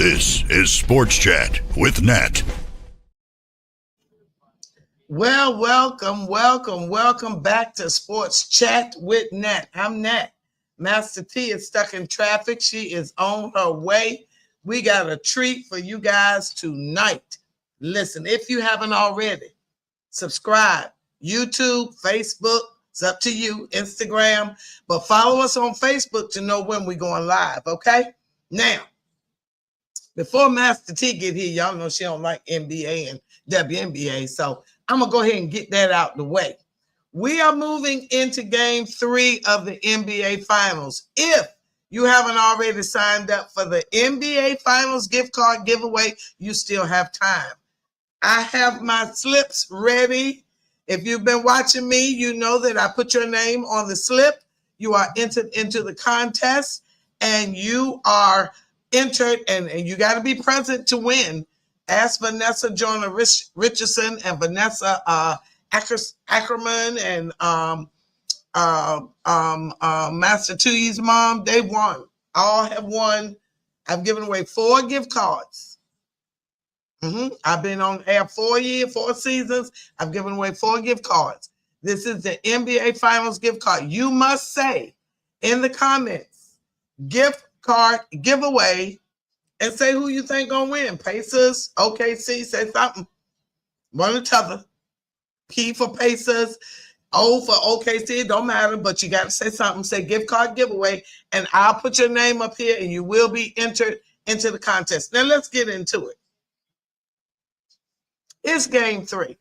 This is Sports Chat with Nat. Well, welcome back to Sports Chat with Nat. I'm Nat. Master T is stuck in traffic. She is on her way. We got a treat for you guys tonight. Listen, if you haven't already, subscribe. YouTube, Facebook, it's up to you. Instagram, but follow us on Facebook to know when we're going live, okay? Now, before Master T get here, y'all know she don't like NBA and WNBA, so I'm going to go ahead and get that out the way. We are moving into Game 3 of the NBA Finals. If you haven't already signed up for the NBA Finals gift card giveaway, you still have time. I have my slips ready. If you've been watching me, you know that I put your name on the slip. You are entered into the contest, and you are entered, and you got to be present to win. Ask Vanessa Jonah Richardson and Vanessa Ackerman and Master Tui's mom. They won. All have won. I've given away 4 gift cards. I've been on air 4 seasons. I've given away 4 gift cards. This is the NBA Finals gift card. You must say in the comments, gift card giveaway, and say who you think gonna win. Pacers, OKC, say something. One or t'other. P for Pacers, O for OKC, it don't matter, but you got to say something. Say gift card giveaway, and I'll put your name up here, and you will be entered into the contest. Now let's get into it. It's Game 3.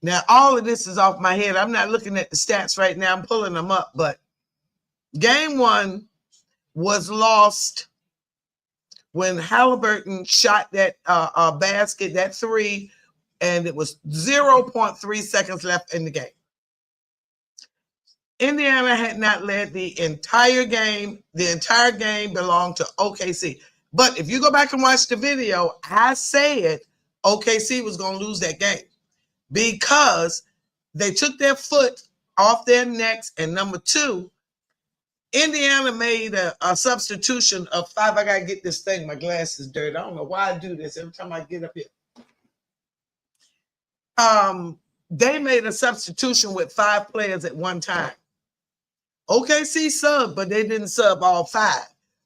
Now all of this is off my head. I'm not looking at the stats right now. I'm pulling them up, but Game 1 was lost when Halliburton shot that basket, that 3, and it was 0.3 seconds left in the game. Indiana had not led the entire game. The entire game belonged to OKC. But if you go back and watch the video, I said OKC was going to lose that game because they took their foot off their necks, and number 2, Indiana made a substitution of 5. I got to get this thing. My glass is dirty. I don't know why I do this every time I get up here. They made a substitution with 5 players at one time. OKC subbed, but they didn't sub all 5,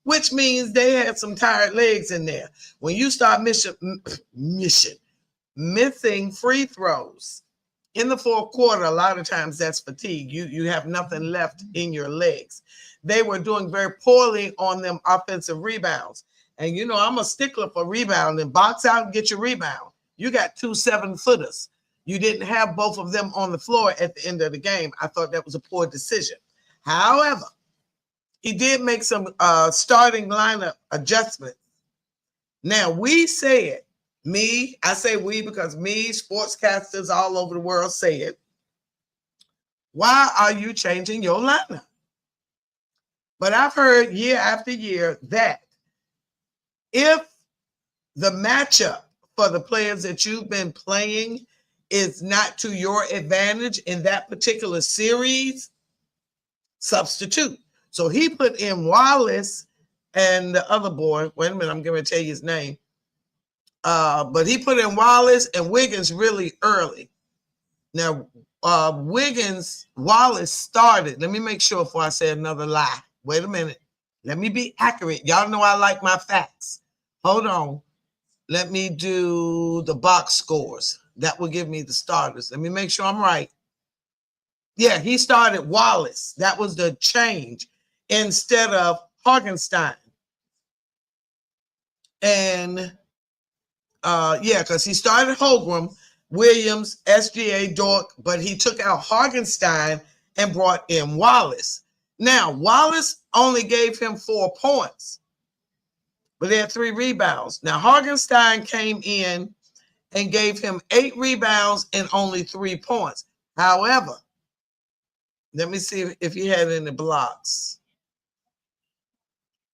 which means they had some tired legs in there. When you start missing free throws in the fourth quarter, a lot of times that's fatigue. You have nothing left in your legs. They were doing very poorly on them offensive rebounds. And, you know, I'm a stickler for rebounding. Box out and get your rebound. You got 2 7-footers. You didn't have both of them on the floor at the end of the game. I thought that was a poor decision. However, he did make some starting lineup adjustments. Now, we said, I say we because sportscasters all over the world say it. Why are you changing your lineup? But I've heard year after year that if the matchup for the players that you've been playing is not to your advantage in that particular series, substitute. So he put in Wallace and the other boy. Wait a minute, I'm going to tell you his name. But he put in Wallace and Wiggins really early. Now, Wallace started. Let me make sure before I say another lie. Wait a minute. Let me be accurate. Y'all know I like my facts. Hold on. Let me do the box scores. That will give me the starters. Let me make sure I'm right. Yeah, he started Wallace. That was the change instead of Hartenstein. And because he started Holgram, Williams, SGA, Dort, but he took out Hartenstein and brought in Wallace. Now, Wallace only gave him 4 points, but he had 3 rebounds. Now, Hartenstein came in and gave him 8 rebounds and only 3 points. However, let me see if he had any blocks.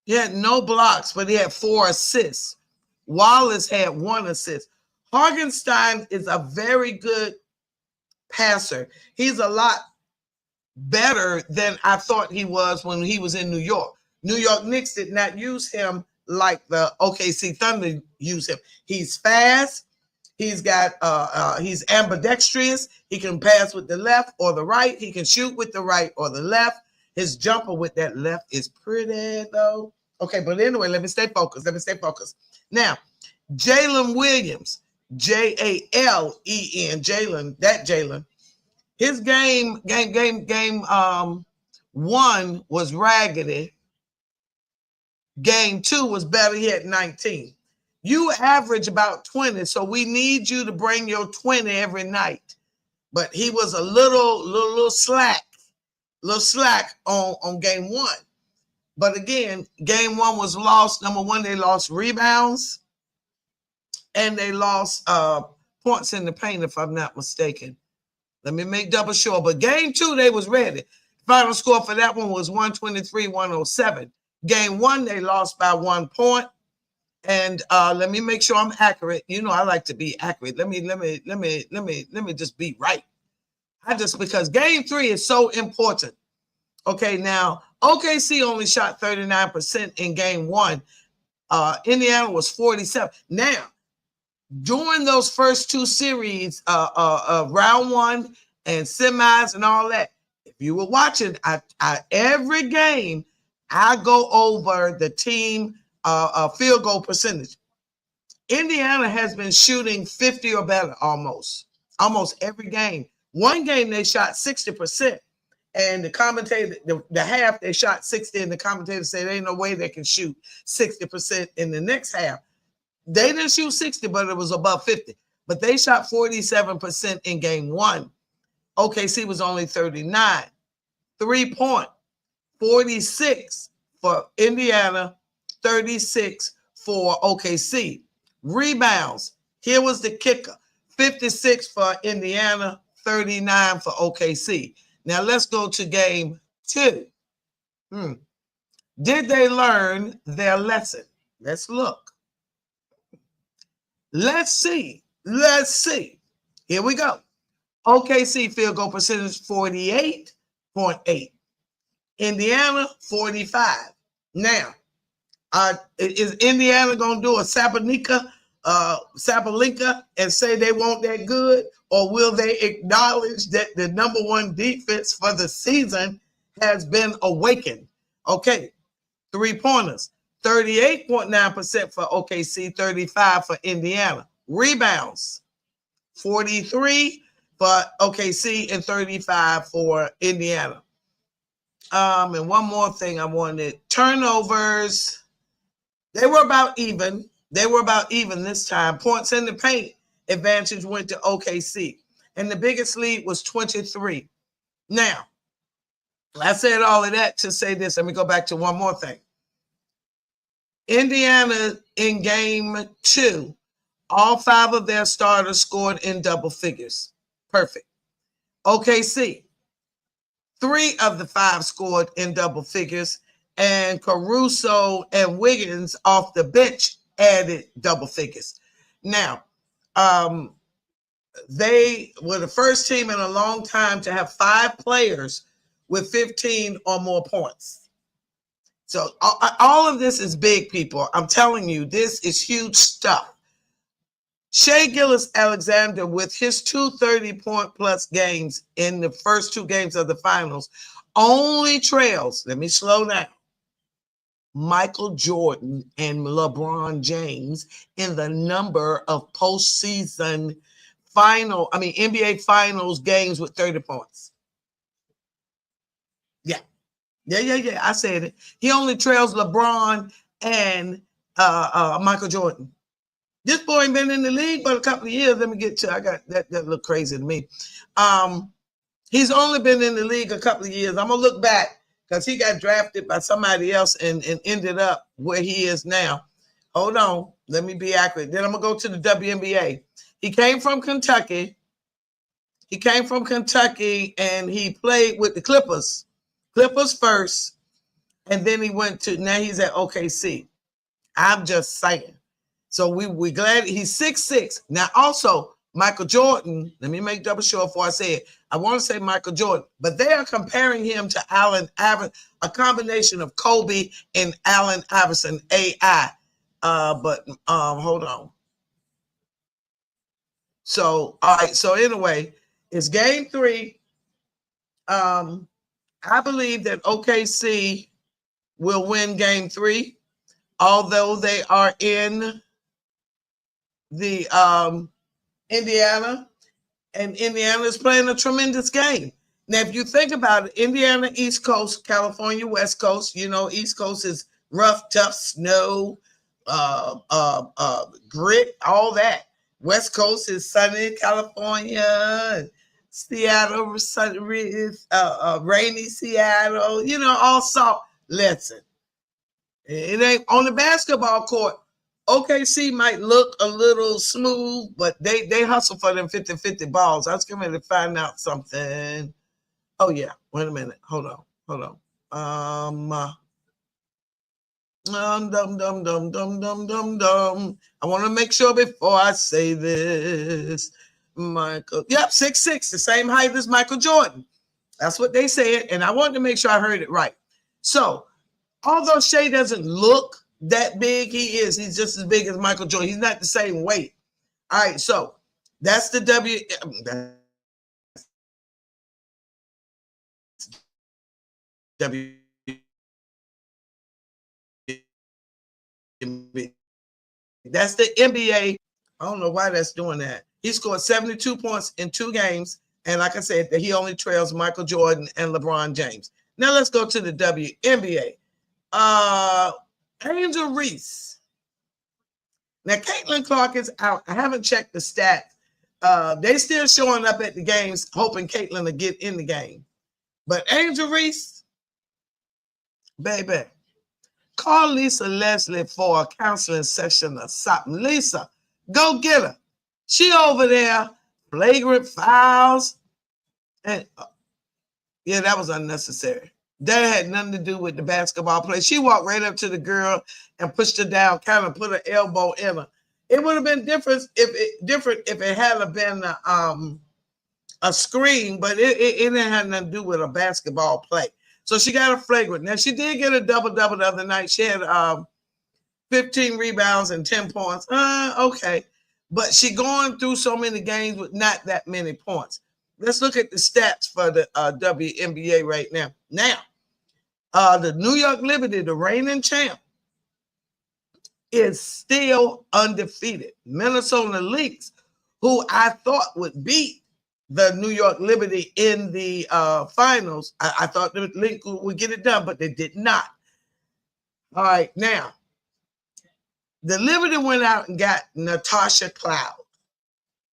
He had no blocks, but he had 4 assists. Wallace had 1 assist. Hartenstein is a very good passer. He's a lot better than I thought he was when he was in New York. New York Knicks did not use him like the OKC Thunder use him. He's fast. He's got he's ambidextrous. He can pass with the left or the right. He can shoot with the right or the left. His jumper with that left is pretty though. Okay, but anyway, let me stay focused. Now, Jalen Williams, Jalen, Jalen. His game one was raggedy. Game 2 was better. He had 19. You average about 20, so we need you to bring your 20 every night. But he was a little slack on game 1. But again, game 1 was lost. Number 1, they lost rebounds, and they lost points in the paint, if I'm not mistaken. Let me make double sure. But game 2, they was ready. Final score for that one was 123-107. Game 1, they lost by 1 point. And let me make sure I'm accurate. You know, I like to be accurate. Let me just be right. Because game 3 is so important. Okay, now OKC only shot 39% in game 1. Indiana was 47%. Now, during those first 2 series, round 1 and semis and all that, if you were watching, I every game I go over the team field goal percentage. Indiana has been shooting 50 or better almost every game. One game they shot 60%, and the commentator, the half they shot 60, and the commentator said there ain't no way they can shoot 60% in the next half. They didn't shoot 60, but it was above 50. But they shot 47% in game 1. OKC was only 39. 3-point, 46 for Indiana, 36 for OKC. Rebounds, here was the kicker. 56 for Indiana, 39 for OKC. Now let's go to game 2. Did they learn their lesson? Let's look. Let's see. Here we go. OKC field goal percentage 48.8. Indiana 45. Now, is Indiana gonna do a Sabalenka and say they want that good, or will they acknowledge that the number 1 defense for the season has been awakened? Okay, 3-pointers, 38.9% for OKC, 35 for Indiana. Rebounds, 43 for OKC and 35 for Indiana. And one more thing I wanted. Turnovers, they were about even. This time. Points in the paint advantage went to OKC. And the biggest lead was 23. Now, I said all of that to say this. Let me go back to one more thing. Indiana in game 2, all 5 of their starters scored in double figures. Perfect. OKC, 3 of the 5 scored in double figures, and Caruso and Wiggins off the bench added double figures. Now, they were the first team in a long time to have 5 players with 15 or more points. So all of this is big, people. I'm telling you, this is huge stuff. Shai Gilgeous-Alexander, with his 2 30-point plus games in the first 2 games of the finals, only trails, let me slow down, Michael Jordan and LeBron James in the number of postseason NBA finals games with 30 points. Yeah. I said it. He only trails LeBron and Michael Jordan. This boy ain't been in the league but a couple of years. Let me get to, I got that look crazy to me. He's only been in the league a couple of years. I'm gonna look back because he got drafted by somebody else and ended up where he is now. Hold on, let me be accurate. Then I'm gonna go to the WNBA. He came from Kentucky. And he played with the Clippers. Clippers first, and then he went to, now he's at OKC. I'm just saying. So we glad he's 6'6". Now also, Michael Jordan, let me make double sure before I say it. I want to say Michael Jordan, but they are comparing him to Allen Iverson, a combination of Kobe and Allen Iverson AI. But hold on. So, all right. So anyway, it's game 3. I believe that OKC will win game 3, although they are in the Indiana, and Indiana is playing a tremendous game. Now, if you think about it, Indiana, East Coast, California, West Coast, East Coast is rough, tough, snow, grit, all that. West Coast is sunny, California, Seattle, rainy Seattle, all salt. Listen, it ain't on the basketball court. OKC might look a little smooth, but they hustle for them 50-50 balls. I was going to find out something. Oh, yeah. Wait a minute. Hold on. I want to make sure before I say this. Michael. Yep, 6'6", the same height as Michael Jordan. That's what they said, and I wanted to make sure I heard it right. So, although Shea doesn't look that big, he's just as big as Michael Jordan. He's not the same weight. All right, so that's the That's the NBA. I don't know why that's doing that. He scored 72 points in 2 games, and like I said, he only trails Michael Jordan and LeBron James. Now let's go to the WNBA. Angel Reese. Now, Caitlin Clark is out. I haven't checked the stats. They still showing up at the games, hoping Caitlin will get in the game. But Angel Reese, baby, call Lisa Leslie for a counseling session or something. Lisa, go get her. She over there, flagrant fouls. And yeah, that was unnecessary. That had nothing to do with the basketball play. She walked right up to the girl and pushed her down, kind of put her elbow in her. It would have been different if it had been a screen, but it didn't have nothing to do with a basketball play. So she got a flagrant. Now, she did get a double-double the other night. She had 15 rebounds and 10 points. Okay. But she going through so many games with not that many points. Let's look at the stats for the WNBA right now. Now, the New York Liberty, the reigning champ, is still undefeated. Minnesota Lynx, who I thought would beat the New York Liberty in the finals. I thought the Lynx would get it done, but they did not. All right, now, the Liberty went out and got Natasha Cloud.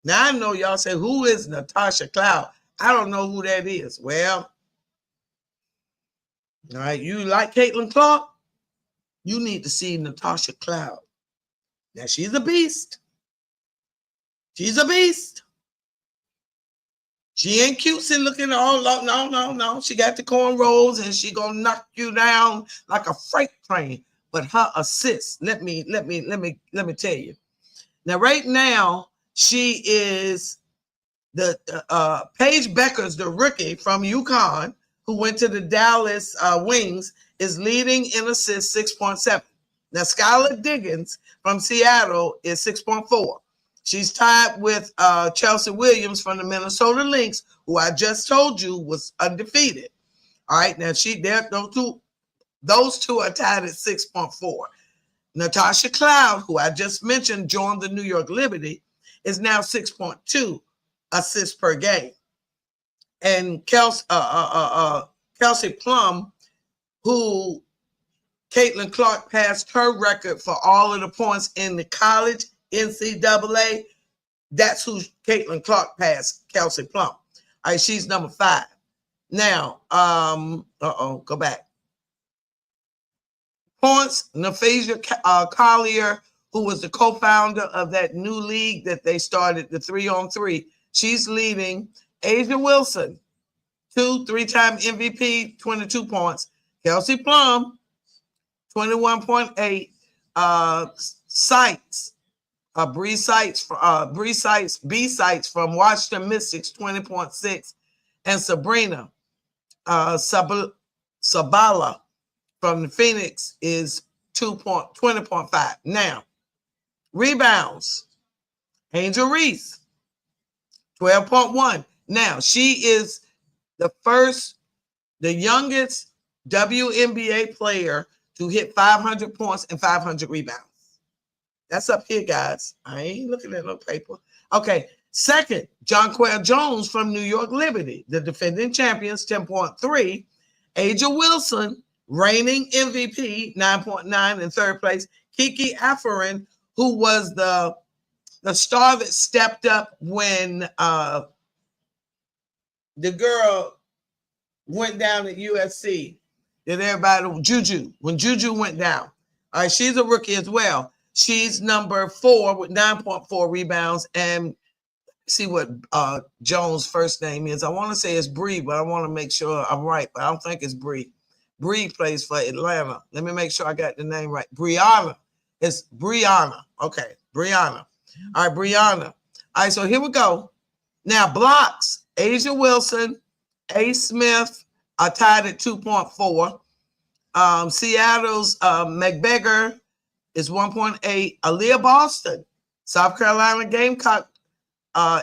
Now, I know y'all say, who is Natasha Cloud? I don't know who that is. Well, all right, you like Caitlin Clark? You need to see Natasha Cloud. Now, she's a beast. She's a beast. She ain't cutesy looking all no. She got the cornrows and she gonna knock you down like a freight train. But her assist, let me tell you. Now, right now, she is the Paige Becker's the rookie from UConn who went to the Dallas Wings, is leading in assists 6.7. Now, Skylar Diggins from Seattle is 6.4. She's tied with Chelsea Williams from the Minnesota Lynx, who I just told you was undefeated. All right, now those two are tied at 6.4. Natasha Cloud, who I just mentioned, joined the New York Liberty, is now 6.2 assists per game. And Kelsey Plum, who Caitlin Clark passed her record for all of the points in the college NCAA. That's who Caitlin Clark passed, Kelsey Plum. All right, she's number 5. Now, go back. Points, Naphasia Collier, who was the co-founder of that new league that they started, the 3-on-3. She's leading. Asia Wilson, 3-time MVP, 22 points. Kelsey Plum, 21.8. Sites, B Sites from Washington Mystics, 20.6. And Sabrina Sabala from the Phoenix is 20.5. Now, rebounds, Angel Reese, 12.1. Now, she is the youngest WNBA player to hit 500 points and 500 rebounds. That's up here, guys. I ain't looking at no paper. Okay. Second, Jonquel Jones from New York Liberty, the defending champions, 10.3. Aja Wilson, reigning MVP, 9.9 in third place. Kiki Afrin, who was the star that stepped up when the girl went down at USC. Did everybody, Juju, when Juju went down. All right, she's a rookie as well. She's number 4 with 9.4 rebounds. And see what Jones' first name is. I want to say it's Bree, but I want to make sure I'm right. But I don't think it's Bree. Bree plays for Atlanta. Let me make sure I got the name right. Brianna. It's Brianna. Okay, Brianna. All right, Brianna. All right, so here we go. Now, blocks. Aja Wilson, A. Smith are tied at 2.4. Seattle's McBeggar is 1.8. Aaliyah Boston, South Carolina Gamecock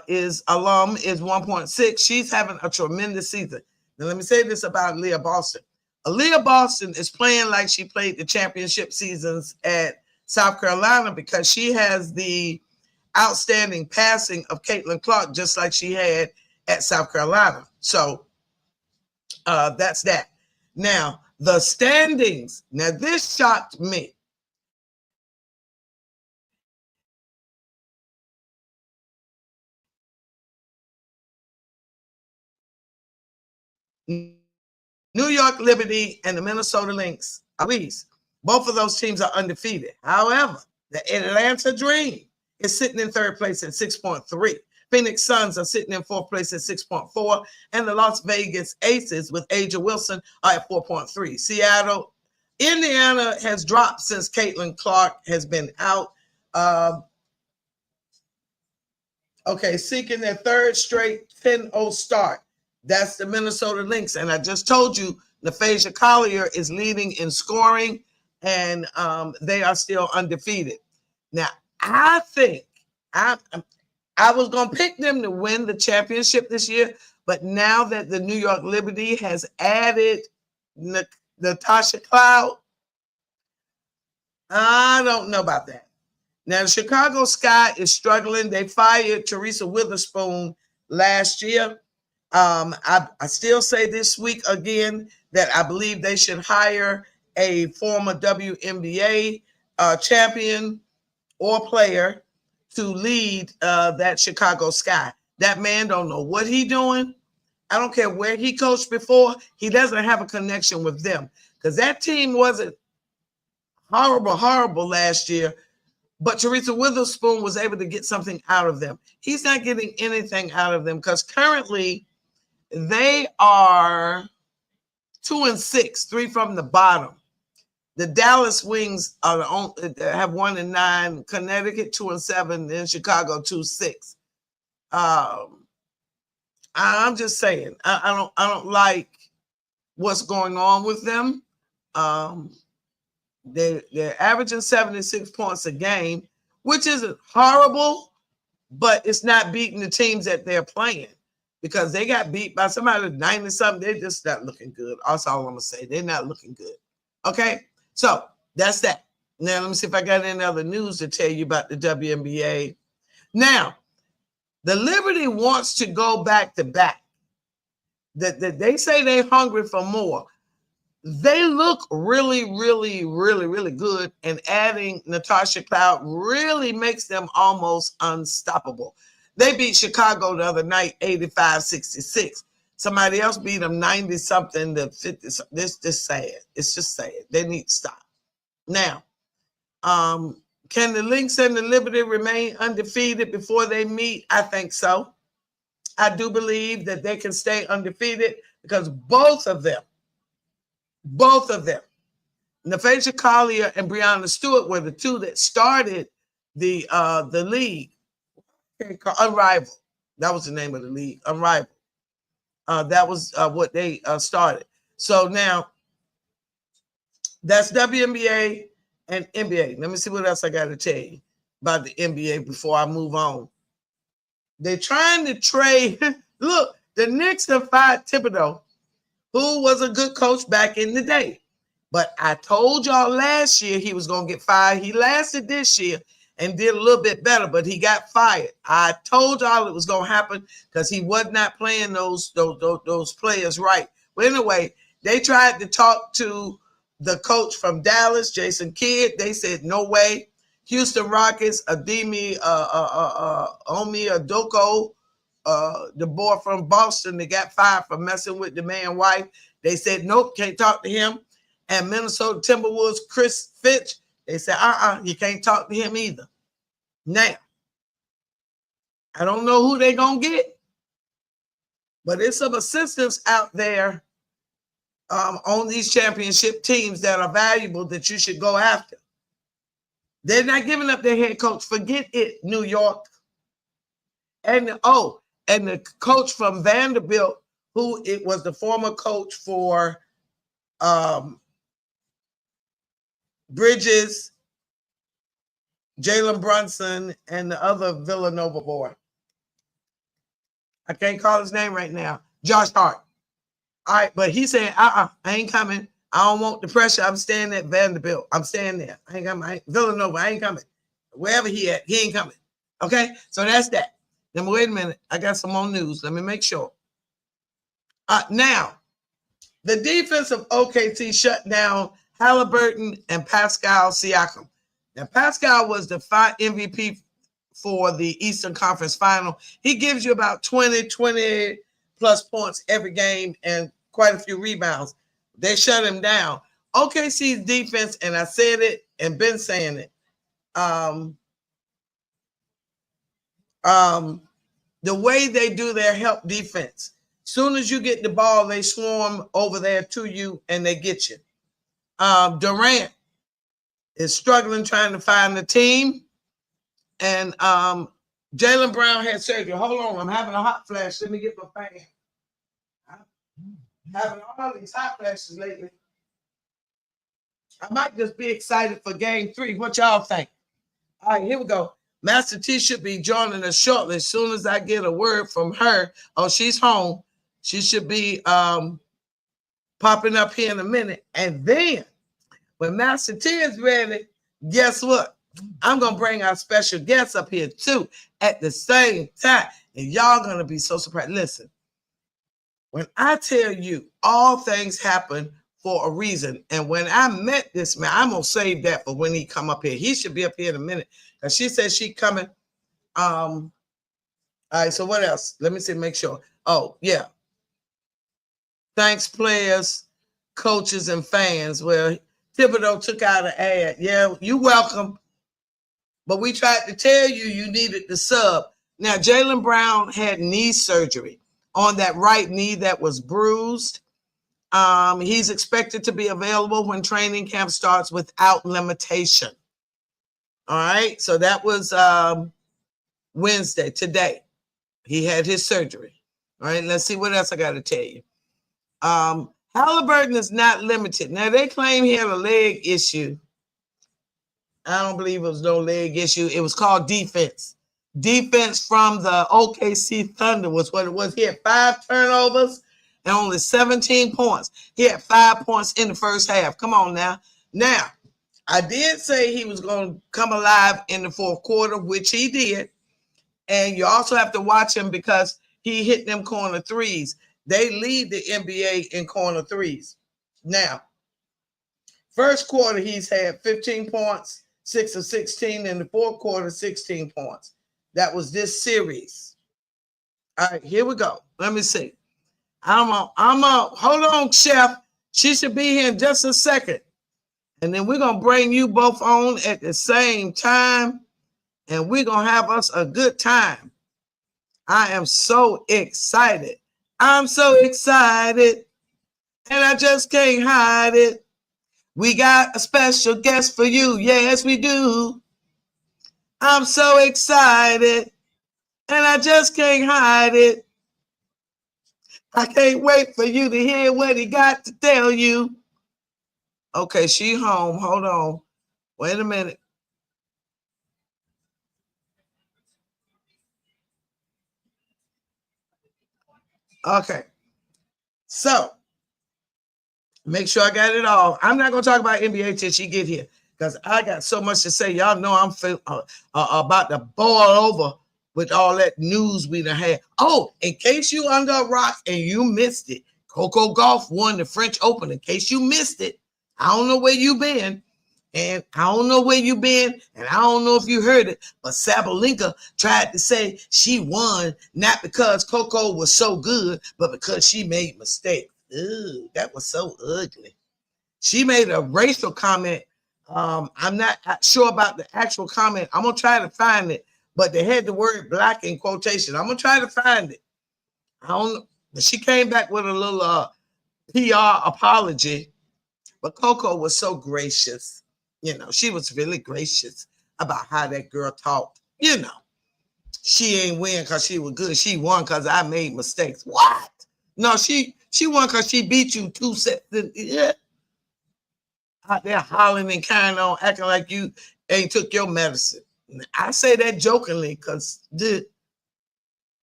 is 1.6. She's having a tremendous season. Now, let me say this about Aaliyah Boston. Aaliyah Boston is playing like she played the championship seasons at South Carolina because she has the outstanding passing of Caitlin Clark, just like she had at South Carolina. So that's that. Now, the standings. Now, this shocked me. New York Liberty and the Minnesota Lynx are least. Both of those teams are undefeated. However, the Atlanta Dream is sitting in third place at 6.3. Phoenix Suns are sitting in fourth place at 6.4. And the Las Vegas Aces with Aja Wilson are at 4.3. Seattle, Indiana has dropped since Caitlin Clark has been out. Seeking their third straight 10-0 start. That's the Minnesota Lynx. And I just told you, Naphasia Collier is leading in scoring, and they are still undefeated. Now, I think I was going to pick them to win the championship this year, but now that the New York Liberty has added Natasha Cloud, I don't know about that. Now, the Chicago Sky is struggling. They fired Teresa Witherspoon last year. I still say this week again that I believe they should hire a former WNBA champion or player to lead that Chicago Sky. That man don't know what he's doing. I don't care where he coached before. He doesn't have a connection with them because that team wasn't horrible last year, but Teresa Witherspoon was able to get something out of them. He's not getting anything out of them because currently they are 2-6, 3 from the bottom. The Dallas Wings are have 1-9, Connecticut 2-7, and Chicago 2-6. I'm just saying, I don't like what's going on with them. They're averaging 76 points a game, which isn't horrible, but it's not beating the teams that they're playing because they got beat by somebody 90-something. They're just not looking good. That's all I'm going to say. They're not looking good. Okay? So that's that. Now, let me see if I got any other news to tell you about the WNBA. Now, the Liberty wants to go back to back. They say they're hungry for more. They look really, really, really, really good, and adding Natasha Cloud really makes them almost unstoppable. They beat Chicago the other night, 85-66. Somebody else beat them 90-something to 50. This is sad. It's just sad. They need to stop. Now, can the Lynx and the Liberty remain undefeated before they meet? I think so. I do believe that they can stay undefeated because both of them, Naphasia Collier and Breanna Stewart were the two that started the league. Unrivaled. That was the name of the league, Unrivaled. That was what they started. So now that's WNBA and NBA. Let me see what else I got to tell you about the NBA before I move on. They're trying to trade. Look, the Knicks have fired Thibodeau, who was a good coach back in the day. But I told y'all last year he was going to get fired. He lasted this year and did a little bit better, but he got fired. I told y'all it was going to happen because he was not playing those players right. But anyway, they tried to talk to the coach from Dallas, Jason Kidd. They said, no way. Houston Rockets, Ademi Omi Adoko, the boy from Boston that got fired for messing with the man's wife. They said, nope, can't talk to him. And Minnesota Timberwolves, Chris Fitch, they said, you can't talk to him either. Now, I don't know who they're going to get, but there's some assistants out there on these championship teams that are valuable that you should go after. They're not giving up their head coach. Forget it, New York. And the coach from Vanderbilt, who it was the former coach for Bridges, Jalen Brunson, and the other Villanova boy. I can't call his name right now. Josh Hart. All right, but he said, I ain't coming. I don't want the pressure. I'm staying at Vanderbilt. I'm staying there. I ain't coming. Villanova, I ain't coming. Wherever he at, he ain't coming. Okay, so that's that. Then wait a minute. I got some more news. Let me make sure. Now, the defense of OKC shut down Halliburton and Pascal Siakam. Now, Pascal was the MVP for the Eastern Conference Final. He gives you about 20 plus points every game and quite a few rebounds. They shut him down. OKC's defense, and I said it and been saying it, the way they do their help defense, soon as you get the ball, they swarm over there to you and they get you. Durant is struggling trying to find the team. And Jaylen Brown had surgery. Hold on, I'm having a hot flash. Let me get my fan. I'm having all these hot flashes lately. I might just be excited for game 3. What y'all think? All right, here we go. Master T should be joining us shortly. As soon as I get a word from her, she's home. She should be popping up here in a minute. And then when Master T is ready, guess what? I'm going to bring our special guests up here too at the same time. And y'all going to be so surprised. Listen, when I tell you all things happen for a reason, and when I met this man, I'm going to save that for when he come up here. He should be up here in a minute. Because she said she coming. All right, so what else? Let me see, make sure. Oh, yeah. Thanks, players, coaches, and fans. Well, Thibodeau took out an ad. Yeah, you welcome. But we tried to tell you you needed the sub. Now, Jaylen Brown had knee surgery on that right knee that was bruised. He's expected to be available when training camp starts without limitation. All right, so that was Wednesday, today. He had his surgery. All right, let's see what else I got to tell you. Halliburton is not limited. Now, they claim he had a leg issue. I don't believe it was no leg issue. It was called defense. Defense from the OKC Thunder was what it was. He had 5 turnovers and only 17 points. He had 5 points in the first half. Come on now. Now, I did say he was going to come alive in the fourth quarter, which he did. And you also have to watch him because he hit them corner threes. They lead the NBA in corner threes. Now, first quarter, he's had 15 points, 6 of 16. In the fourth quarter, 16 points. That was this series. All right, here we go. Let me see. Hold on, Chef. She should be here in just a second. And then we're going to bring you both on at the same time. And we're going to have us a good time. I am so excited. I'm so excited. And I just can't hide it. We got a special guest for you. Yes, we do. I'm so excited. And I just can't hide it. I can't wait for you to hear what he got to tell you. Okay, she home. Hold on. Wait a minute. Okay. So make sure I got it all. I'm not going to talk about NBA till she get here because I got so much to say. Y'all know I'm about to boil over with all that news we done had. Oh, in case you under a rock and you missed it, Coco Gauff won the French Open. In case you missed it, I don't know where you been. And I don't know where you been, and I don't know if you heard it, but Sabalenka tried to say she won not because Coco was so good, but because she made mistakes. Ooh, that was so ugly. She made a racial comment. I'm not sure about the actual comment. I'm gonna try to find it, but they had the word black in quotation. I'm gonna try to find it. I don't know. She came back with a little PR apology, but Coco was so gracious. You know, she was really gracious about how that girl talked. You know, she ain't win because she was good. She won because I made mistakes. What? No, she won because she beat you 2 sets. Yeah. Out there hollering and carrying on, acting like you ain't took your medicine. I say that jokingly because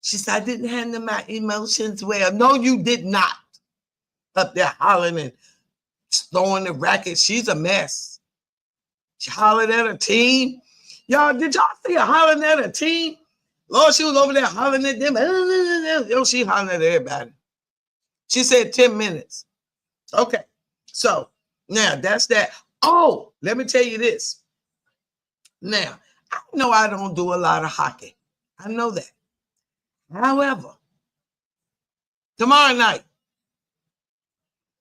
she said I didn't handle my emotions well. No, you did not. Up there hollering and throwing the racket. She's a mess. She hollered at her team. Y'all, did y'all see her hollering at her team? Lord, she was over there hollering at them. Yo, she hollering at everybody. She said 10 minutes. Okay. So now that's that. Oh, let me tell you this. Now, I know I don't do a lot of hockey. I know that. However, tomorrow night,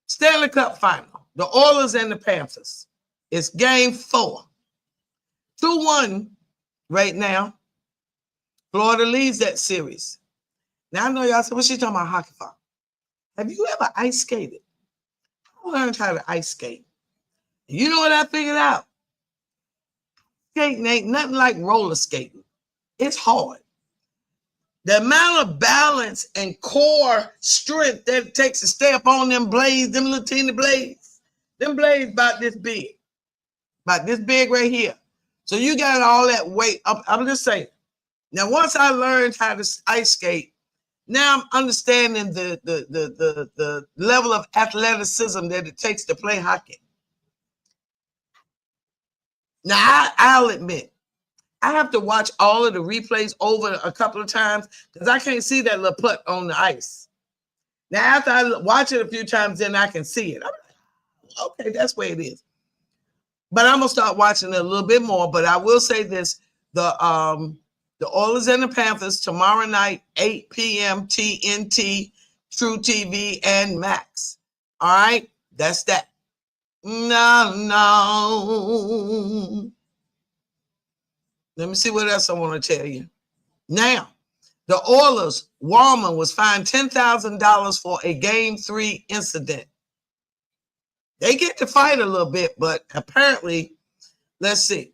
Stanley Cup final, the Oilers and the Panthers. It's game 4. 2-1 right now. Florida leads that series. Now, I know y'all said, what's she talking about hockey for? Have you ever ice skated? I learned how to ice skate. You know what I figured out? Skating ain't nothing like roller skating. It's hard. The amount of balance and core strength that it takes to stay up on them blades, them little teeny blades, them blades about this big right here. So you got all that weight up. I'm just saying. Now, once I learned how to ice skate, now I'm understanding the level of athleticism that it takes to play hockey. Now, I'll admit, I have to watch all of the replays over a couple of times because I can't see that little putt on the ice. Now, after I watch it a few times, then I can see it. I'm like, okay, that's where it is. But I'm gonna start watching it a little bit more. But I will say this: the Oilers and the Panthers tomorrow night, 8 p.m. TNT, True TV, and Max. All right, that's that. No. Let me see what else I want to tell you. Now, the Oilers, Wallman was fined $10,000 for a Game 3 incident. They get to fight a little bit, but apparently, let's see.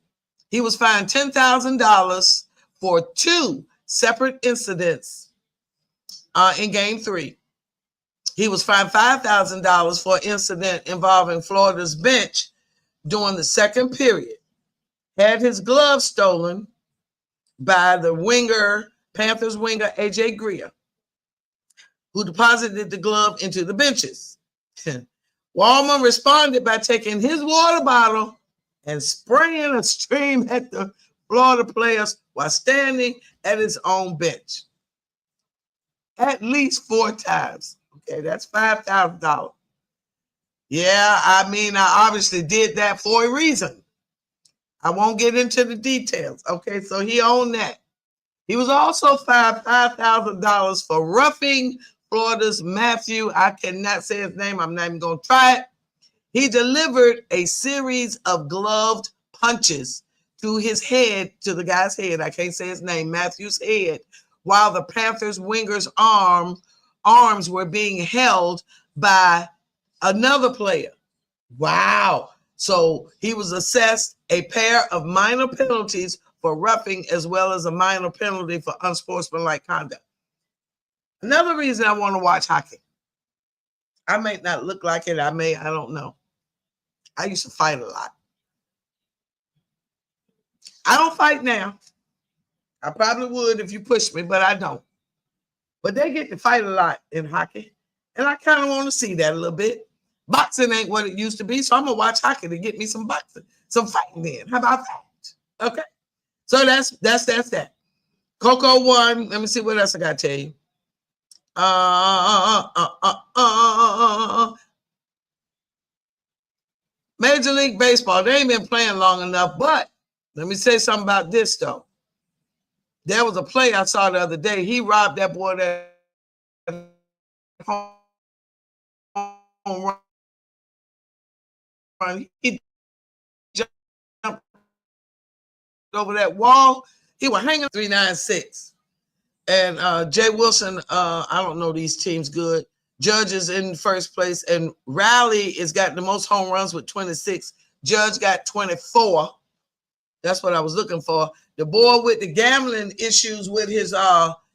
He was fined $10,000 for 2 separate incidents in Game 3. He was fined $5,000 for an incident involving Florida's bench during the second period. Had his glove stolen by the Panthers winger, A.J. Greer, who deposited the glove into the benches. Wallman responded by taking his water bottle and spraying a stream at the Florida players while standing at his own bench. At least 4 times. Okay, that's $5,000. Yeah, I mean, I obviously did that for a reason. I won't get into the details. Okay, so he owned that. He was also fined $5,000 for roughing Florida's Matthew. I cannot say his name. I'm not even going to try it. He delivered a series of gloved punches to his head, to the guy's head. I can't say his name, Matthew's head, while the Panthers winger's arms were being held by another player. Wow. So he was assessed a pair of minor penalties for roughing as well as a minor penalty for unsportsmanlike conduct. Another reason I want to watch hockey. I may not look like it. I don't know. I used to fight a lot. I don't fight now. I probably would if you pushed me, but I don't. But they get to fight a lot in hockey. And I kind of want to see that a little bit. Boxing ain't what it used to be, so I'm gonna watch hockey to get me some boxing, some fighting in. How about that? Okay. So that's that. Coco won. Let me see what else I gotta tell you. Major League Baseball, they ain't been playing long enough, but let me say something about this though. There was a play I saw the other day. He robbed that boy that home run. He jumped over that wall. He was hanging 396. And Jay Wilson, I don't know these teams good. Judge is in first place, and Riley has got the most home runs with 26. Judge got 24. That's what I was looking for. The boy with the gambling issues with his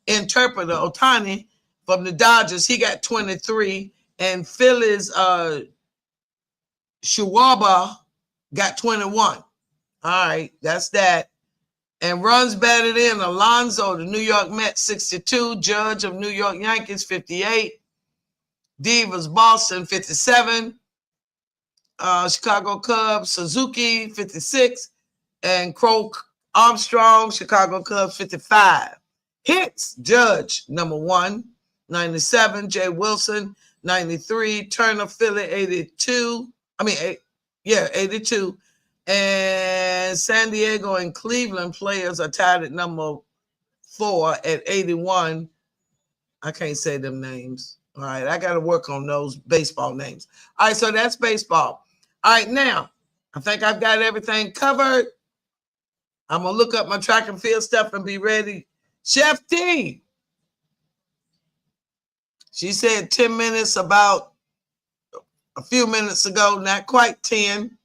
interpreter, Otani, from the Dodgers, he got 23. And Phillies, Schwarber got 21. All right, that's that. And runs batted in, Alonso, the New York Mets, 62. Judge of New York Yankees, 58. Divas, Boston, 57. Chicago Cubs, Suzuki, 56. And Crow Armstrong, Chicago Cubs, 55. Hits, Judge, number 1, 97. Jay Wilson, 93. Turner, Philly, 82. 82. And San Diego and Cleveland players are tied at number 4 at 81. I can't say them names. All right, I got to work on those baseball names. All right, so that's baseball. All right, now, I think I've got everything covered. I'm going to look up my track and field stuff and be ready. Chef T, she said 10 minutes about a few minutes ago, not quite 10.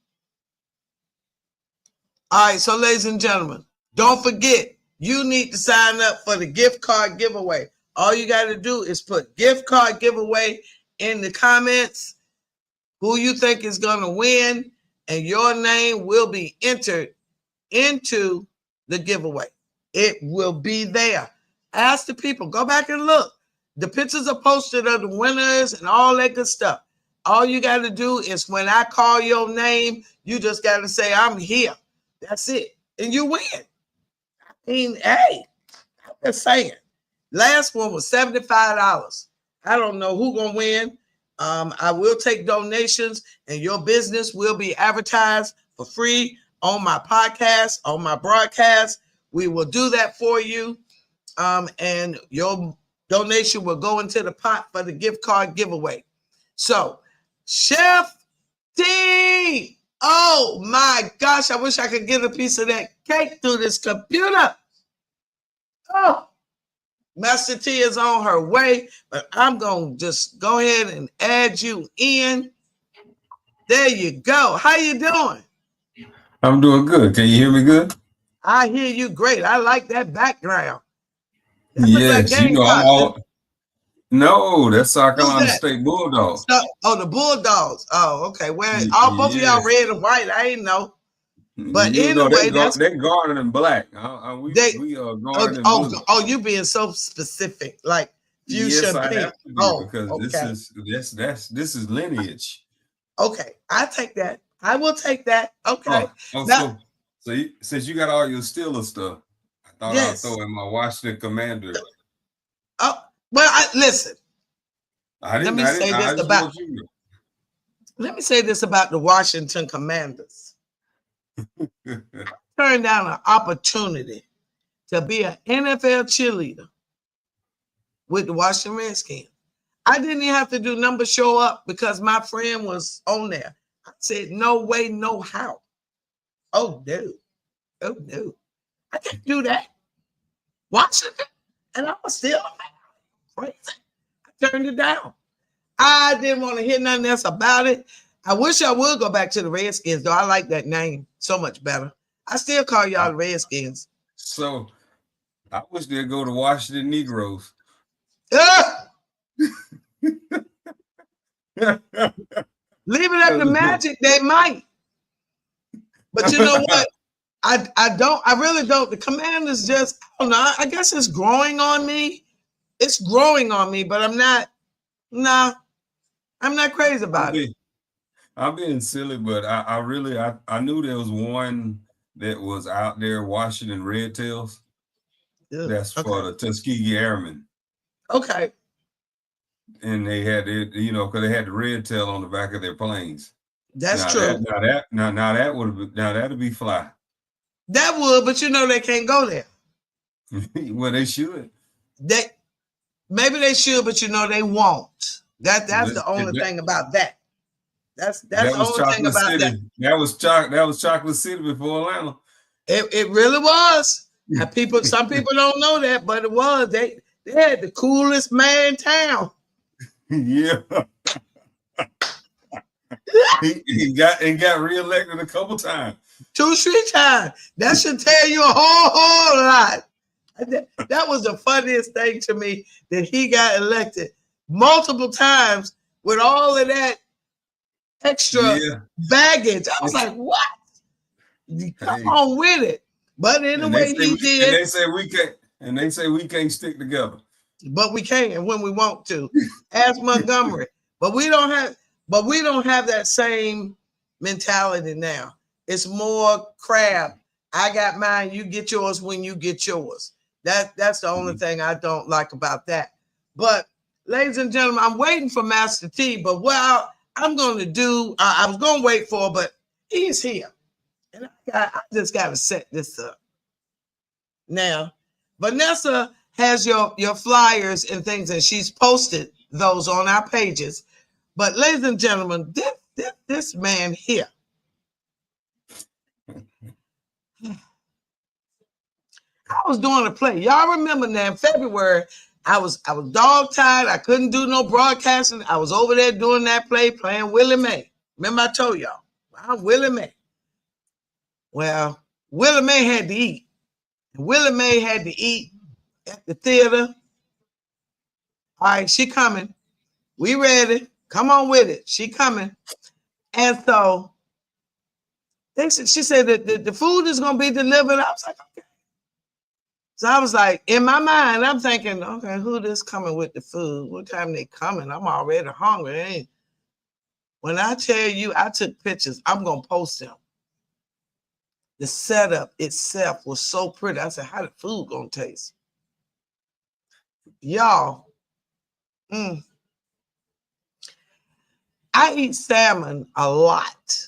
All right, so ladies and gentlemen, don't forget, you need to sign up for the gift card giveaway. All you got to do is put gift card giveaway in the comments, who you think is going to win, and your name will be entered into the giveaway. It will be there. Ask the people. Go back and look. The pictures are posted of the winners and all that good stuff. All you got to do is when I call your name, you just got to say, I'm here. That's it. And you win. I mean, hey, I'm just saying. Last one was $75. I don't know who's going to win. I will take donations, and your business will be advertised for free on my podcast, on my broadcast. We will do that for you. And your donation will go into the pot for the gift card giveaway. So, Chef T, oh my gosh, I wish I could get a piece of that cake through this computer. Oh, Master T is on her way, but I'm going to just go ahead and add you in. There you go. How you doing? I'm doing good. Can you hear me good? I hear you great. I like that background. That yes, like you know I'm all. No, that's South Carolina that? State Bulldogs. Oh, the Bulldogs. Oh, okay. Well, both of y'all red and white. I ain't know. But you anyway, know, they garnered in black. We garnered in blue. Oh, you being so specific, like fuchsia yes, pink. I have to be because okay. this is lineage. Okay, I take that. I will take that. Okay. Now, so since you got all your Steelers stuff, I thought I'd throw in my Washington Commanders. Oh, well, listen. Let me say this about the Washington Commanders. Turned down an opportunity to be an NFL cheerleader with the Washington Redskins. I didn't even have to do number show up because my friend was on there. I said, no way, no how. Oh, no. Oh, no. I can't do that. Washington. And I was still crazy. I turned it down. I didn't want to hear nothing else about it. I wish I would go back to the Redskins, though. I like that name so much better. I still call y'all the Redskins. So I wish they'd go to Washington Negroes. Leave it up to Magic, they might. But you know what? I really don't. The Commanders just, I don't know. I guess it's growing on me. It's growing on me, but I'm not crazy about it. I'm being silly, but I really knew there was one that was out there, Washington Red Tails. That's for the Tuskegee Airmen. Okay. And they had it, because they had the red tail on the back of their planes. That's true. That'd be fly. That would, but they can't go there. Well, they should. Maybe they should, but they won't. That's the only thing about that. That's the only thing about City. That was Chocolate City before Atlanta. It really was. Some people don't know that, but it was. They had the coolest man in town. Yeah. he got reelected a couple times. 2-3 times. That should tell you a whole lot. That was the funniest thing to me, that he got elected multiple times with all of that extra baggage. I was like, what? Come on with it. But anyway, he did. And they say we can't stick together. But we can when we want to. Ask Montgomery. But we don't have that same mentality now. It's more crab. I got mine, you get yours when you get yours. That's the only thing I don't like about that. But ladies and gentlemen, I'm waiting for Master T, but what I'm going to do, I was going to wait for, but he's here. And I just got to set this up. Now, Vanessa has your flyers and things, and she's posted those on our pages. But ladies and gentlemen, this man here, I was doing a play. Y'all remember now in February, I was dog tired. I couldn't do no broadcasting. I was over there doing that play, playing Willie Mae. Remember I told y'all, I'm Willie Mae. Well, Willie Mae had to eat. Willie Mae had to eat at the theater. All right, she coming. We ready. Come on with it. She coming. And so she said that the food is going to be delivered. I was like, okay. So I was like, in my mind, I'm thinking, okay, who this coming with the food? What time they coming? I'm already hungry. When I tell you I took pictures, I'm going to post them. The setup itself was so pretty. I said, how the food going to taste? Y'all, I eat salmon a lot.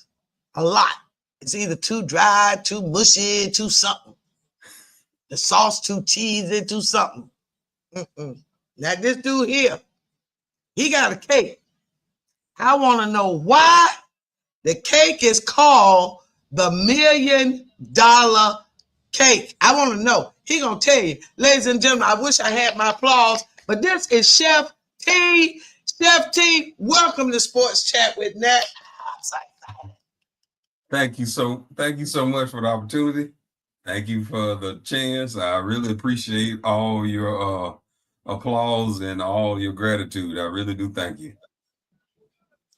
It's either too dry, too mushy, too something. The sauce too cheesy, too something. Now this dude here, he got a cake. I want to know why the cake is called the $1 million cake. I want to know. He gonna tell you. Ladies and gentlemen, I wish I had my applause, but this is Chef T. Chef T, welcome to Sports Chat with Nat. Thank you so much for the opportunity. Thank you for the chance. I really appreciate all your applause and all your gratitude. I really do. Thank you.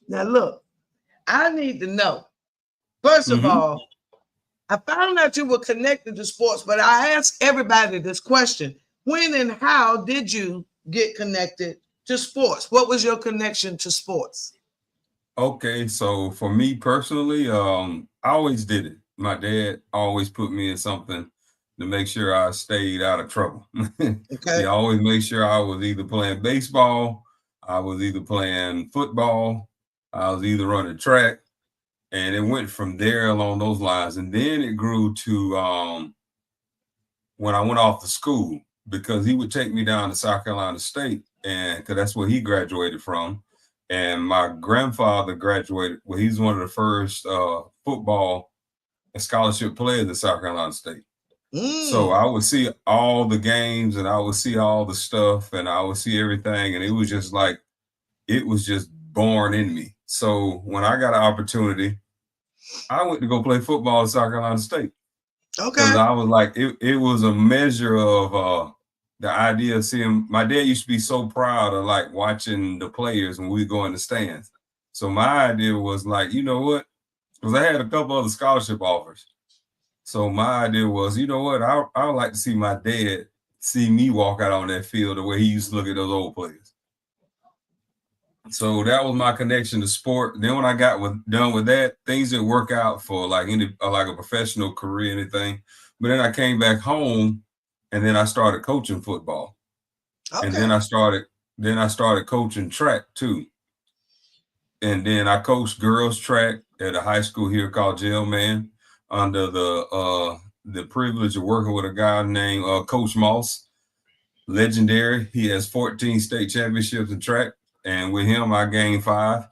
Now look, I need to know. First of all, I found out you were connected to sports, but I asked everybody this question. When and how did you get connected to sports? What was your connection to sports? Okay, so for me personally, I always did it. My dad always put me in something to make sure I stayed out of trouble. Okay. He always made sure I was either playing baseball, I was either playing football, I was either running track. And it went from there along those lines. And then it grew to when I went off to school, because he would take me down to South Carolina State, and because that's where he graduated from. And my grandfather graduated. Well, he's one of the first football and scholarship players at South Carolina State. So I would see all the games, and I would see all the stuff, and I would see everything. And it was just like, it was just born in me. So when I got an opportunity, I went to go play football at South Carolina State. Okay. Because I was like, it was a measure of the idea of seeing. My dad used to be so proud of like watching the players when we go in the stands. So my idea was like, you know what? Because I had a couple other scholarship offers. So my idea was, you know what? I would like to see my dad see me walk out on that field the way he used to look at those old players. So that was my connection to sport. Then when I got done with that, things didn't work out for like a professional career, anything. But then I came back home, and then I started coaching football, and Okay. then I started coaching track too. And then I coached girls track at a high school here called Jailman under the privilege of working with a guy named Coach Moss, legendary. He has 14 state championships in track, and with him I gained 5.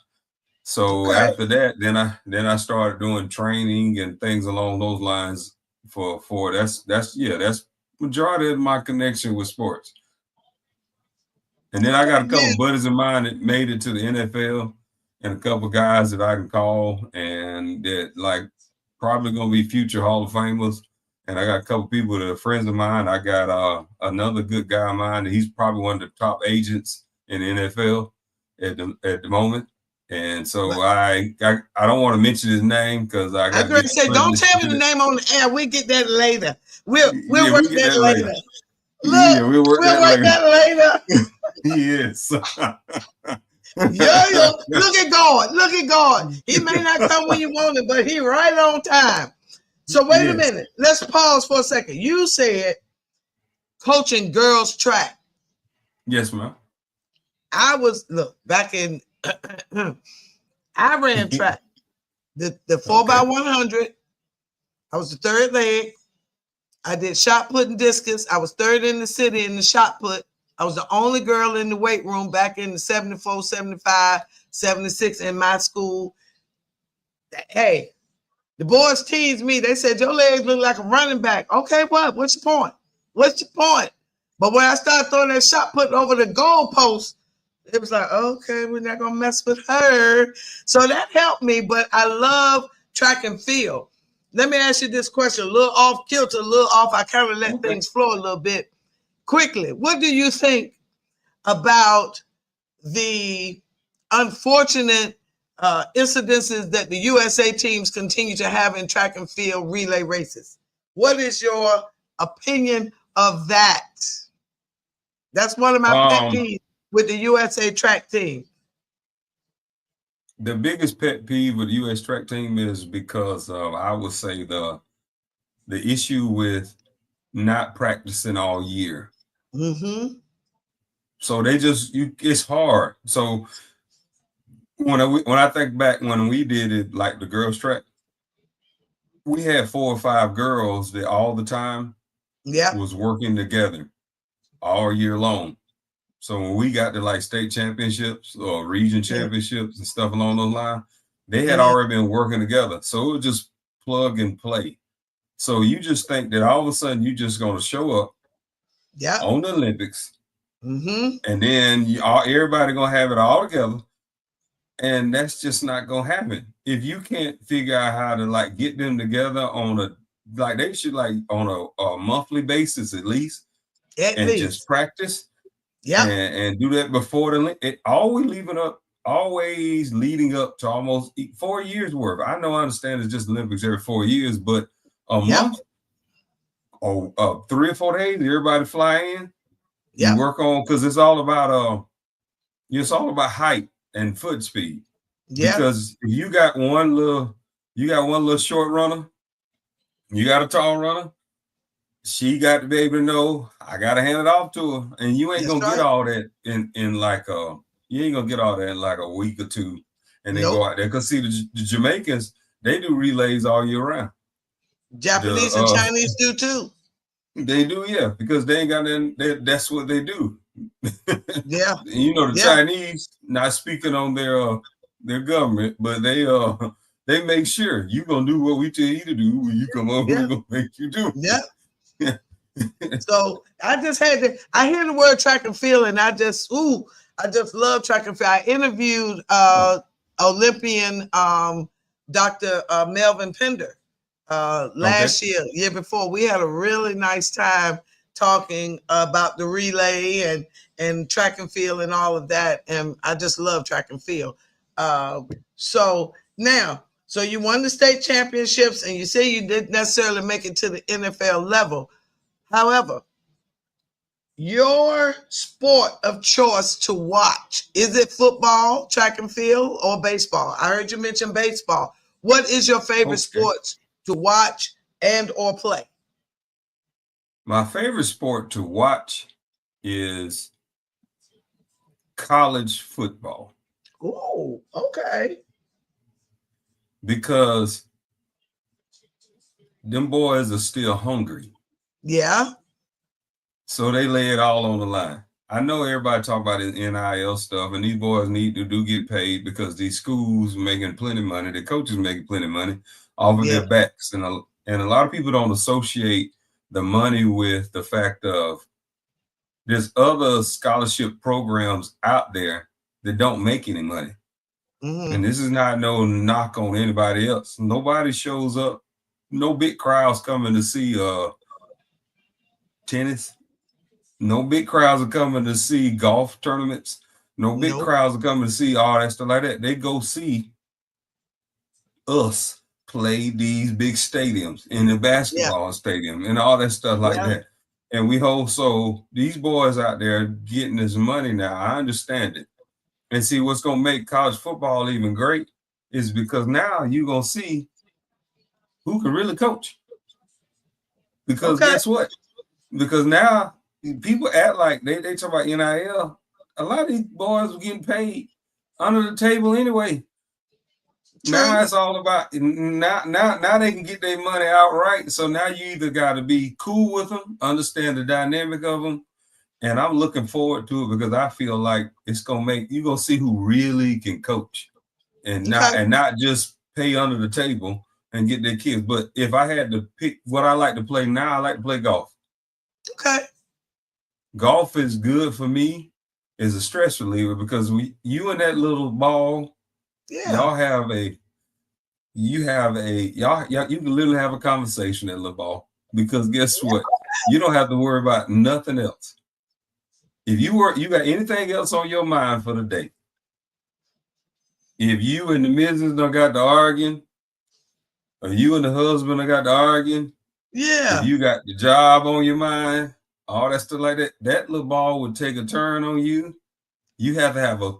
So Okay. after that, then I started doing training and things along those lines for that's majority of my connection with sports. And then I got a couple buddies of mine that made it to the NFL, and a couple guys that I can call and that like probably gonna be future Hall of Famers. And I got a couple people that are friends of mine. I got another good guy of mine. He's probably one of the top agents in the NFL at the moment. And so I don't want to mention his name because I got I'm going to say, don't tell me the name on the air. We get that later. We'll work that later. Look, yeah, we'll work that later. Yes. Yo, look at God. Look at God. He may not come when you want it, but he right on time. So wait a minute. Let's pause for a second. You said coaching girls track. Yes, ma'am. Back in I ran track. The 4x100. I was the third leg. I did shot put and discus. I was third in the city in the shot put. I was the only girl in the weight room back in the 74, 75, 76 in my school. Hey, the boys teased me. They said, your legs look like a running back. Okay, what? What's your point? What's your point? But when I started throwing that shot put over the goalpost, it was like, okay, we're not going to mess with her. So that helped me, but I love track and field. Let me ask you this question, a little off kilter, a little off. I kind of let things flow a little bit. Quickly, what do you think about the unfortunate incidences that the USA teams continue to have in track and field relay races? What is your opinion of that? That's one of my pet peeves with the USA track team. The biggest pet peeve with the US track team is because of, I would say, the issue with not practicing all year. Mm-hmm. So they just it's hard. So when I think back when we did it, like the girls track, we had 4 or 5 girls that all the time was working together all year long. So when we got to like state championships or region championships and stuff along those lines, they had already been working together. So it was just plug and play. So you just think that all of a sudden you're just going to show up on the Olympics, and then everybody going to have it all together. And that's just not going to happen. If you can't figure out how to like get them together on they should like on a monthly basis at least, just practice. And do that before always leading up to almost 4 years worth. I understand it's just Olympics every 4 years, but a month or 3 or 4 days, everybody fly in. You work on, because it's all about height and foot speed. Because if you got one little short runner, you got a tall runner, she got to be able to know I gotta hand it off to her, and you ain't gonna get all that in like you ain't gonna get all that in like a week or 2, and then go out there. Cause see the Jamaicans, they do relays all year round. Japanese and Chinese do too. They do, because they ain't got nothing. That's what they do. The Yeah. Chinese, not speaking on their government, but they make sure you gonna do what we tell you to do when you come over. We're gonna make you do. So I just I hear the word track and field, and I just love track and field. I interviewed Olympian Dr. Melvin Pender last year before. We had a really nice time talking about the relay and track and field and all of that. And I just love track and field. So now, so you won the state championships, and you say you didn't necessarily make it to the NFL level. However, your sport of choice to watch, is it football, track and field, or baseball? I heard you mention baseball. What is your favorite sport to watch and or play? My favorite sport to watch is college football. Oh, okay. Because them boys are still hungry. Yeah. So they lay it all on the line. I know everybody talk about the NIL stuff, and these boys need to get paid because these schools making plenty of money, the coaches making plenty of money off of their backs. And a lot of people don't associate the money with the fact of there's other scholarship programs out there that don't make any money. Mm-hmm. And this is not no knock on anybody else. Nobody shows up. No big crowds coming to see tennis. No big crowds are coming to see golf tournaments. No big crowds are coming to see all that stuff like that. They go see us play these big stadiums in the basketball stadium and all that stuff like that. And we hold, so these boys out there getting this money now, I understand it. And see, what's going to make college football even great is because now you're going to see who can really coach. Because guess what? Because now people act like they talk about NIL. A lot of these boys are getting paid under the table anyway. True. Now it's all about now they can get their money outright. So now you either got to be cool with them, understand the dynamic of them. And I'm looking forward to it because I feel like it's gonna make you're gonna see who really can coach and not just pay under the table and get their kids. But if I had to pick what I like to play now, I like to play golf. Okay. Golf is good for me as a stress reliever because you and that little ball, y'all you can literally have a conversation at little ball because guess what? You don't have to worry about nothing else. If you got anything else on your mind for the day, if you and the missus done got to arguing, or you and the husband done got to arguing, if you got the job on your mind, all that stuff like that, that little ball would take a turn on you. You have to have a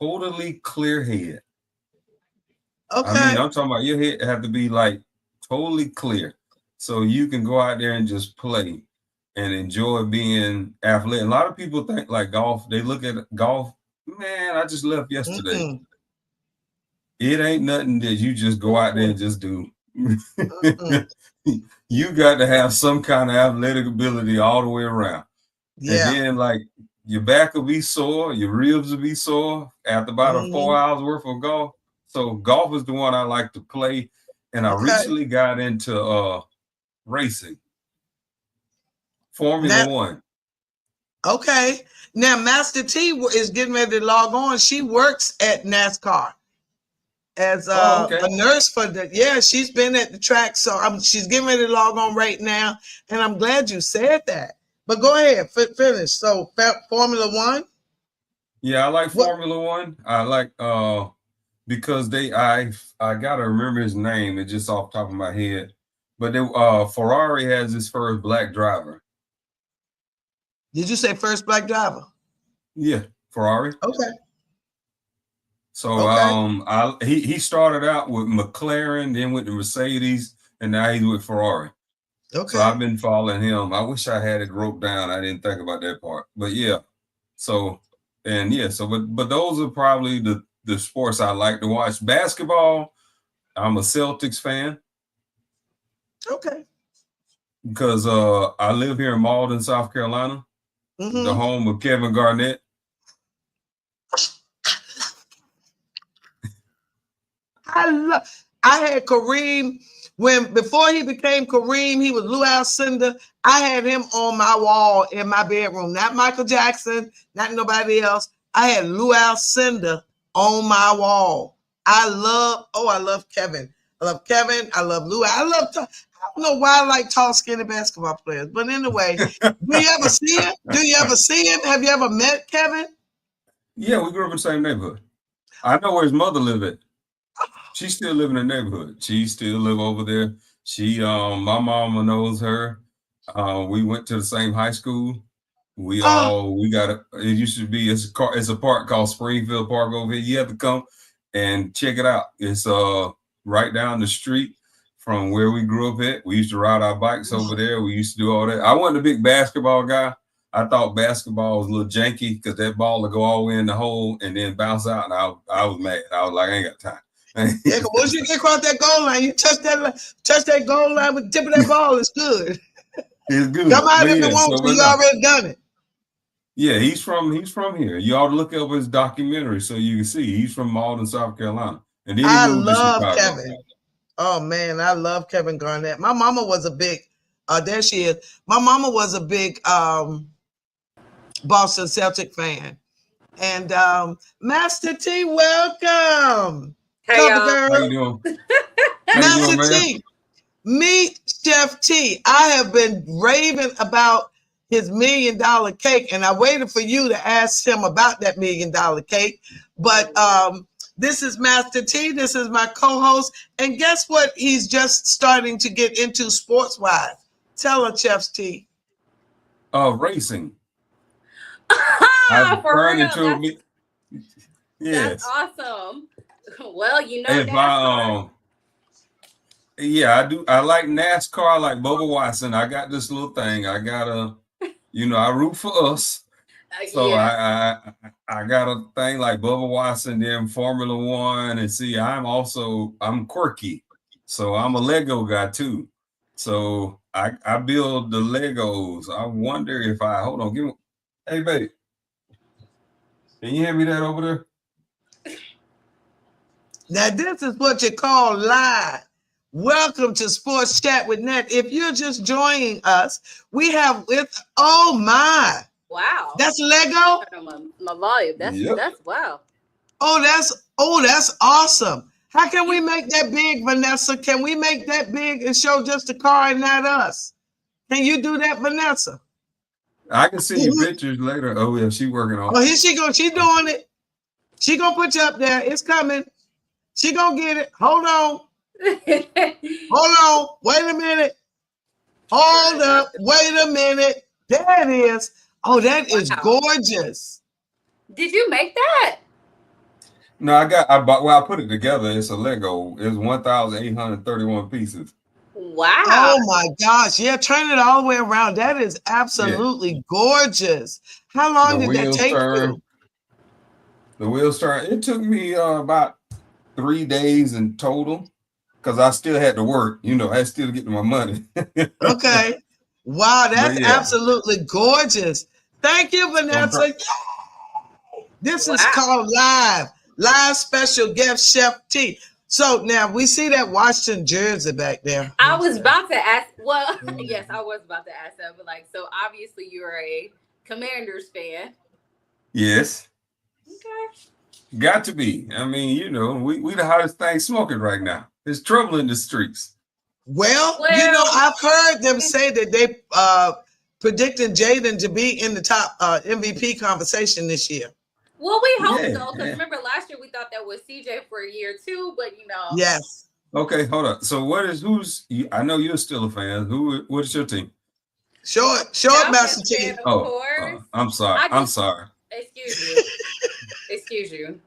totally clear head. Okay. I mean, I'm talking about your head have to be like totally clear so you can go out there and just play and enjoy being athletic. A lot of people think like golf, they look at golf, man, I just left yesterday. Mm-mm. It ain't nothing that you just go out there and just do. You got to have some kind of athletic ability all the way around. Yeah. And then like your back will be sore, your ribs will be sore after about 4 hours worth of golf. So golf is the one I like to play. And I recently got into racing. Formula One. Okay. Now, Master T is getting ready to log on. She works at NASCAR as a nurse for she's been at the track. So she's getting ready to log on right now. And I'm glad you said that. But go ahead, finish. So Formula One? Yeah, I like Formula One. I like because I got to remember his name. It's just off the top of my head. But Ferrari has his first black driver. Did you say first black driver? Yeah, Ferrari. Okay. So he started out with McLaren, then with the Mercedes, and now he's with Ferrari. Okay. So I've been following him. I wish I had it wrote down. I didn't think about that part. But yeah. But those are probably the sports I like to watch. Basketball, I'm a Celtics fan. Okay. Because I live here in Malden, South Carolina. Mm-hmm. The home of Kevin Garnett. I had Kareem before he became Kareem, he was Lou Alcindor. I had him on my wall in my bedroom, not Michael Jackson, not nobody else. I had Lou Alcindor on my wall. I love Kevin. I love Kevin. I love Lou. I don't know why I like tall, skinny basketball players. But anyway, do you ever see him? Have you ever met Kevin? Yeah, we grew up in the same neighborhood. I know where his mother live at. She still live in the neighborhood. She still live over there. My mama knows her. We went to the same high school. We got it used to be, it's a park called Springfield Park over here. You have to come and check it out. It's right down the street from where we grew up at. We used to ride our bikes over there. We used to do all that. I wasn't a big basketball guy. I thought basketball was a little janky because that ball would go all the way in the hole and then bounce out. And I was mad. I was like, I ain't got time. Yeah, once you get across that goal line, you touch that goal line with the tip of that ball, it's good. It's good. Come out if you want to, you already done it. Yeah, he's from here. You ought to look up his documentary so you can see. He's from Malden, South Carolina. And then I love Kevin. Oh man, I love Kevin Garnett. My mama was a big, there she is. My mama was a big Boston Celtic fan. And Master T, welcome. Hey, y'all. How you doing? Master T, meet Chef T. I have been raving about his $1 million cake, and I waited for you to ask him about that $1 million cake. But this is Master T. This is my co-host, and guess what? He's just starting to get into sports-wise. Tell her, Chef T. Racing. For real? Yes. That's awesome. Well, you know, I do. I like NASCAR. I like Bubba Watson. I got this little thing. I gotta, I root for us. So yeah. I got a thing like Bubba Watson, then Formula One, and see, I'm quirky, so I'm a Lego guy too. So I build the Legos. I wonder if hold on, hey babe, can you hand me that over there? Now, this is what you call live. Welcome to Sports Chat with Nat. If you're just joining us, we have oh my. Wow. That's Lego? My volume. That's wow. Oh, that's awesome. How can we make that big, Vanessa? Can we make that big and show just the car and not us? Can you do that, Vanessa? I can see you pictures later. Oh, yeah, she's working on it. Oh, here she goes. She's doing it. She gonna put you up there. It's coming. She gonna get it. Hold on. Hold on. Wait a minute. Hold up. Wait a minute. There it is. Oh, that is gorgeous. Did you make that? No, I put it together. It's a Lego. It's 1,831 pieces. Wow. Oh my gosh. Yeah, turn it all the way around. That is absolutely gorgeous. How long did that take you? The wheels turn. It took me about 3 days in total because I still had to work. I had still to get my money. Okay. Wow, that's absolutely gorgeous. Thank you, Vanessa. This is called live special guest Chef T. So now we see that Washington jersey back there. I was about to ask. Well, yes, I was about to ask that, but so obviously you're a Commanders fan. Yes. Okay. Got to be. I mean, we the hottest thing smoking right now. There's trouble in the streets. Well, I've heard them say that they predicting Jaden to be in the top MVP conversation this year. Well, we hope so, because remember last year we thought that was CJ for a year too, but Yes. Okay, hold up. So I know you're still a fan. What is your team? Show it, Master T. Of course. I'm sorry. I'm sorry. Excuse you.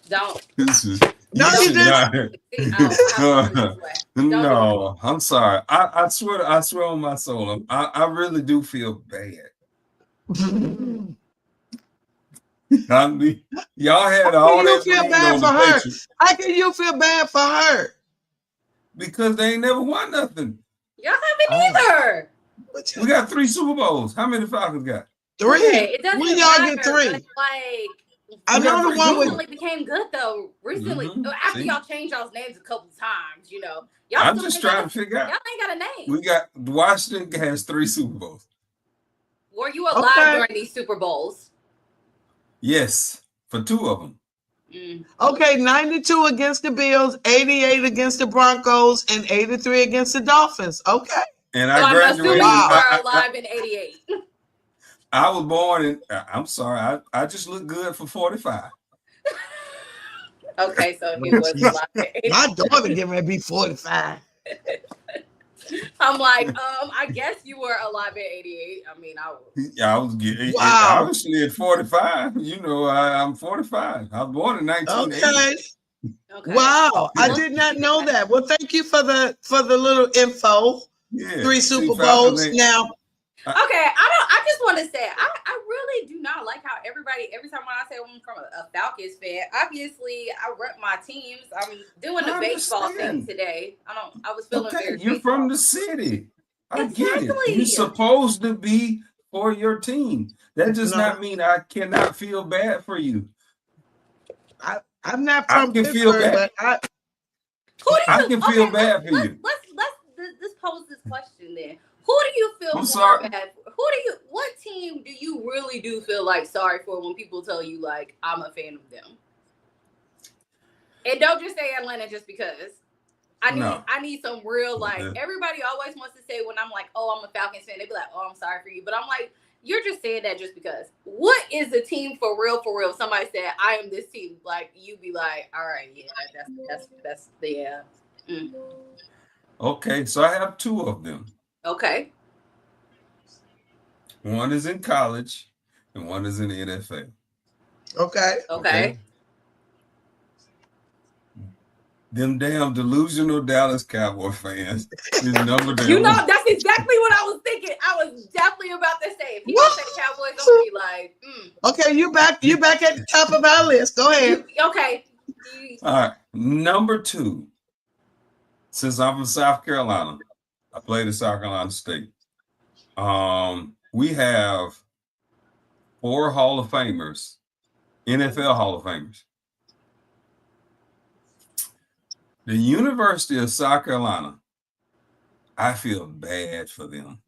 Don't. No, you didn't. No, I'm sorry. I swear on my soul, I really do feel bad. Y'all had all that. Feel bad for her? How can you feel bad for her? Because they ain't never won nothing. Y'all haven't either. We got 3 Super Bowls. How many Falcons got? 3. Okay, When y'all get 3? I know the one recently became good though. Recently, after y'all changed y'all's names a couple times, y'all. I'm just trying to figure out. Y'all ain't got a name. We got Washington has 3 Super Bowls. Were you alive during these Super Bowls? Yes, for 2 of them. Okay, 92 against the Bills, 88 against the Broncos, and 83 against the Dolphins. Okay. And I graduated. You were alive in 88. I was born in. I'm sorry. I just look good for 45. Okay, so he was alive at 88. My daughter getting ready to be 45. I'm like, I guess you were alive at 88. I mean, I was. I was getting Wow. obviously at 45. You know, I'm 45. I was born in 1980. Okay. Wow. I did not know that. Well, thank you for the little info. Yeah. 3 Super Bowls. Now, Okay, I just want to say, I really do not like how every time when I say I'm from a Falcons fan, obviously I rep my teams. I'm doing the baseball thing today. I was feeling very. You're from the city. I get it. Exactly. You're supposed to be for your team. That does not mean I cannot feel bad for you. I'm not from can feel Pittsburgh, bad. but I can feel bad for you. Let's pose this question then. Who do you feel more bad for? What team do you really do feel like sorry for when people tell you like I'm a fan of them? And don't just say Atlanta just because. I need some real like everybody always wants to say when I'm like, oh, I'm a Falcons fan, they be like, oh, I'm sorry for you. But I'm like, you're just saying that just because. What is the team for real? If somebody said I am this team, like you be like, all right, yeah, that's the Okay, so I have 2 of them. Okay. One is in college and one is in the NFL. Okay. Them damn delusional Dallas Cowboy fans is number down. You know, that's exactly what I was thinking. I was definitely about to say. If people say Cowboys, I'm gonna be like, Okay, you back at the top of our list. Go ahead. Okay. All right. Number 2. Since I'm from South Carolina, I played at South Carolina State. We have 4 Hall of Famers, NFL Hall of Famers. The University of South Carolina, I feel bad for them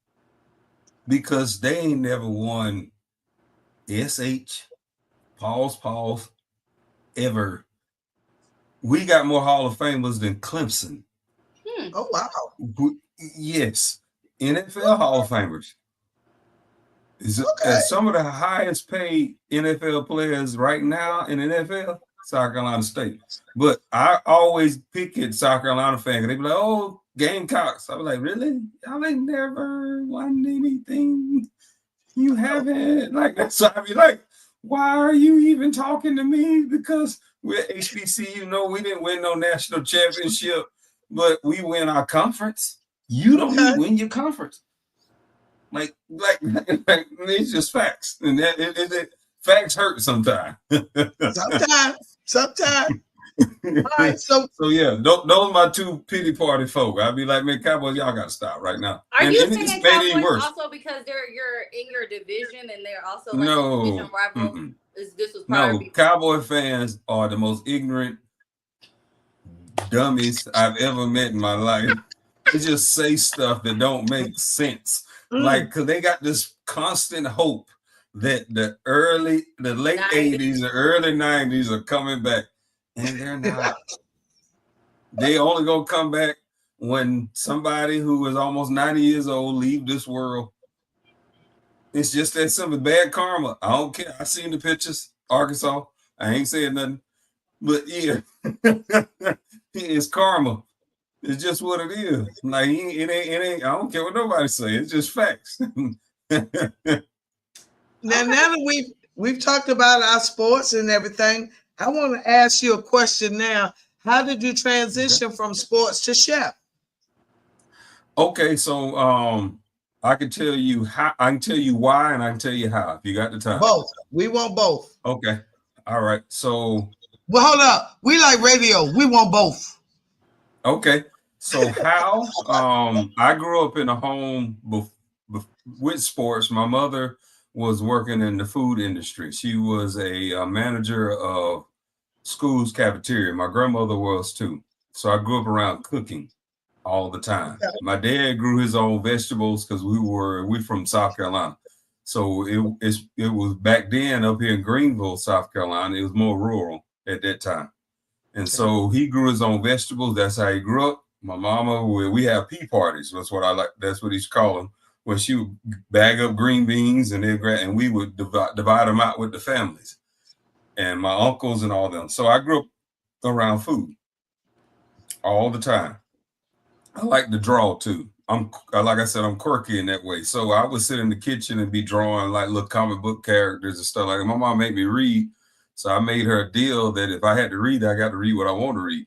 because they ain't never won SH, pause, ever. We got more Hall of Famers than Clemson. Oh, wow. Yes. NFL Hall of Famers. Some of the highest paid NFL players right now in the NFL, South Carolina State. But I always pick at South Carolina fans. They be like, oh, Gamecocks. I was like, really? Y'all ain't never won anything. You haven't. Like, so I be like, why are you even talking to me? Because we're HBC, you know, we didn't win no national championship, but we win our conference. You don't even win your conference. Like it's just facts, and facts hurt sometimes. Sometimes. All right, so yeah, those are my 2 pity party folk. I'd be like, man, Cowboys, y'all got to stop right now. Are you saying Cowboys also because you're in your division and they're also like a division rival? This was probably Cowboy fans are the most ignorant dummies I've ever met in my life. They just say stuff that don't make sense. Like, because they got this constant hope that the late 80s, the early 90s are coming back. And they're not. They only gonna come back when somebody who is almost 90 years old leave this world. It's just that simple. Bad karma. I don't care. I seen the pictures. Arkansas. I ain't saying nothing. But yeah, it's karma. It's just what it is. Like it ain't. I don't care what nobody say. It's just facts. Now that we've talked about our sports and everything, I want to ask you a question now. How did you transition from sports to chef? Okay, so I can tell you how. I can tell you why, and I can tell you how. If you got the time. Both. We want both. Okay. All right. So. Well, hold up. We like radio. We want both. Okay. So how? I grew up in a home with sports. My mother was working in the food industry. She was a manager of school's cafeteria. My grandmother was too. So I grew up around cooking all the time. My dad grew his own vegetables because we're from South Carolina. So it was back then up here in Greenville, South Carolina. It was more rural at that time. And so he grew his own vegetables. That's how he grew up. My mama, we have pea parties. That's what I like. That's what he's calling them. When she would bag up green beans and we would divide them out with the families and my uncles and all them. So I grew up around food all the time. I like to draw too. Like I said, I'm quirky in that way. So I would sit in the kitchen and be drawing like little comic book characters and stuff like that. My mom made me read. So I made her a deal that if I had to read, I got to read what I want to read.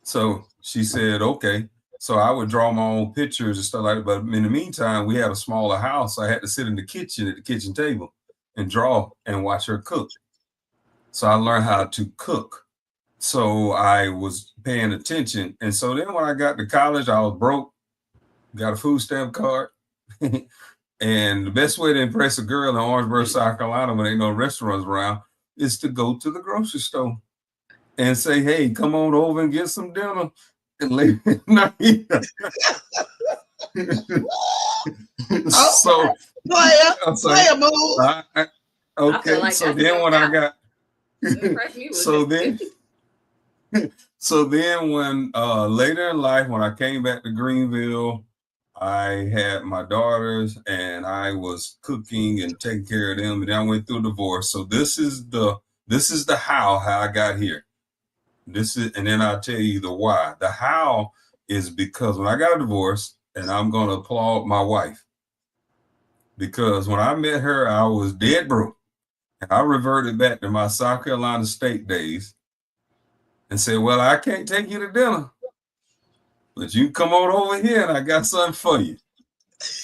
So she said, okay. So I would draw my own pictures and stuff like that. But in the meantime, we had a smaller house. So I had to sit in the kitchen at the kitchen table and draw and watch her cook. So I learned how to cook. So I was paying attention. And so then when I got to college, I was broke, got a food stamp card. And the best way to impress a girl in Orangeburg, South Carolina, when ain't no restaurants around, is to go to the grocery store and say, hey, come on over and get some dinner. And late at night. So, player move. Okay, like so then when I got, so then when later in life, when I came back to Greenville, I had my daughters and I was cooking and taking care of them, and then I went through a divorce. So this is the how I got here. And then I'll tell you the why. The how is because when I got a divorce, and I'm going to applaud my wife, because when I met her, I was dead broke. And I reverted back to my South Carolina State days and said, well, I can't take you to dinner, but you come on over here and I got something for you.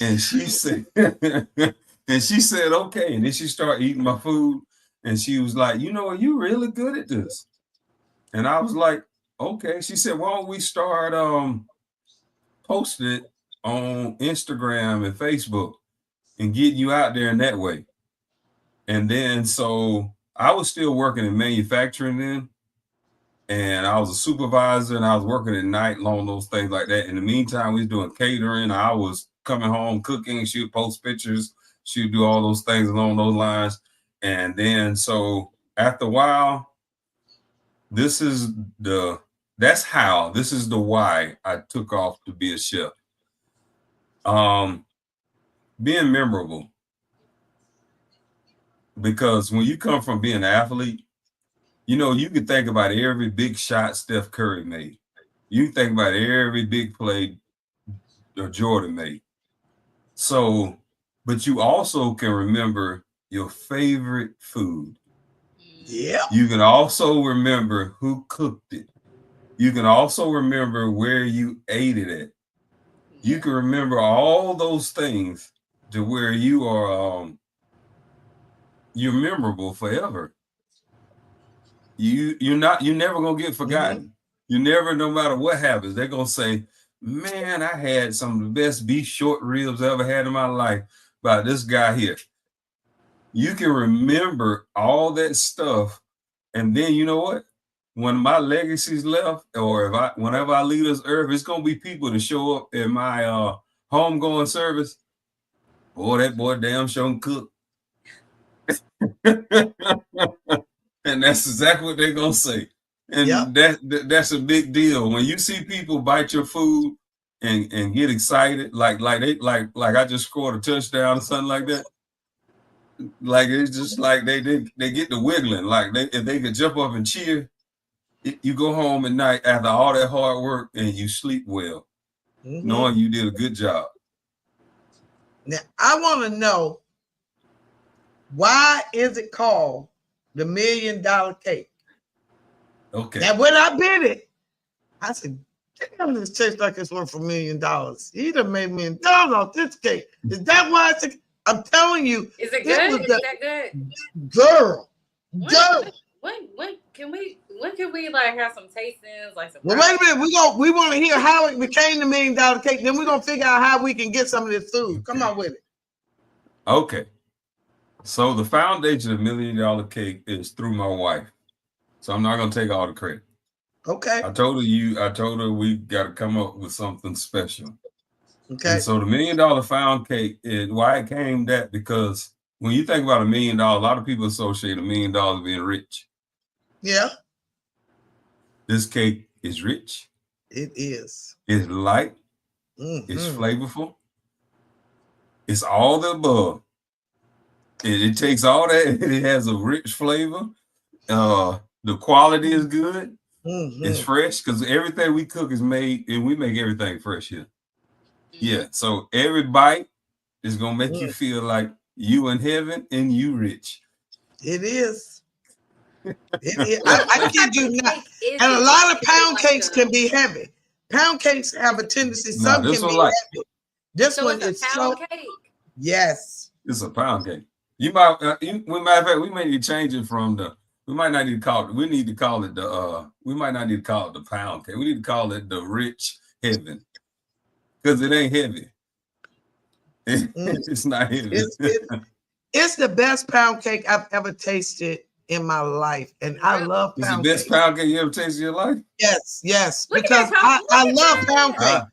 And she said, okay. And then she started eating my food. And she was like, you know, you're really good at this. And I was like, okay. She said, why don't we start posting it on Instagram and Facebook and getting you out there in that way. And then so I was still working in manufacturing then. And I was a supervisor and I was working at night along those things like that. In the meantime, we was doing catering. I was coming home cooking. She would post pictures. She would do all those things along those lines. And then so after a while, this is the why I took off to be a chef. Being memorable. Because when you come from being an athlete, you know, you can think about every big shot Steph Curry made. You can think about every big play Jordan made. So, but you also can remember your favorite food. Yeah. You can also remember who cooked it. You can also remember where you ate it at. You can remember all those things to where you are you're memorable forever. You're never gonna get forgotten. Mm-hmm. You never, no matter what happens, they're gonna say, man, I had some of the best beef short ribs I ever had in my life by this guy here. You can remember all that stuff. And then you know what? When my legacy's left, or whenever I leave this earth, it's gonna be people to show up in my homegoing service. Boy, that boy damn sure cook. And that's exactly what they're gonna say. And that's a big deal. When you see people bite your food and get excited, like I just scored a touchdown or something like that. Like it's just like they get the wiggling. Like if they could jump up and cheer, you go home at night after all that hard work and you sleep well, knowing you did a good job. Now I want to know, why is it called the $1 Million Cake? Okay. Now when I bid it, I said, damn, this tastes like it's worth $1 million. He done made me $1 off this cake. Is that why it's I'm telling you. Is it good? Is that good? Girl. When can we like have some tastings, like some? Well, wait a minute. We want to hear how it became the $1 Million Cake. Then we're gonna figure out how we can get some of this food. Come on with it. Okay. So the foundation of $1 Million Cake is through my wife. So I'm not gonna take all the credit. Okay. I told her we got to come up with something special. Okay. And so the $1 Million Found Cake is why it came that, because when you think about $1 million, a lot of people associate $1 million with being rich. Yeah. This cake is rich. It is. It's light. Mm-hmm. It's flavorful. It's all the above. It takes all that. It has a rich flavor. The quality is good. It's fresh because everything we cook is made, and we make everything fresh here. Yeah, so every bite is gonna make you feel like you in heaven and you rich. It is. It is. I kid you not. And a lot of pound cakes can be heavy. Pound cakes have a tendency. Some can be heavy. This one is so. Yes. It's a pound cake. You might. Matter of fact, we may need to change it from the. We might not need to call it. We need to call it the. We might not need to call it the pound cake. We need to call it the rich heaven, because it ain't heavy. It's not heavy. It's the best pound cake I've ever tasted in my life, and I love pound cake. It's the best pound cake you ever tasted in your life? Yes, because I love pound cake.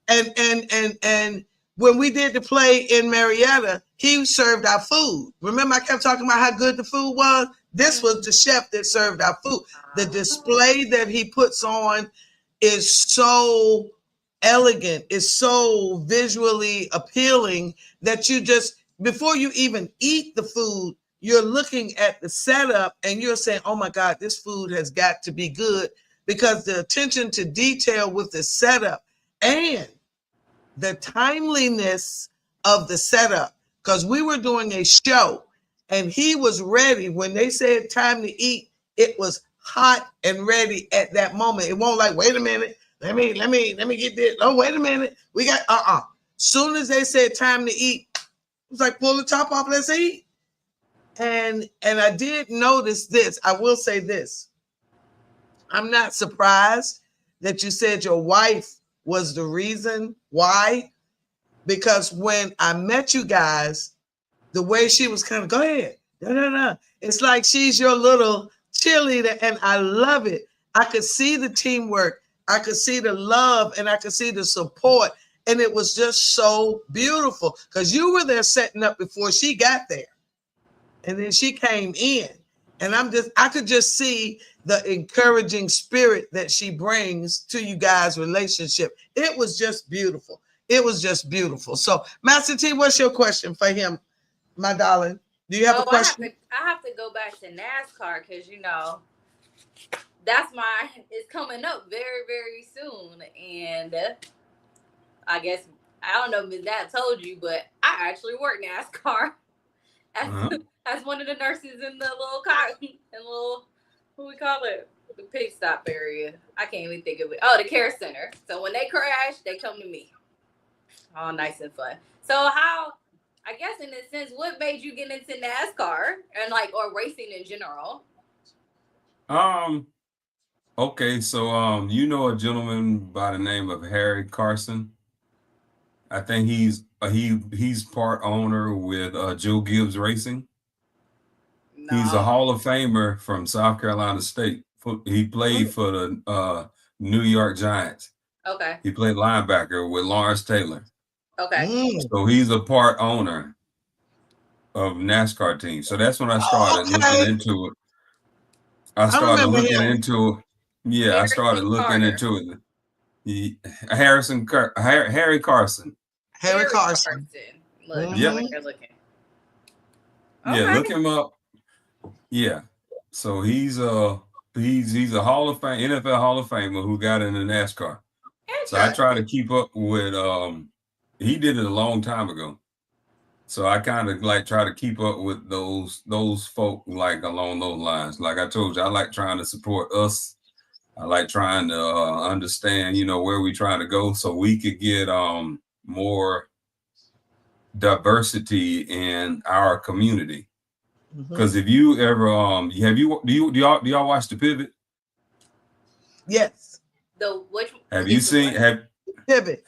And when we did the play in Marietta, he served our food. Remember, I kept talking about how good the food was? This was the chef that served our food. The display that he puts on is so elegant, is so visually appealing that you just, before you even eat the food, you're looking at the setup and you're saying, oh my God, this food has got to be good, because the attention to detail with the setup and the timeliness of the setup, because we were doing a show and he was ready when they said time to eat. It was hot and ready at that moment. It won't like, wait a minute, let me get this. Oh, wait a minute, we got Soon as they said time to eat, it was like, pull the top off, let's eat. And I did notice this. I will say this. I'm not surprised that you said your wife was the reason why, because when I met you guys, the way she was kind of, go ahead, no. It's like she's your little cheerleader, and I love it. I could see the teamwork, I could see the love, and I could see the support, and it was just so beautiful because you were there setting up before she got there, and then she came in, and I could just see the encouraging spirit that she brings to you guys' relationship. It was just beautiful. It was just beautiful. So, Master T, what's your question for him, my darling? Do you have a question? I have to go back to NASCAR because, it's coming up very, very soon. And I guess, I don't know if Nat told you, but I actually work NASCAR as one of the nurses in the little what we call it? The pit stop area. I can't even think of it. Oh, the care center. So when they crash, they come to me. All nice and fun. So I guess in a sense, what made you get into NASCAR and or racing in general? Okay, so you know a gentleman by the name of Harry Carson. I think he's part owner with Joe Gibbs Racing. No. He's a Hall of Famer from South Carolina State. He played for the New York Giants. Okay. He played linebacker with Lawrence Taylor. Okay. So he's a part owner of NASCAR team. So that's when I started looking into it. I started looking into it. Harry Carson. Harry Carson. Look, yep. Looking. Okay. Yeah, look him up. Yeah. So he's a Hall of Fame, NFL Hall of Famer who got into NASCAR. So I try to keep up with he did it a long time ago. So I kind of try to keep up with those folk along those lines. Like I told you, I like trying to support us. I like trying to understand, where we're trying to go so we could get more diversity in our community. Because if you ever do y'all watch The Pivot? Yes. Have you seen Pivot?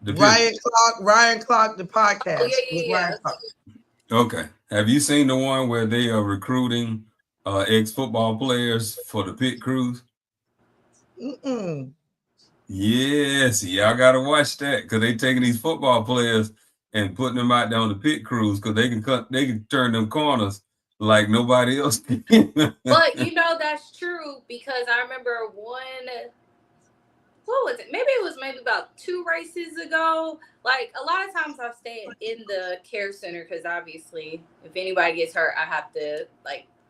The Ryan Clark, the podcast. Oh, yeah. Okay. Have you seen the one where they are recruiting ex-football players for the pit crews? Yes, y'all gotta watch that because they taking these football players and putting them out there on the pit crews because they can turn them corners like nobody else can. But that's true because I remember what was it? Maybe it was about 2 races ago. A lot of times I've stayed in the care center because obviously if anybody gets hurt, I have to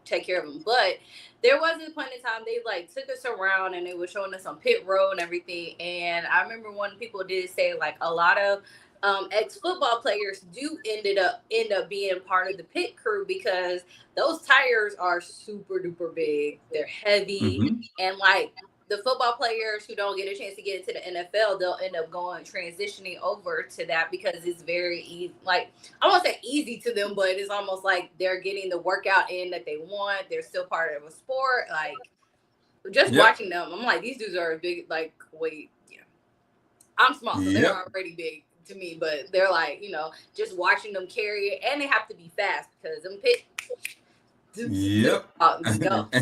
take care of them. But there was a point in time they like took us around and they were showing us on pit road and everything. And I remember when people did say like a lot of ex-football players do end up being part of the pit crew because those tires are super duper big. They're heavy, and like the football players who don't get a chance to get into the NFL, they'll end up transitioning over to that because it's very easy. Like, I won't say easy to them, but it's almost like they're getting the workout in that they want. They're still part of a sport. Like, just watching them, I'm like, these dudes are big. Like, wait, yeah, I'm small, so they're already big to me, but they're like, you know, just watching them carry it, and they have to be fast because them pit.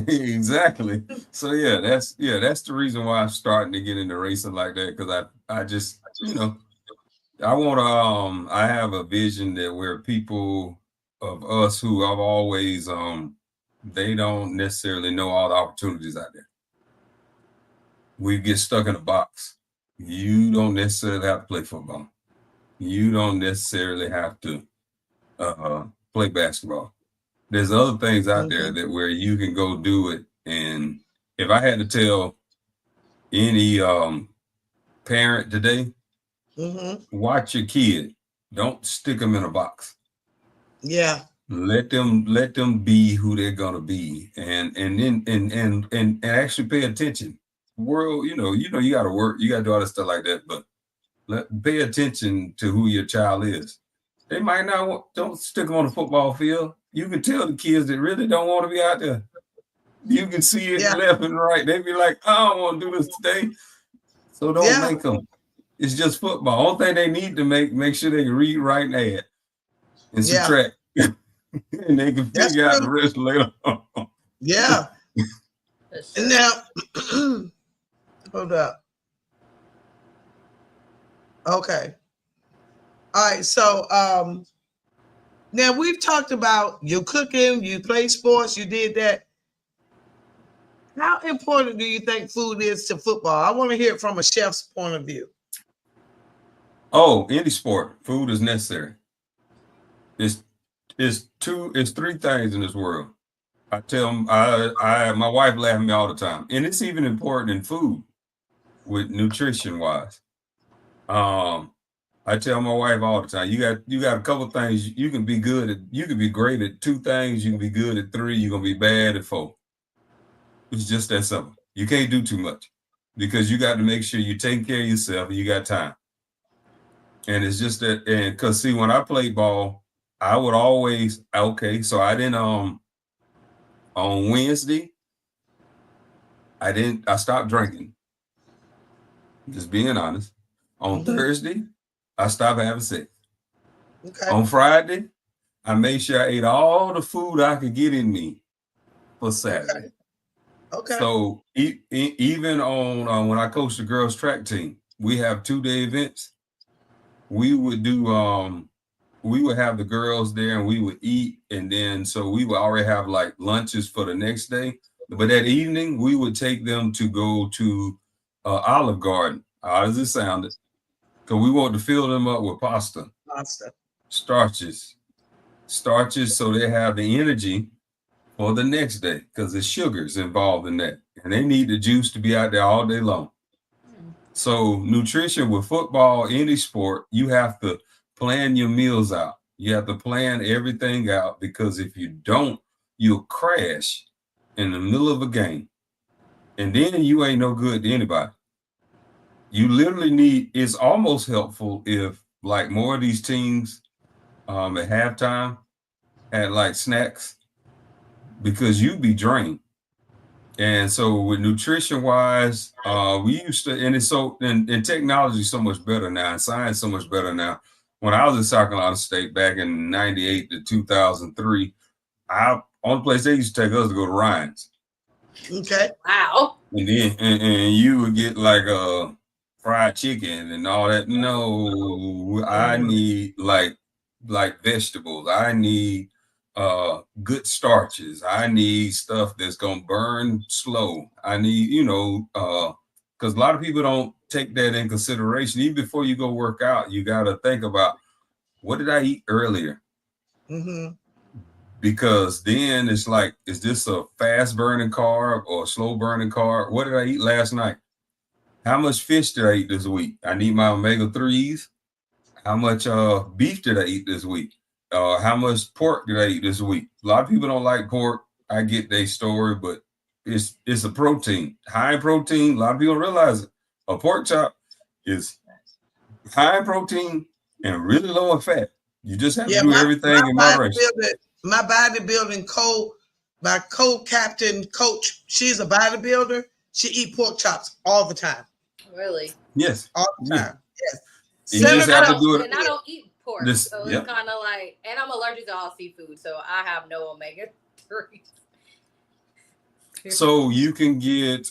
Exactly. So that's the reason why I'm starting to get into racing like that, because I just, you know, I want to I have a vision that where people of us who I've always they don't necessarily know all the opportunities out there. We get stuck in a box. You don't necessarily have to play football. You don't necessarily have to play basketball. There's other things out there that where you can go do it. And if I had to tell any parent today, watch your kid. Don't stick them in a box. Yeah. Let them be who they're gonna be, and then actually pay attention. World, you know, you gotta work, you gotta do all this stuff like that, but pay attention to who your child is. They might not don't stick them on the football field. You can tell the kids that really don't want to be out there. You can see it left and right. They be like, I don't want to do this today. So don't make them. It's just football. Only thing they need to make sure they can read, write, and add, and subtract. And they can figure out the rest later on. Yeah. And now, hold up. Okay. All right. So, now we've talked about you cooking, you play sports, you did that. How important do you think food is to football? I want to hear it from a chef's point of view. Oh, any sport, food is necessary. It's three things in this world. I tell them, my wife laughs at me all the time, and it's even important in food, with nutrition wise. I tell my wife all the time, you got a couple things you can be good at. You can be great at 2 things. You can be good at 3. You're gonna be bad at 4. It's just that simple. You can't do too much because you got to make sure you take care of yourself and you got time. And it's just that, and because see, when I played ball, I would always so I didn't on Wednesday, I stopped drinking. Just being honest. On Thursday, I stopped having sex. Okay. On Friday, I made sure I ate all the food I could get in me for Saturday. Okay. So even on when I coached the girls track team, we have 2-day events. We would do we would have the girls there and we would eat, and then so we would already have like lunches for the next day. But that evening, we would take them to go to Olive Garden. How does it sound? Because we want to fill them up with pasta. Starches, so they have the energy for the next day, because there's sugars involved in that. And they need the juice to be out there all day long. So nutrition with football, any sport, you have to plan your meals out. You have to plan everything out, because if you don't, you'll crash in the middle of a game. And then you ain't no good to anybody. You literally it's almost helpful if like more of these teams at halftime had like snacks, because you'd be drained. And so with nutrition wise, we used to, and it's so, and technology is so much better now, and science so much better now. When I was in South Carolina State back in 98 to 2003, only place they used to take us to go to Ryan's. Okay. Wow. And then and you would get like fried chicken and all that. No, I need like vegetables. I need good starches. I need stuff that's gonna burn slow. I need, because a lot of people don't take that in consideration. Even before you go work out, you gotta think about, what did I eat earlier? because then it's like, is this a fast burning carb or a slow burning carb? What did I eat last night? How much fish did I eat this week? I need my omega-3s. How much beef did I eat this week? How much pork did I eat this week? A lot of people don't like pork. I get their story, but it's a protein, high in protein. A lot of people don't realize it. A pork chop is high in protein and really low in fat. You just have to do everything in moderation. My bodybuilding my co-captain coach, she's a bodybuilder. She eat pork chops all the time. Really? Yes. All the time. Yes. You just have to do it. And I don't eat pork, so it's kind of like, and I'm allergic to all seafood, so I have no omega-3. So you can get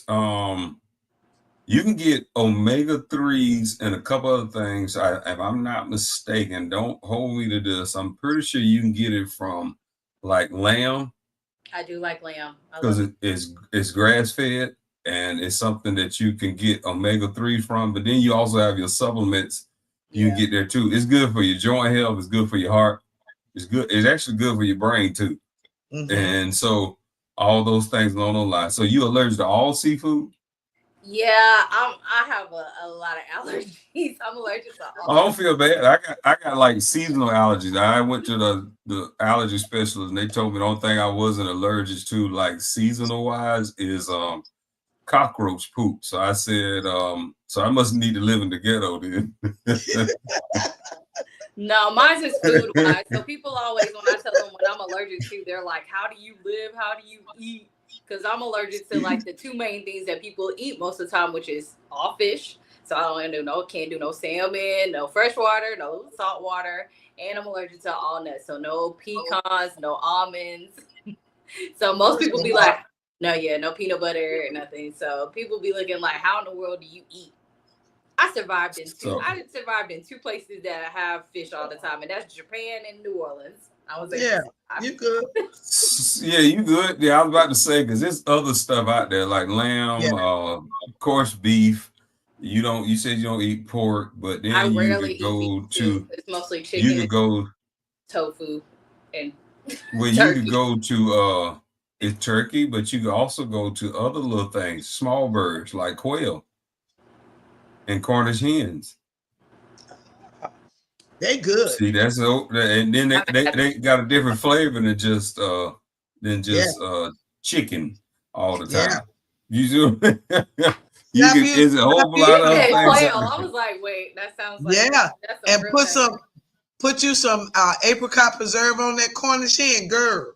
omega-3s and a couple other things. If I'm not mistaken, don't hold me to this. I'm pretty sure you can get it from like lamb. I do like lamb because it's grass fed and it's something that you can get omega-3 from. But then you also have your supplements. You can get there too. It's good for your joint health. It's good for your heart. It's good. It's actually good for your brain too. Mm-hmm. And so all those things along those lines. So you allergic to all seafood? Yeah, I have a lot of allergies. I'm allergic to all. I don't feel bad. I got like seasonal allergies. I went to the allergy specialist and they told me the only thing I wasn't allergic to, like seasonal wise, is cockroach poop. So I said, so I must need to live in the ghetto then. No, mine's is food wise. So people always, when I tell them what I'm allergic to, they're like, how do you live? How do you eat? Because I'm allergic to like the two main things that people eat most of the time, which is all fish. So I can't do no salmon, no fresh water, no salt water. And I'm allergic to all nuts. So no pecans, no almonds. So most people be like, no peanut butter or nothing. So people be looking like, how in the world do you eat? I survived in two places that have fish all the time, and that's Japan and New Orleans. I was you good. Yeah, you good. Yeah, I was about to say, because there's other stuff out there like lamb, of course, beef. You said you don't eat pork, but then I rarely eat beef too. It's mostly chicken. You could go tofu and well, you could go to it's turkey, but you could also go to other little things, small birds like quail and Cornish hens. They good. See, that's and then they got a different flavor than just chicken all the time. You do. It's a whole lot of things. I was like, wait, that sounds like that's and put you some apricot preserve on that Cornish hen, girl.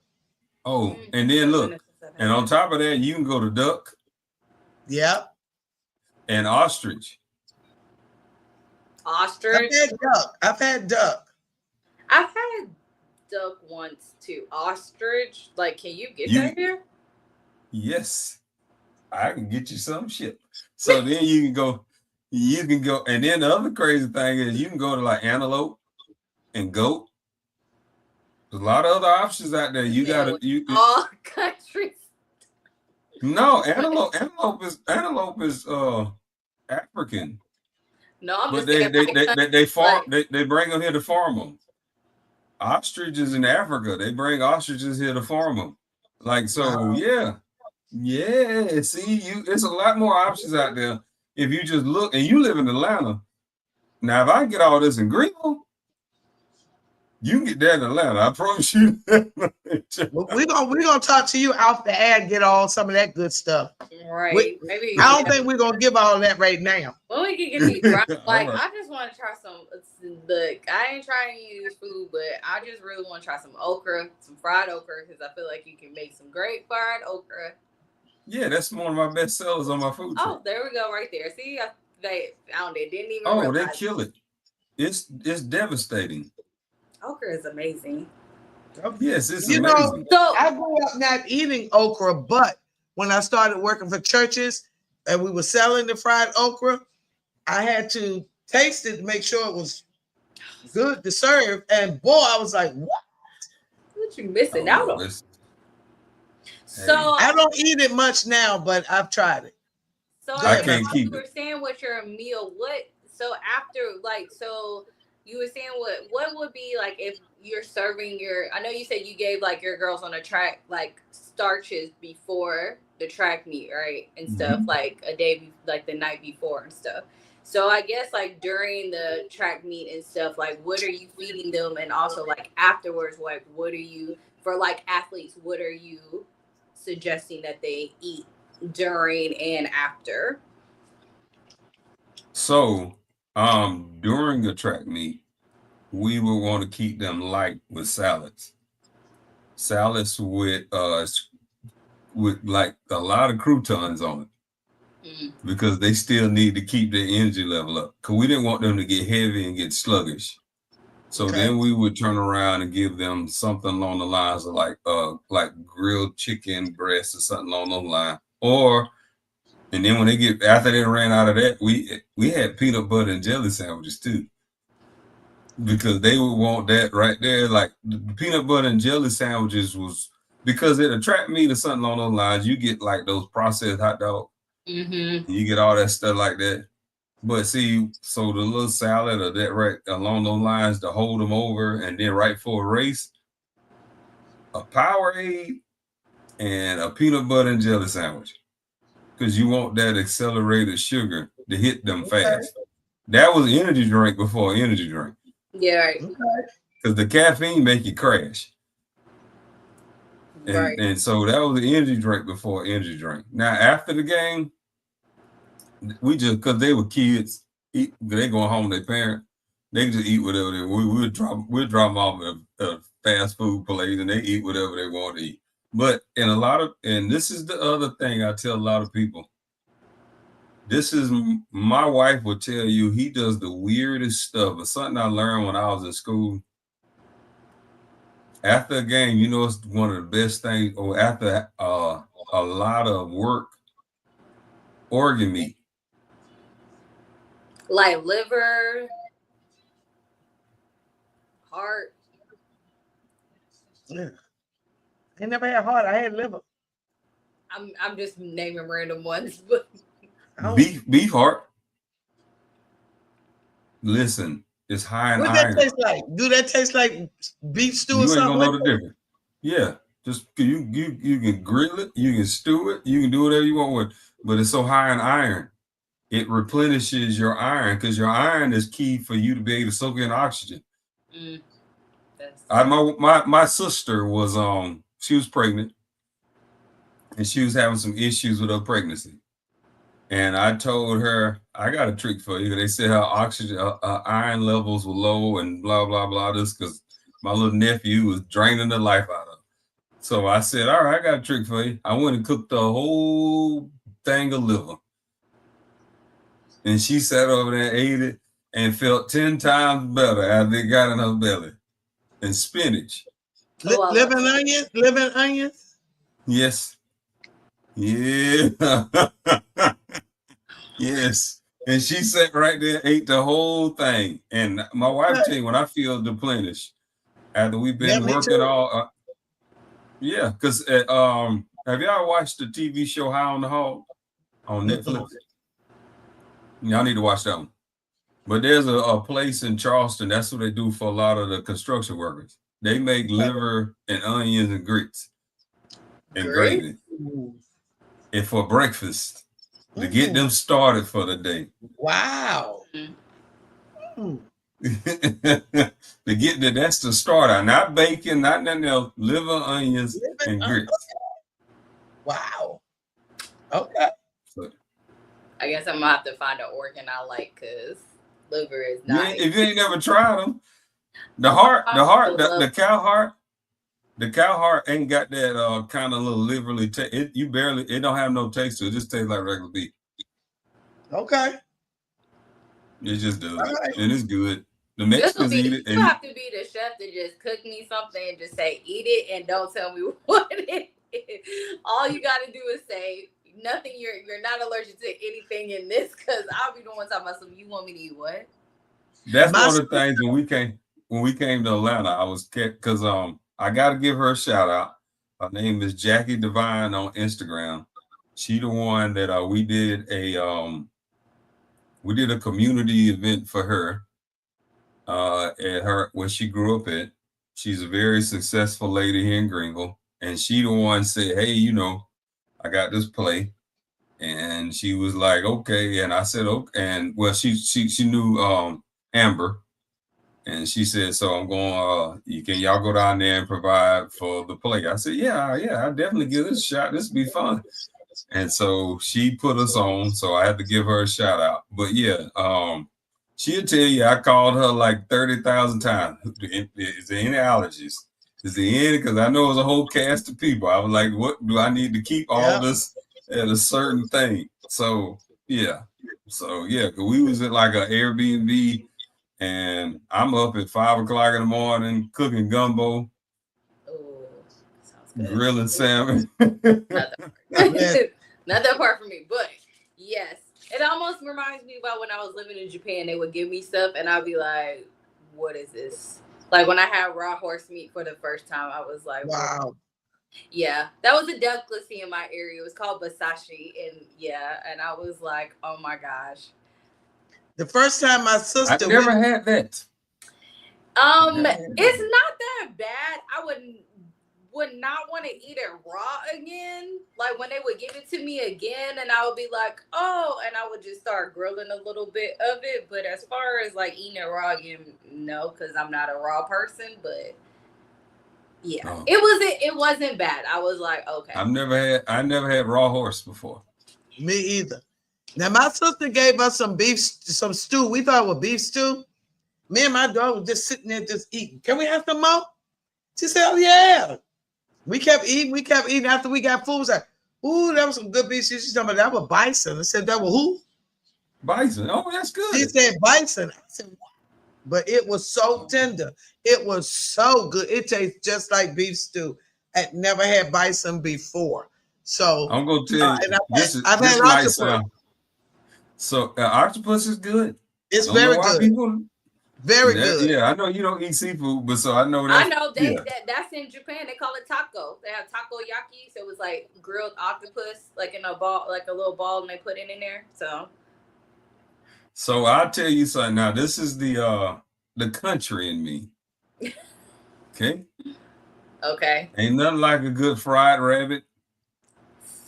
Oh, and then look, and on top of that, you can go to duck. Yep. And ostrich. Ostrich. I've had duck. I've had duck once too. Ostrich, like, can you get that here? Yes, I can get you some shit. So then you can go, and then the other crazy thing is you can go to like antelope and goat. There's a lot of other options out there. All countries. No, antelope is African. No, I'm but just they farm. They bring them here to farm them. Ostriches in Africa, they bring ostriches here to farm them. Like so, yeah. See, there's a lot more options out there if you just look. And you live in Atlanta. Now, if I get all this in Greenville, you can get that in Atlanta. I promise you. We're gonna talk to you off the air, get all some of that good stuff. Right. Maybe I don't think we're gonna give all that right now. Well, we can get me like I just want to try some. Look, I ain't trying any of this food, but I just really want to try some okra, some fried okra, because I feel like you can make some great fried okra. Yeah, that's one of my best sellers on my food. Oh, there we go, right there. See, they found it. Didn't even. Oh, they kill it. It's devastating. Okra is amazing. Yes, it's amazing. So I grew up not eating okra, but when I started working for churches and we were selling the fried okra, I had to taste it to make sure it was good to serve. And boy, I was like, what you missing out on? So I don't eat it much now, but I've tried it. So I can't keep you were saying with your meal, so after You were saying what would be like if you're serving I know you said you gave like your girls on the track like starches before the track meet, right? And stuff like like the night before and stuff. So I guess like during the track meet and stuff, like what are you feeding them? And also like afterwards, like what are you for like athletes, what are you suggesting that they eat during and after? So during the track meet, we would want to keep them light with salads. Salads with like a lot of croutons on it. Because they still need to keep their energy level up. Because we didn't want them to get heavy and get sluggish. So then we would turn around and give them something along the lines of like grilled chicken breast or something along those lines. And then when after they ran out of that, we had peanut butter and jelly sandwiches too. Because they would want that right there. Like the peanut butter and jelly sandwiches was because at a track meet or something along those lines, you get like those processed hot dogs. And you get all that stuff like that. But see, so the little salad or that right along those lines to hold them over, and then right for a race, a Powerade and a peanut butter and jelly sandwich. Because you want that accelerated sugar to hit them fast. That was energy drink before energy drink. Yeah, right. Because the caffeine make you crash. And so that was the energy drink before energy drink. Now after the game, we just because they were kids, they going home with their parents, they just eat whatever they we'd drop them off at a fast food place and they eat whatever they want to eat. But and this is the other thing I tell a lot of people. This is my wife will tell you he does the weirdest stuff. But something I learned when I was in school. After a game, it's one of the best things, or after a lot of work, organ meat. Like liver, heart. Yeah. I never had heart. I had liver. I'm just naming random ones, but beef heart. Listen, it's high in iron. What that taste like? Do that taste like beef stew or something? You ain't gonna know the difference. Yeah, just you can grill it, you can stew it, you can do whatever you want with, but it's so high in iron. It replenishes your iron because your iron is key for you to be able to soak in oxygen. My sister was she was pregnant and she was having some issues with her pregnancy. And I told her, I got a trick for you. They said her oxygen, iron levels were low and blah, blah, blah. This because my little nephew was draining the life out of her. So I said, all right, I got a trick for you. I went and cooked a whole thing of liver. And she sat over there and ate it and felt 10 times better after it got in her belly. And spinach. Liver and onions? Yes. Yeah. Yes. And she sat right there, ate the whole thing. And my wife tell you, when I feel deplenished, after we've been working all yeah, because have y'all watched the TV show High on the Hog on Netflix? Y'all need to watch that one. But there's a place in Charleston, that's what they do for a lot of the construction workers. They make liver and onions and grits and gravy. And for breakfast to get them started for the day. Wow. That's the starter, not bacon, not nothing else. Liver, onions, and grits. Wow. Okay. I guess I'm gonna have to find an organ I like because liver is nice. If you ain't never tried them, the cow heart ain't got that kind of little liverly taste. It don't have no taste to it. It just tastes like regular beef. Okay. It just does. Right. And it's good. The Mexicans eat it. You have to be the chef to just cook me something and just say, eat it and don't tell me what it is. All you got to do is say, nothing, you're not allergic to anything in this, because I'll be the one talking about something. You want me to eat what? That's one of the things when we came to Atlanta, I was because I gotta give her a shout out. Her name is Jackie Divine on Instagram. She the one that we did a community event for her. at her where she grew up at. She's a very successful lady here in Greenville, and she the one said, "Hey, I got this play," and she was like, "Okay," and I said, "Okay," and well, she knew Amber, and she said, "So I'm going. Y'all go down there and provide for the play?" I said, "Yeah, I definitely give this a shot. This will be fun." And so she put us on, so I had to give her a shout out. But yeah, she'll tell you I called her like 30,000 times. Is there any allergies? Is there any? Because I know it's a whole cast of people. I was like, what do I need to keep all this at a certain thing? So yeah. Because we was at like an Airbnb, and I'm up at 5 o'clock in the morning cooking gumbo. Oh, sounds good. Grilling salmon. Not that part for me, but yes. It almost reminds me about when I was living in Japan. They would give me stuff, and I'd be like, what is this? Like, when I had raw horse meat for the first time, I was like, wow. Yeah, that was a delicacy in my area. It was called basashi, and I was like, oh my gosh. The first time my sister... I never had that. It's not that bad. I would not want to eat it raw again. Like when they would give it to me again, and I would be like, oh, and I would just start grilling a little bit of it. But as far as like eating it raw again, no, because I'm not a raw person. But yeah, it wasn't bad. I was like, okay. I never had raw horse before. Me either. Now my sister gave us some stew. We thought it was beef stew. Me and my dog was just sitting there just eating. Can we have some more? She said, oh yeah. We kept eating. After we got food, we was like, ooh, that was some good beef. She's talking about that was bison. I said, that was who? Bison. Oh, that's good. She said bison. I said, what? But it was so tender. It was so good. It tastes just like beef stew. I'd never had bison before. So I'm gonna tell you, I've had octopus. So octopus is good. It's very good. Very good. Yeah, I know you don't eat seafood, but so I know that. I know that's in Japan. They call it taco. They have takoyaki. So it was like grilled octopus, like in a ball, like a little ball, and they put it in there. So I'll tell you something. Now this is the country in me. Okay. Okay. Ain't nothing like a good fried rabbit.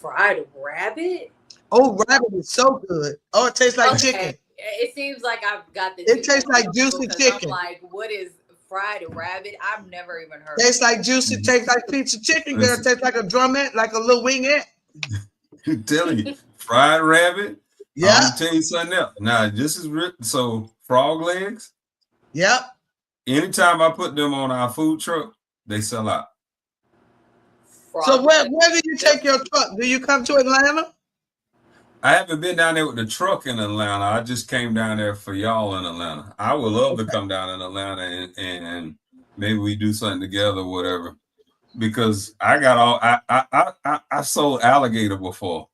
Fried rabbit? Oh, rabbit is so good. Oh, it tastes like chicken. It seems like I've got the. It tastes like juicy chicken. I'm like, what is fried rabbit? I've never even heard. Tastes like juicy. Tastes like pizza chicken. Girl, tastes like a drumette, like a little wingette. I'm telling you, fried rabbit. Yeah. I'm tell you something else. Now this is so frog legs. Yep. Anytime I put them on our food truck, they sell out. So where do you take your truck? Do you come to Atlanta? I haven't been down there with the truck in Atlanta. I just came down there for y'all in Atlanta. I would love to come down in Atlanta and maybe we do something together or whatever. Because I got I sold alligator before.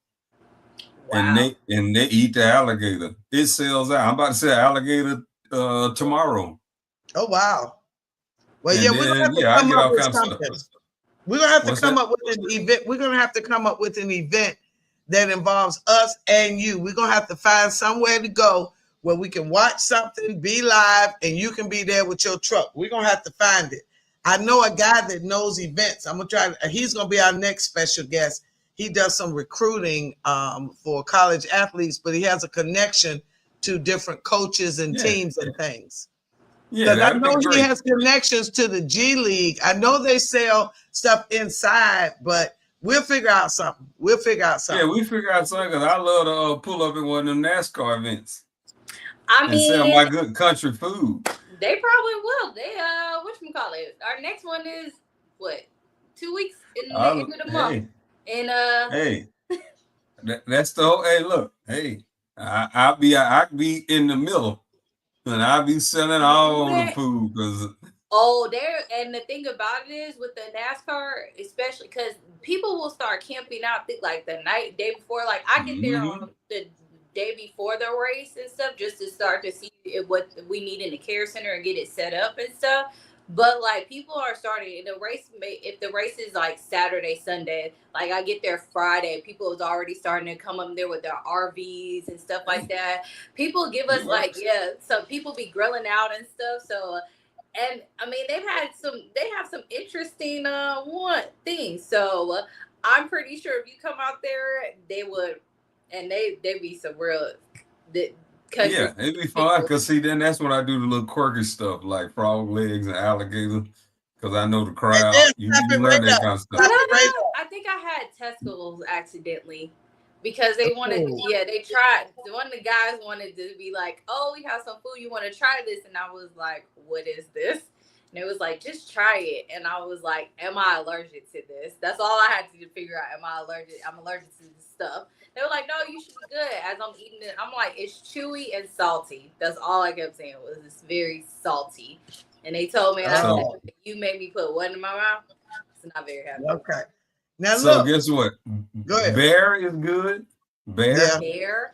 Wow. And they eat the alligator. It sells out. I'm about to say alligator tomorrow. Oh wow. Well, and we're gonna have to come up with something. We're gonna have to come up with an event. We're gonna have to come up with an event that involves us and you. We're gonna have to find somewhere to go where we can watch something, be live, and you can be there with your truck. We're gonna have to find it. I know a guy that knows events. I'm gonna try. He's gonna be our next special guest. He does some recruiting for college athletes, but he has a connection to different coaches and teams and things. Yeah, I know he has connections to the G League. I know they sell stuff inside, but we'll figure out something. Yeah, we figure out something because I love to pull up at one of them NASCAR events. And sell my good country food. They probably will. They whatchamacallit. Our next one is what? 2 weeks in the end of the month. And that's the whole. Hey, look. Hey, I'll be in the middle. And I'll be selling all the food because and the thing about it is with the NASCAR, especially because people will start camping out like the day before. Like I get there on the day before the race and stuff just to start to see what we need in the care center and get it set up and stuff. But like people are starting the race. If the race is like Saturday, Sunday, like I get there Friday, people is already starting to come up there with their RVs and stuff like that. People give us like so people be grilling out and stuff. So, and I mean they have some interesting things. So I'm pretty sure if you come out there, they would, and they be some real. Yeah, it'd be fun because see, then that's when I do the little quirky stuff like frog legs and alligator because I know the crowd. You learn that kind of stuff. I think I had testicles accidentally because they wanted. Yeah, they tried. One of the guys wanted to be like, "Oh, we have some food. You want to try this?" And I was like, "What is this?" And it was like, "Just try it." And I was like, "Am I allergic to this?" That's all I had to figure out. Am I allergic? I'm allergic to this stuff. They were like, "No, you should be good." As I'm eating it, I'm like, "It's chewy and salty." That's all I kept saying was it's very salty. And they told me, I said, "You made me put what in my mouth?" It's not very happy. Okay. Now so guess what? Go ahead. Bear is good. Bear.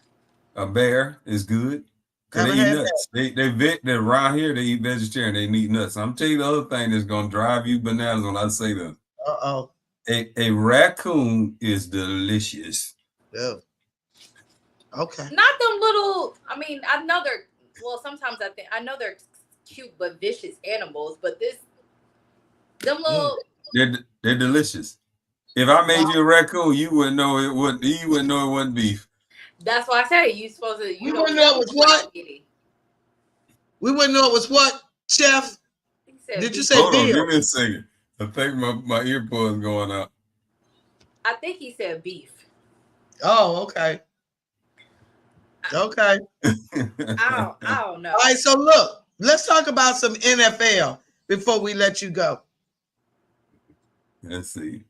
A bear is good. Cause they eat nuts. They around here. They eat vegetarian. They eat nuts. I'm telling you the other thing that's gonna drive you bananas when I say that. A raccoon is delicious. Yeah. Okay. Not them little. I mean, I know they're. Well, sometimes I know they're cute but vicious animals. But them little. They're delicious. If I made you a raccoon, you wouldn't know it wouldn't. You wouldn't know it wasn't beef. That's why I say you supposed to. We wouldn't know it was what. We wouldn't know it was what, Chef. Did you say Hold beef? on, give me a second. I think my earbuds going out. I think he said beef. Oh, okay. Okay. I don't know. All right, so look, let's talk about some NFL before we let you go. Let's see.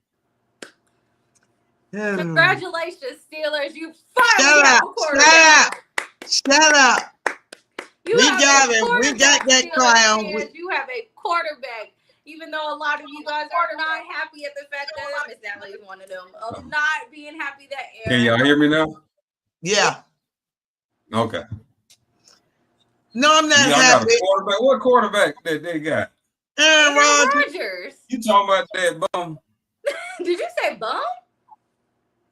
Congratulations, Steelers. You finally have a quarterback. Shut up. We got that clown. You have a quarterback. Even though a lot of you guys are not happy at the fact that Miss Natalie is one of them, of not being happy that Aaron. Can y'all hear me now? Yeah. Okay. No, I'm not happy. Got a quarterback. What quarterback that they got? Aaron Rodgers. You talking about that bum? Did you say bum?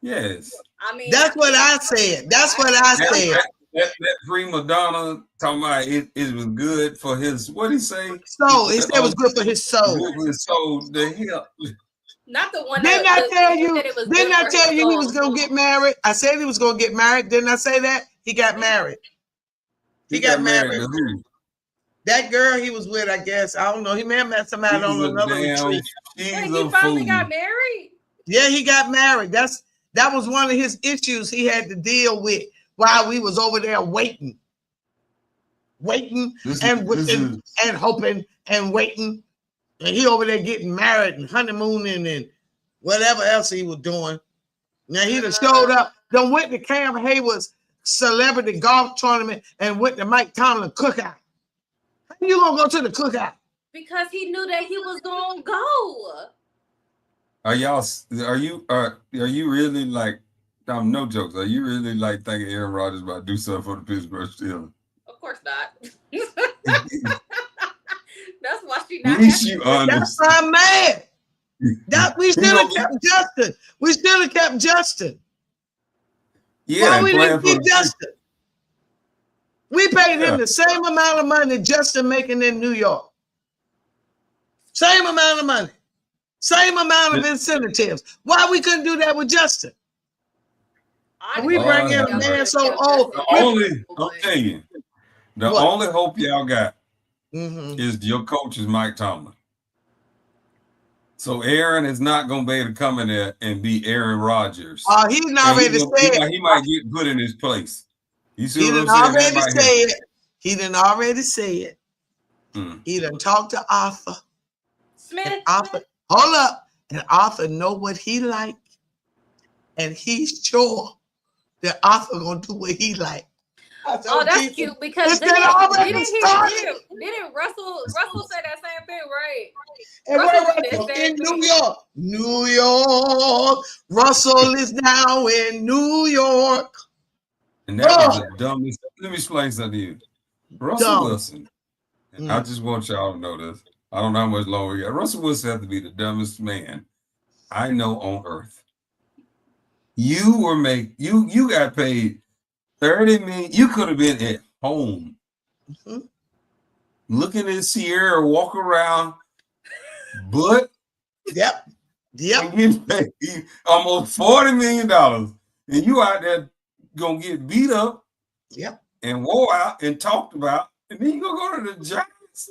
Yes. I mean, that's what I said. That's what I said. That prima donna talking about it was good for his, what did he say? Soul. He said it was good for his soul. Good for his soul. The hell. Not the one. Didn't I tell you he was gonna get married? I said he was gonna get married. Didn't I say that? He got married. He got married. To who? That girl he was with, I guess. I don't know. He may have met somebody on another retreat. He finally got married? Yeah, he got married. That was one of his issues he had to deal with while we was over there waiting and hoping and waiting. And he over there getting married and honeymooning and whatever else he was doing. Now he done showed up, done went to Cam Hayward's celebrity golf tournament and went to Mike Tomlin cookout. How you gonna go to the cookout? Because he knew that he was gonna go. Are you really like, no jokes, are you really like thinking Aaron Rodgers about to do something for the Pittsburgh Steelers? Of course not. That's why she not happy. That's why I'm mad. We still have kept Justin. We still have kept Justin. Yeah, why we didn't keep Justin? We paid him the same amount of money Justin making in New York. Same amount of money. Same amount of incentives. Why we couldn't do that with Justin? We bring in a man so old. I'm telling you, the only hope y'all got is your coach is Mike Tomlin. So Aaron is not going to be able to come in there and be Aaron Rodgers. He's already said he might get put in his place. You see what I'm saying? He done already said. He done talked to Arthur. Smith. Hold up. And Arthur know what he like. And he's sure that Arthur going to do what he like. Oh, that's cute because didn't Russell say that same thing, right? And in New York. Russell is now in New York. And that was the dumbest. Let me explain something to you. Russell Wilson, I just want y'all to know this. I don't know how much longer he got. Russell Wilson has to be the dumbest man I know on earth. You got paid $30 million. You could have been at home looking at Sierra walk around, but Yep. and getting paid almost $40 million. And you out there gonna get beat up and wore out and talked about, and then you gonna go to the Giants.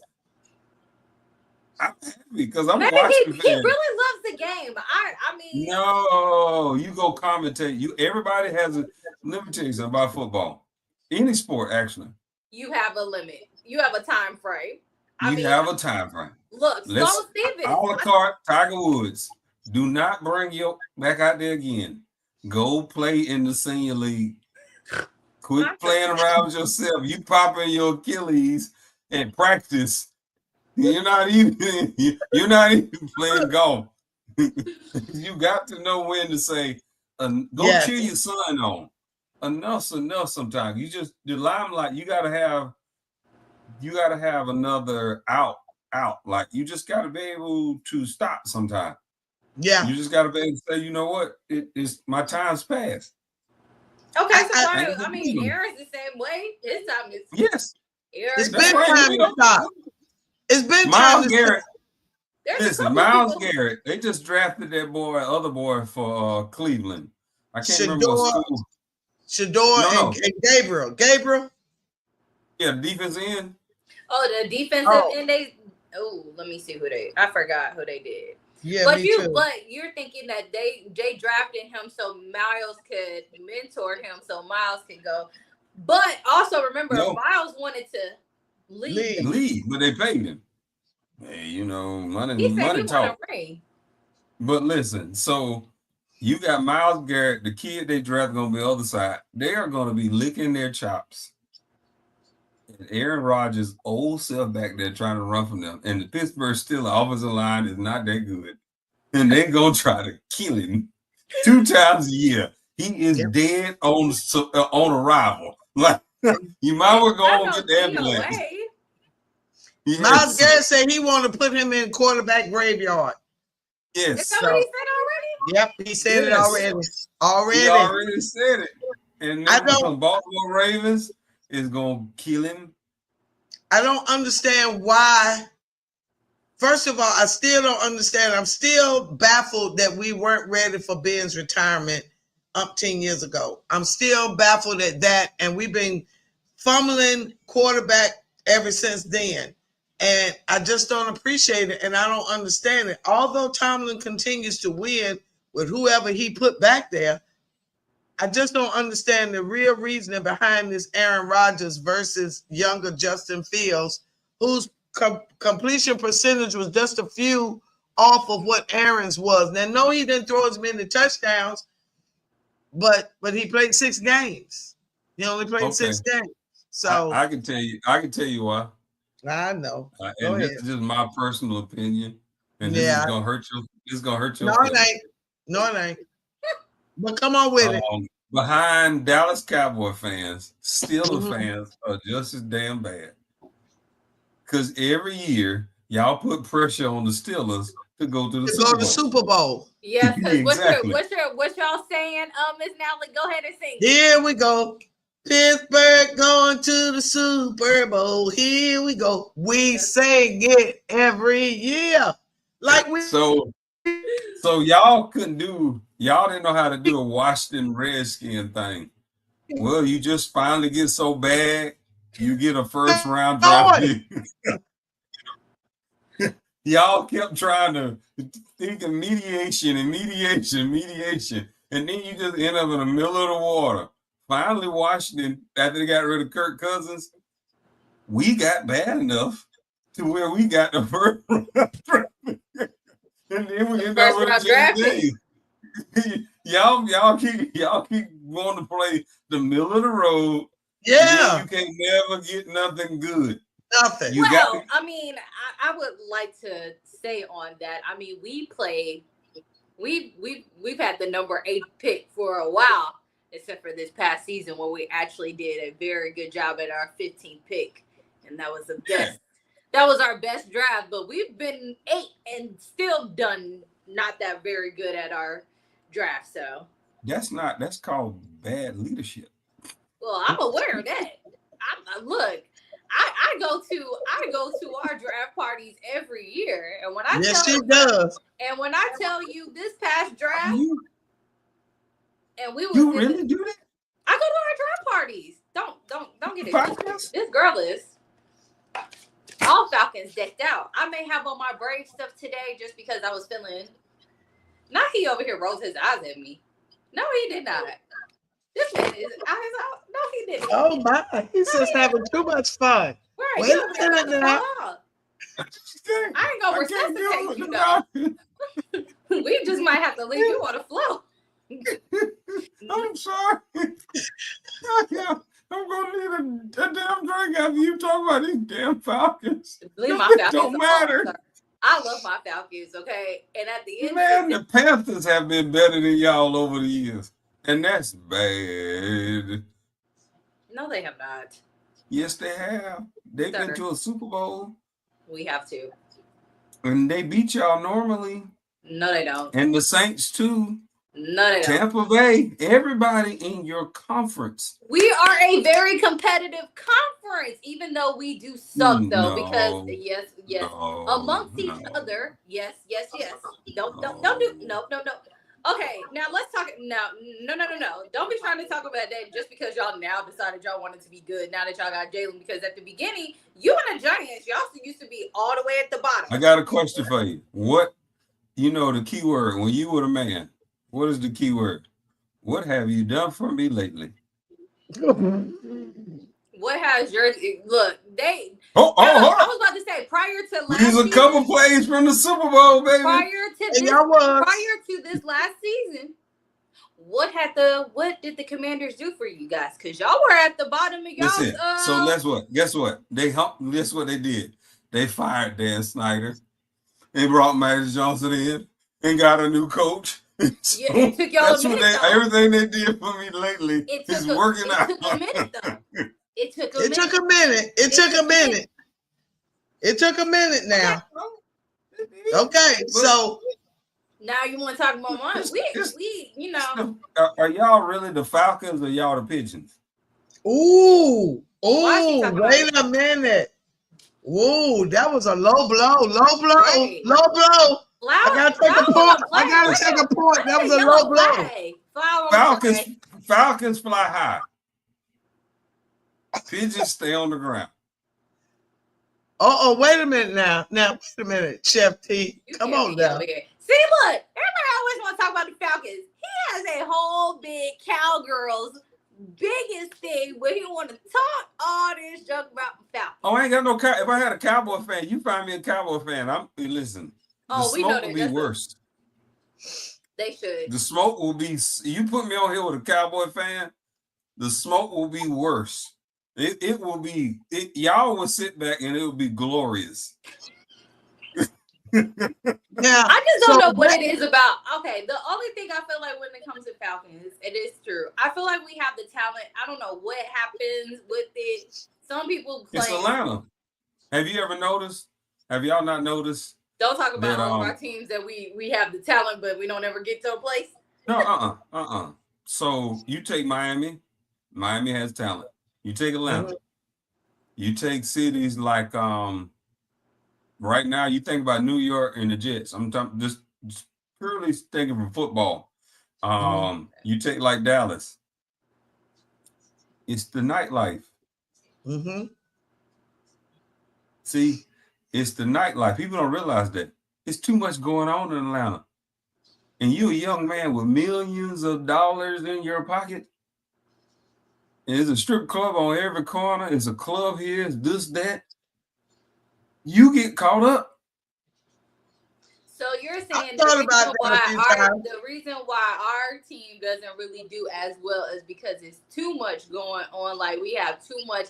I'm happy because I'm watching. He really loves the game. I mean, no, you go commentate. Everybody has a. Let me tell you something about football. Any sport, actually. You have a limit. You have a time frame. You have a time frame. Look, Sloan Stevens. A la carte, Tiger Woods. Do not bring your back out there again. Go play in the senior league. Quit playing around with yourself. You pop in your Achilles and practice. You're not even playing golf. You got to know when to say, go cheer your son on. Enough's enough sometimes. You just the limelight, you gotta have another out. Like you just gotta be able to stop sometimes. Yeah. You just gotta be able to say, you know what? It's my time's passed. Okay, I mean, Aaron's the same way. His time is It's been time to stop. It's been Miles Garrett. Listen, Miles Garrett. They just drafted that other boy for Cleveland. I can't remember what school. Shador and Gabriel. Yeah, defense end. Oh, the defensive end. Let me see I forgot who they did. Yeah, but you're thinking that they drafted him so Miles could mentor him, so Miles could go. But also remember, Miles wanted to leave, but they paid him. Hey, money he talk. Ring. But listen, so you got Miles Garrett, the kid they drafted on the other side. They are going to be licking their chops. And Aaron Rodgers' old self back there trying to run from them. And the Pittsburgh Steelers offensive line is not that good. And they're going to try to kill him 2 times a year. He is dead on arrival. Like, you might as well go and get the ambulance. Yes. Miles Garrett said he wanted to put him in quarterback graveyard. Yes. Is that what he said already? Yep, he said it already. He already said it. And the Baltimore Ravens is going to kill him. I don't understand why. First of all, I still don't understand. I'm still baffled that we weren't ready for Ben's retirement 10 years ago. I'm still baffled at that. And we've been fumbling quarterback ever since then. And I just don't appreciate it. And I don't understand it. Although Tomlin continues to win with whoever he put back there, I just don't understand the real reasoning behind this Aaron Rodgers versus younger Justin Fields, whose completion percentage was just a few off of what Aaron's was. Now, no, he didn't throw as many touchdowns, but he played 6 games. He only played 6 games. So I can tell you why. I know. And this is just my personal opinion. And this is gonna hurt you. It's gonna hurt you. No, it ain't. But come on with it. Behind Dallas Cowboy fans, Steelers fans are just as damn bad. Because every year y'all put pressure on the Steelers to go to the Super Bowl. Yes, exactly. What y'all saying, Miss Natalie? Go ahead and sing. Here we go. Pittsburgh going to the Super Bowl. Here we go. We sing it every year. Like we So y'all didn't know how to do a Washington Redskin thing. Well, you just finally get so bad, you get a first round draft pick. Y'all kept trying to think of mediation, and then you just end up in the middle of the water. Finally, Washington, after they got rid of Kirk Cousins, we got bad enough to where we got the first round. And then we end up with a draft. Y'all keep wanting to play the middle of the road. Yeah. You can't never get nothing good. Nothing. I would like to say on that. I mean, we've had the number 8 pick for a while, except for this past season where we actually did a very good job at our 15th pick, and that was the best That was our best draft, but we've been 8 and still done not that very good at our draft. So that's called bad leadership. well, I'm aware of that. I go to our draft parties every year, and when I tell you this past draft, and you really do that? I go to our draft parties. Don't get it. This girl is all Falcons decked out. I may have on my Brave stuff today just because I was feeling. Now he over here rolls his eyes at me. No, he did not. This man is eyes out. No, he didn't. Oh my! He's just having too much fun. Right. Wait a minute now. I ain't gonna resuscitate you though. We just might have to leave you on the floor. I'm sorry. I'm gonna need a damn drink after you talk about these damn Falcons. Leave my Falcons don't matter. Alone, I love my Falcons, okay? And at the end man, the Panthers have been better than y'all over the years. And that's bad. No, they have not. Yes, they have. They've been to a Super Bowl. We have to. And they beat y'all normally. No, they don't. And the Saints too. No, they don't. Tampa Bay, everybody in your conference. We are a very competitive conference, even though we do suck though, because yes, amongst each other, yes. Don't do no. Okay, now let's talk. No. Don't be trying to talk about that just because y'all now decided y'all wanted to be good. Now that y'all got Jalen, because at the beginning, you and the Giants, y'all used to be all the way at the bottom. I got a question for you. What, the key word when you were a man? What is the key word? What have you done for me lately? What has your look? I was about to say prior to last season, a couple plays from the Super Bowl, baby. Prior to this last season, what did the Commanders do for you guys? Because y'all were at the bottom of y'all. So guess what? Guess what they did? They fired Dan Snyder and brought Magic Johnson in and got a new coach. Yeah, it took y'all a minute. Everything they did for me lately is working out. It took a minute though. It took a minute now. Okay, so now you want to talk about mine? We Are y'all really the Falcons or y'all the Pigeons? Ooh, wait a minute. Ooh, that was a low blow. Right. Low blow. I gotta take a point. That was a low blow. Falcons fly high. Pigeons stay on the ground. Wait a minute now. Wait a minute, Chef T. Come on now. See, look, everybody always want to talk about the Falcons. He has a whole big cowgirls biggest thing where he want to talk all this junk about the Falcons. Oh, I ain't got no if I had a Cowboy fan, you find me a Cowboy fan. Listen. The smoke will be worse. They should. The smoke will be. You put me on here with a Cowboy fan, the smoke will be worse. It will be. Y'all will sit back and it will be glorious. Yeah, I just don't know what it is about. Okay, the only thing I feel like when it comes to Falcons, it is true. I feel like we have the talent. I don't know what happens with it. Some people claim. It's Atlanta. Have you ever noticed? Have y'all not noticed? Don't talk about all of our teams that we have the talent, but we don't ever get to a place. No, So you take Miami. Miami has talent. You take Atlanta. You take cities like right now. You think about New York and the Jets. I'm talking just purely thinking from football. You take like Dallas. It's the nightlife. See. It's the nightlife. People don't realize that. It's too much going on in Atlanta. And you a young man with millions of dollars in your pocket. And there's a strip club on every corner. It's a club here. It's this, that. You get caught up. So you're saying the reason why our team doesn't really do as well is because it's too much going on. Like we have too much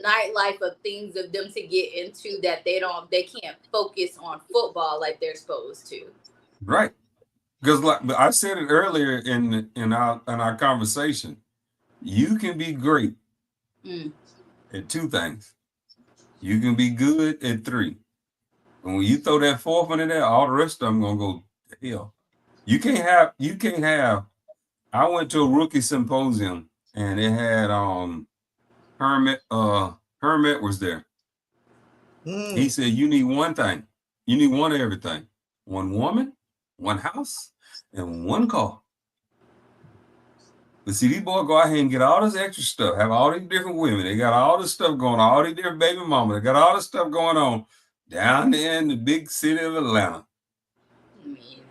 nightlife of things of them to get into that they can't focus on football like they're supposed to. Right. Because like I said it earlier in our conversation, you can be great at two things: You can be good at 3. And when you throw that 4th one in there, all the rest of them gonna go to hell. You can't have. I went to a rookie symposium and it had Hermit was there. He said, you need one thing. You need one of everything. One woman, one house, and one car. But see, these boys go out here and get all this extra stuff, have all these different women. They got all this stuff going on, all these different baby mamas. They got all this stuff going on down there in the big city of Atlanta.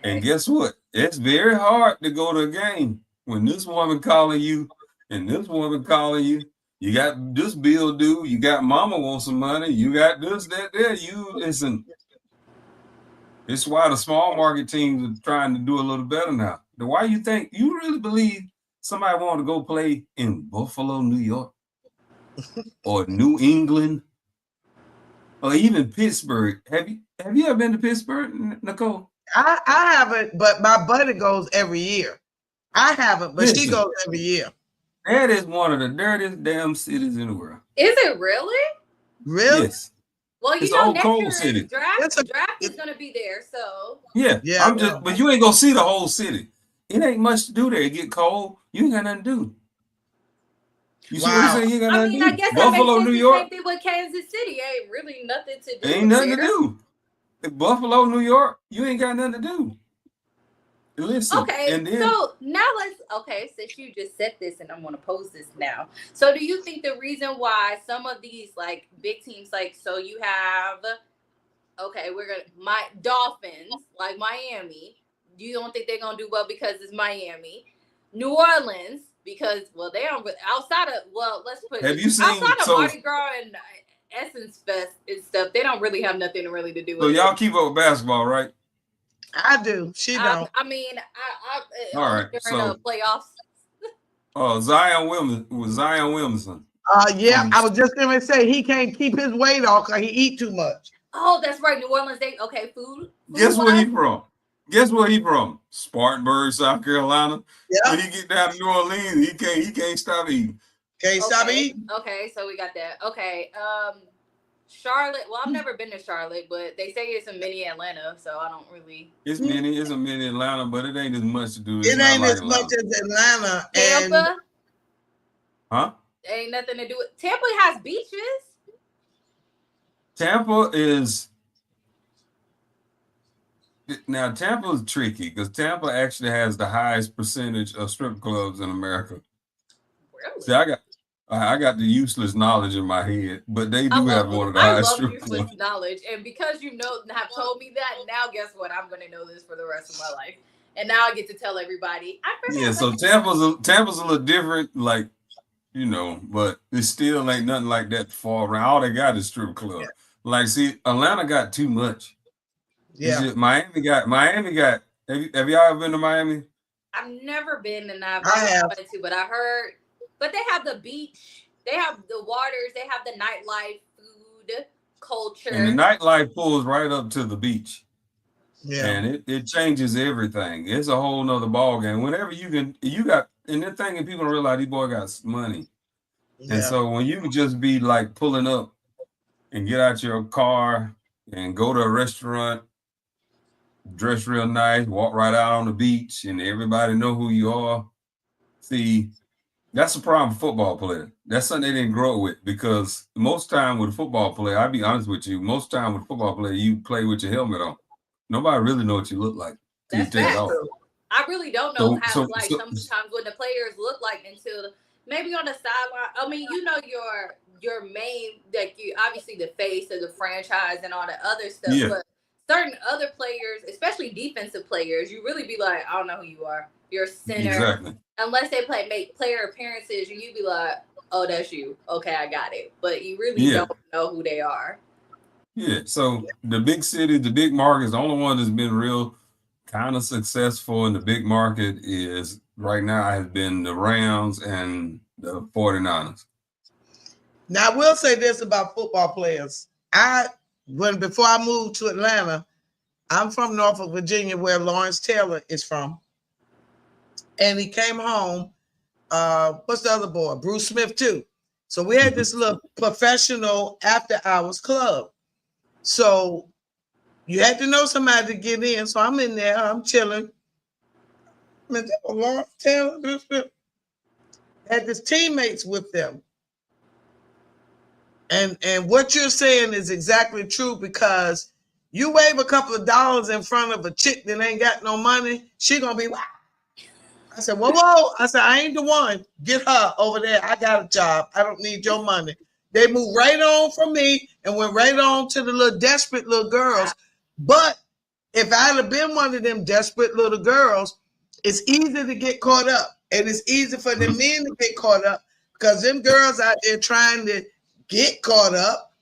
And guess what? It's very hard to go to a game when this woman calling you and this woman calling you. You got this bill due. You got mama wants some money. You got this, that, there. You listen. It's why the small market teams are trying to do a little better now. Why you think you really believe somebody want to go play in Buffalo, New York, or New England, or even Pittsburgh? Have you ever been to Pittsburgh, Nicole? I haven't, but my buddy goes every year. I haven't, but she goes every year. That is one of the dirtiest damn cities in the world. Is it really? Really? Yes. Well, you it's know, next cold year city. Draft is gonna be there, so yeah. But you ain't gonna see the whole city. It ain't much to do there. It get cold. You ain't got nothing to do. You see what I'm saying? You ain't got nothing to do. I guess Buffalo, that makes New York. Same thing with Kansas City. Ain't really nothing to do. Ain't nothing to do. Buffalo, New York, you ain't got nothing to do. Listen. Okay, and then, so now since you just said this and I'm gonna pose this now. So do you think the reason why some of these like big teams, like so you have my Dolphins, like Miami, you don't think they're gonna do well because it's Miami? New Orleans, because they don't outside of let's put have you seen outside of Mardi Gras and Essence Fest and stuff, they don't really have nothing really to do with it. So y'all keep up with basketball, right? I do. She don't. I mean, I all right. During the playoffs. Zion Williamson. Yeah, I was just gonna say he can't keep his weight off because he eat too much. Oh, that's right. New Orleans, food. Guess where he from? Spartanburg, South Carolina. Yeah. When he get down to New Orleans, he can't stop eating. Stop eating. Okay, so we got that. Okay. Charlotte. Well, I've never been to Charlotte, but they say it's a mini Atlanta, so I don't really. It's a mini Atlanta, but it ain't as much to do. It ain't as much as Atlanta. Tampa. Huh? Ain't nothing to do with Tampa. Has beaches. Tampa is tricky because Tampa actually has the highest percentage of strip clubs in America. Really? See, I got the useless knowledge in my head, but they do have one of the highest strip clubs. I love useless knowledge, and because you have told me that, now guess what? I'm going to know this for the rest of my life, and now I get to tell everybody. So Tampa's a little different, like but it still ain't nothing like that far around. All they got is strip club. Yeah. Like, see, Atlanta got too much. Yeah, Miami got. Have y'all ever been to Miami? I've never been, and I have wanted to, but I heard. But they have the beach, they have the waters, they have the nightlife, food, culture. And the nightlife pulls right up to the beach. Yeah. And it changes everything. It's a whole nother ball game. Whenever and the thing that people don't realize, these boys got money. Yeah. And so when you can just be like pulling up and get out your car and go to a restaurant, dress real nice, walk right out on the beach, and everybody know who you are. See, that's a problem for football player. That's something they didn't grow up with, because most time with a football player, I'll be honest with you, most time with a football player, you play with your helmet on. Nobody really know what you look like. That's I really don't know sometimes what the players look like until maybe on the sideline. I mean, your main, like, you obviously the face of the franchise and all the other stuff, but certain other players, especially defensive players, you really be like, I don't know who you are. You're a center. Exactly. Unless they make player appearances, and you be like, oh, that's you. Okay, I got it. But you really don't know who they are. Yeah. So the big cities, the big markets, the only one that's been real kind of successful in the big market is right now has been the Rams and the 49ers. Now, I will say this about football players. Before I moved to Atlanta, I'm from Norfolk, Virginia, where Lawrence Taylor is from. And he came home. What's the other boy? Bruce Smith, too. So we had this little professional after hours club. So you had to know somebody to get in. So I'm in there, I'm chilling. Man, a long tail. Had his teammates with them. And what you're saying is exactly true, because you wave a couple of dollars in front of a chick that ain't got no money, she gonna be, wow. I said, whoa. I said, I ain't the one. Get her over there. I got a job. I don't need your money. They moved right on from me and went right on to the little desperate little girls. But if I'd have been one of them desperate little girls, it's easy to get caught up. And it's easy for the men to get caught up, because them girls out there trying to get caught up,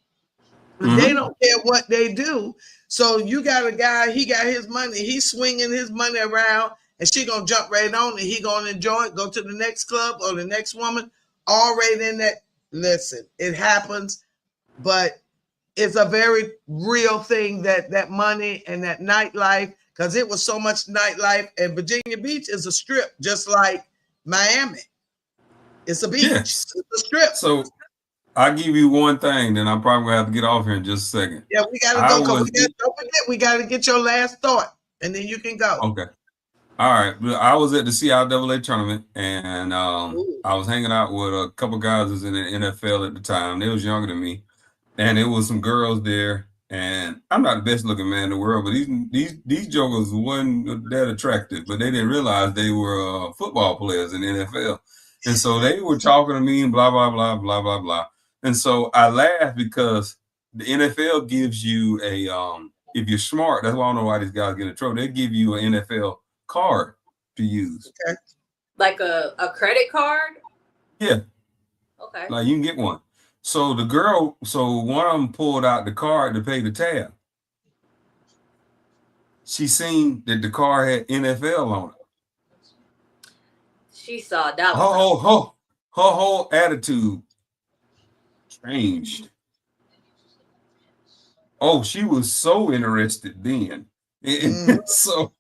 they don't care what they do. So you got a guy, he got his money, he's swinging his money around, and she gonna jump right on it. He gonna enjoy it, go to the next club or the next woman, all right in that. Listen, it happens, but it's a very real thing, that money and that nightlife, because it was so much nightlife. And Virginia Beach is a strip, just like Miami. It's a beach. Yes. It's a strip. So I'll give you one thing, then I'm probably gonna have to get off here in just a second. Yeah, we gotta go. Don't forget, we gotta get your last thought, and then you can go. Okay. All right. I was at the CIAA tournament, and I was hanging out with a couple guys who was in the NFL at the time. They was younger than me, and there was some girls there. And I'm not the best looking man in the world, but these jokers wasn't that attractive. But they didn't realize they were football players in the NFL, and so they were talking to me and blah blah blah blah blah blah. And so I laughed, because the NFL gives you a if you're smart. That's why I don't know why these guys get in trouble. They give you an NFL card to use. Okay. Like a credit card? Yeah. Okay. Like you can get one. So the girl, one of them pulled out the card to pay the tab. She seen that the card had NFL on it. She saw that. Her whole attitude changed. Oh, she was so interested then. So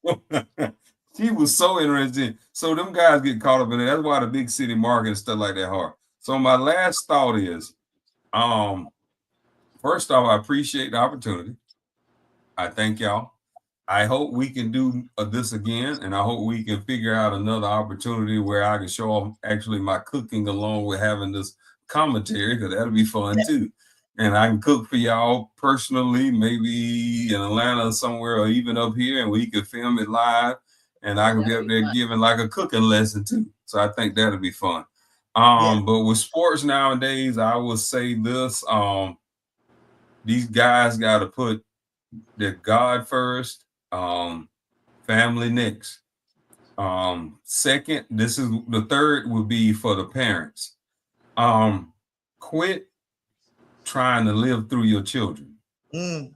she was so interested. So them guys get caught up in it. That's why the big city market and stuff like that hard. So my last thought is, first off, I appreciate the opportunity. I thank y'all. I hope we can do this again, and I hope we can figure out another opportunity where I can show off actually my cooking along with having this commentary, because that'll be fun too. And I can cook for y'all personally, maybe in Atlanta or somewhere, or even up here, and we can film it live, and I can be up there giving like a cooking lesson too. So I think that'll be fun. But with sports nowadays, I would say this: these guys got to put their God first, family next. Second, this is the third would be for the parents. Quit trying to live through your children and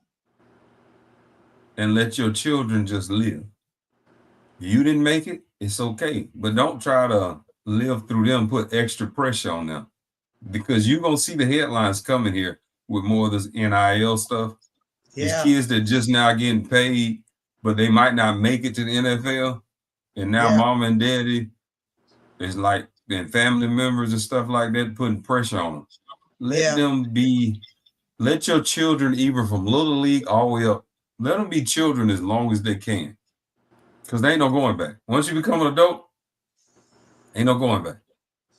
let your children just live. You didn't make it, it's okay, but don't try to live through them, put extra pressure on them, because you're gonna see the headlines coming here with more of this NIL stuff. These kids that just now getting paid, but they might not make it to the NFL, and now mom and daddy is like, and family members and stuff like that putting pressure on them. Let them be, let your children, even from little league all the way up, let them be children as long as they can, because they ain't no going back. Once you become an adult, ain't no going back.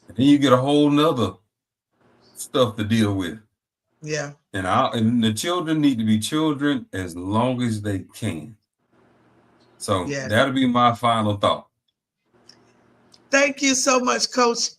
And then you get a whole nother stuff to deal with. Yeah. And the children need to be children as long as they can. So that'll be my final thought. Thank you so much, Coach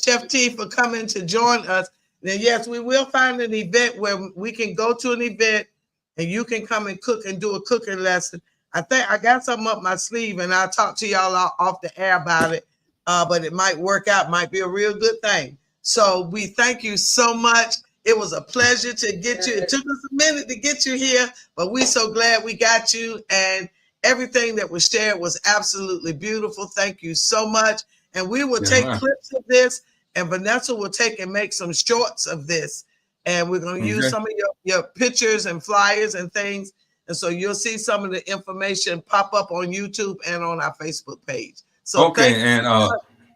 Chef T, for coming to join us. And yes, we will find an event where we can go to an event and you can come and cook and do a cooking lesson. I think I got something up my sleeve, and I'll talk to y'all off the air about it. But it might work out, might be a real good thing. So we thank you so much. It was a pleasure to get you. It took us a minute to get you here, but we're so glad we got you. And everything that was shared was absolutely beautiful. Thank you so much. And we will take clips of this, and Vanessa will take and make some shorts of this. And we're going to use some of your pictures and flyers and things. And so you'll see some of the information pop up on YouTube and on our Facebook page. So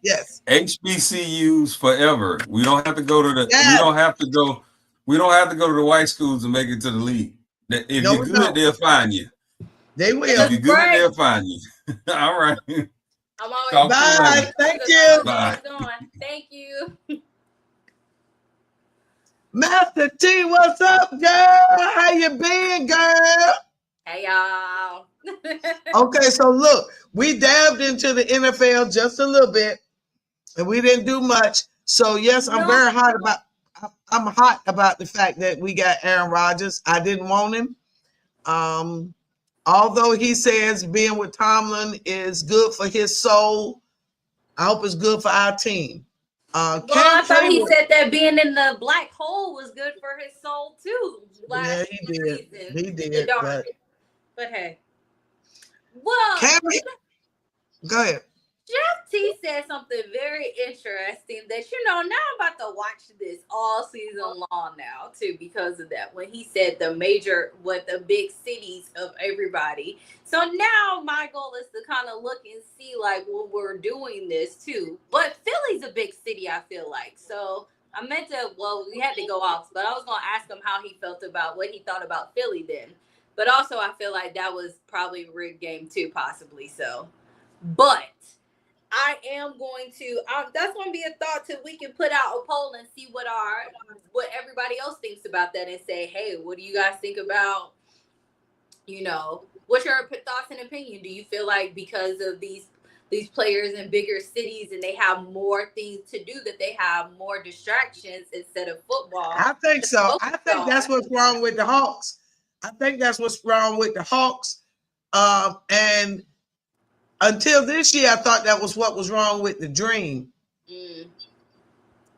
Yes. HBCUs forever. We don't have to go to the. We Yes. don't have to go. We don't have to go to the white schools to make it to the league. If No, you're we good, don't. they'll find you. They will. If you're good, they'll find you. All right. I'm always Talk to you Bye. later. Thank you. Bye. Thank you. Master T, what's up, girl? How you been, girl? Hey, y'all. Okay, so look, we dabbed into the NFL just a little bit, and we didn't do much. So yes, I'm I'm hot about the fact that we got Aaron Rodgers. I didn't want him. Although he says being with Tomlin is good for his soul, I hope it's good for our team. Well, I thought he said that being in the black hole was good for his soul too. Yeah, he did. He did. But hey. Well, go ahead. Jeff T said something very interesting that, now I'm about to watch this all season long now, too, because of that. When he said the big cities of everybody. So now my goal is to kind of look and see, like, when we're doing this, too. But Philly's a big city, I feel like. So I meant to, we had to go off, but I was going to ask him how he felt about what he thought about Philly then. But also, I feel like that was probably a rigged game, too, possibly. So, but I am going to, that's going to be a thought till we can put out a poll and see what everybody else thinks about that and say, hey, what do you guys think about, what's your thoughts and opinion? Do you feel like because of these players in bigger cities and they have more things to do, that they have more distractions instead of football? I think so. I think that's what's wrong with the Hawks. And until this year, I thought that was what was wrong with the Dream.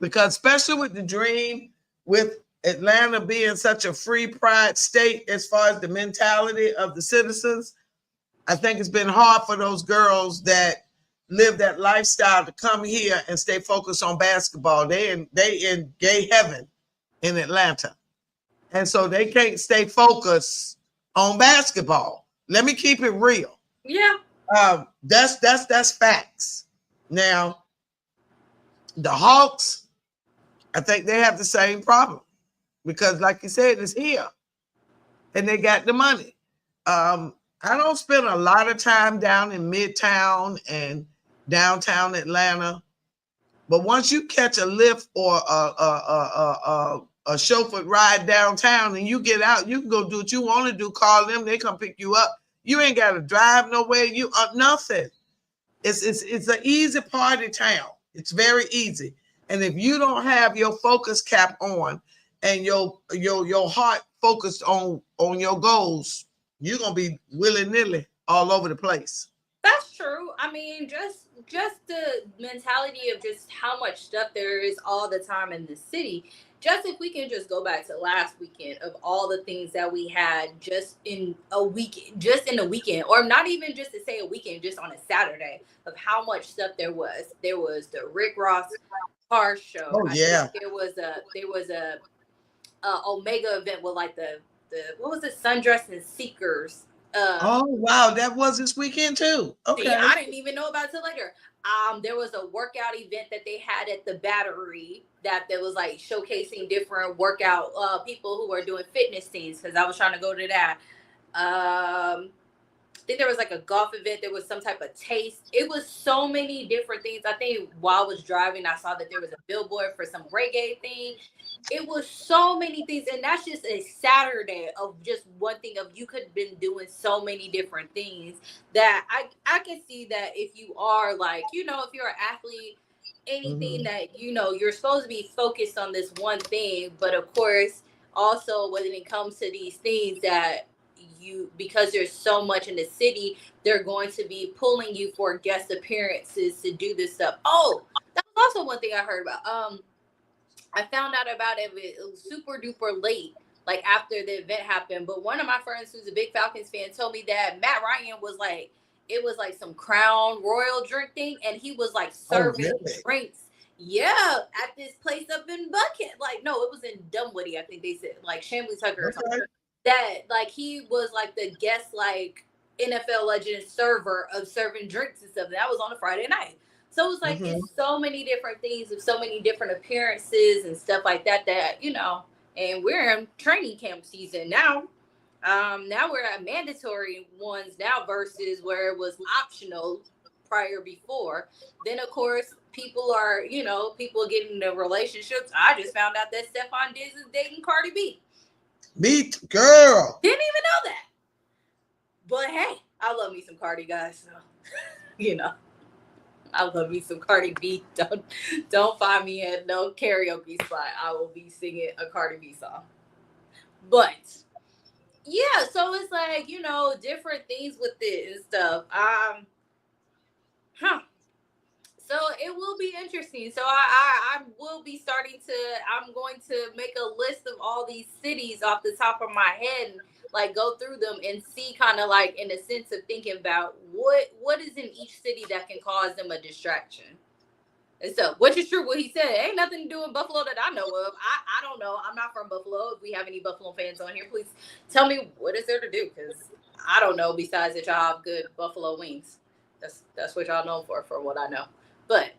Because especially with the Dream, with Atlanta being such a free pride state as far as the mentality of the citizens, I think it's been hard for those girls that live that lifestyle to come here and stay focused on basketball. They in gay heaven in Atlanta. And so they can't stay focused on basketball. Let me keep it real. Yeah. That's facts. Now, the Hawks, I think they have the same problem because, like you said, it's here, and they got the money. I don't spend a lot of time down in Midtown and downtown Atlanta, but once you catch a lift or a chauffeur ride downtown and you get out, you can go do what you want to do. Call them, they come pick you up. You ain't got to drive nowhere. You nothing. It's an easy party town. It's very easy. And if you don't have your focus cap on and your heart focused on your goals, you're gonna be willy-nilly all over the place. That's true. I mean, just the mentality of just how much stuff there is all the time in the city. Just if we can just go back to last weekend of all the things that we had just in a weekend, or not even just to say a weekend, just on a Saturday, of how much stuff there was. There was the Rick Ross car show. Oh yeah. There was a Omega event with like the what was it, Sundress and Seekers. Oh wow, that was this weekend too. Okay. See, I didn't even know about it till later. There was a workout event that they had at the Battery that was like showcasing different workout people who are doing fitness things, because I was trying to go to that. I think there was like a golf event. There was some type of taste. It was so many different things. I think while I was driving, I saw that there was a billboard for some reggae thing. It was so many things. And that's just a Saturday of just one thing of you could have been doing so many different things that I can see that if you are like, if you're an athlete, anything that, you're supposed to be focused on this one thing. But of course, also when it comes to these things that because there's so much in the city, they're going to be pulling you for guest appearances to do this stuff. Oh, that was also one thing I heard about. I found out about it was super duper late, like after the event happened. But one of my friends who's a big Falcons fan told me that Matt Ryan was like, it was like some Crown Royal drink thing, and he was like serving drinks. Yeah, at this place up in Buckhead. Like, no, it was in Dunwoody, I think they said, like Chamblee Tucker or something. That like he was like the guest, like NFL legend server of serving drinks and stuff. That was on a Friday night. So it's like it's so many different things with so many different appearances and stuff like that. And we're in training camp season now. Now we're at mandatory ones now versus where it was optional before. Then of course people are, people getting into relationships. I just found out that Stephon Diggs is dating Cardi B. Beat girl. Didn't even know that. But hey, I love me some Cardi, guys. So, I love me some Cardi B. Don't find me at no karaoke spot. I will be singing a Cardi B song. But yeah, so it's like, different things with it and stuff. So it will be interesting. So I will be I'm going to make a list of all these cities off the top of my head and like go through them and see kind of like in a sense of thinking about what is in each city that can cause them a distraction. And so, which is true what he said. Ain't nothing to do in Buffalo that I know of. I don't know. I'm not from Buffalo. If we have any Buffalo fans on here, please tell me what is there to do, because I don't know besides that y'all have good buffalo wings. That's what y'all known for what I know. But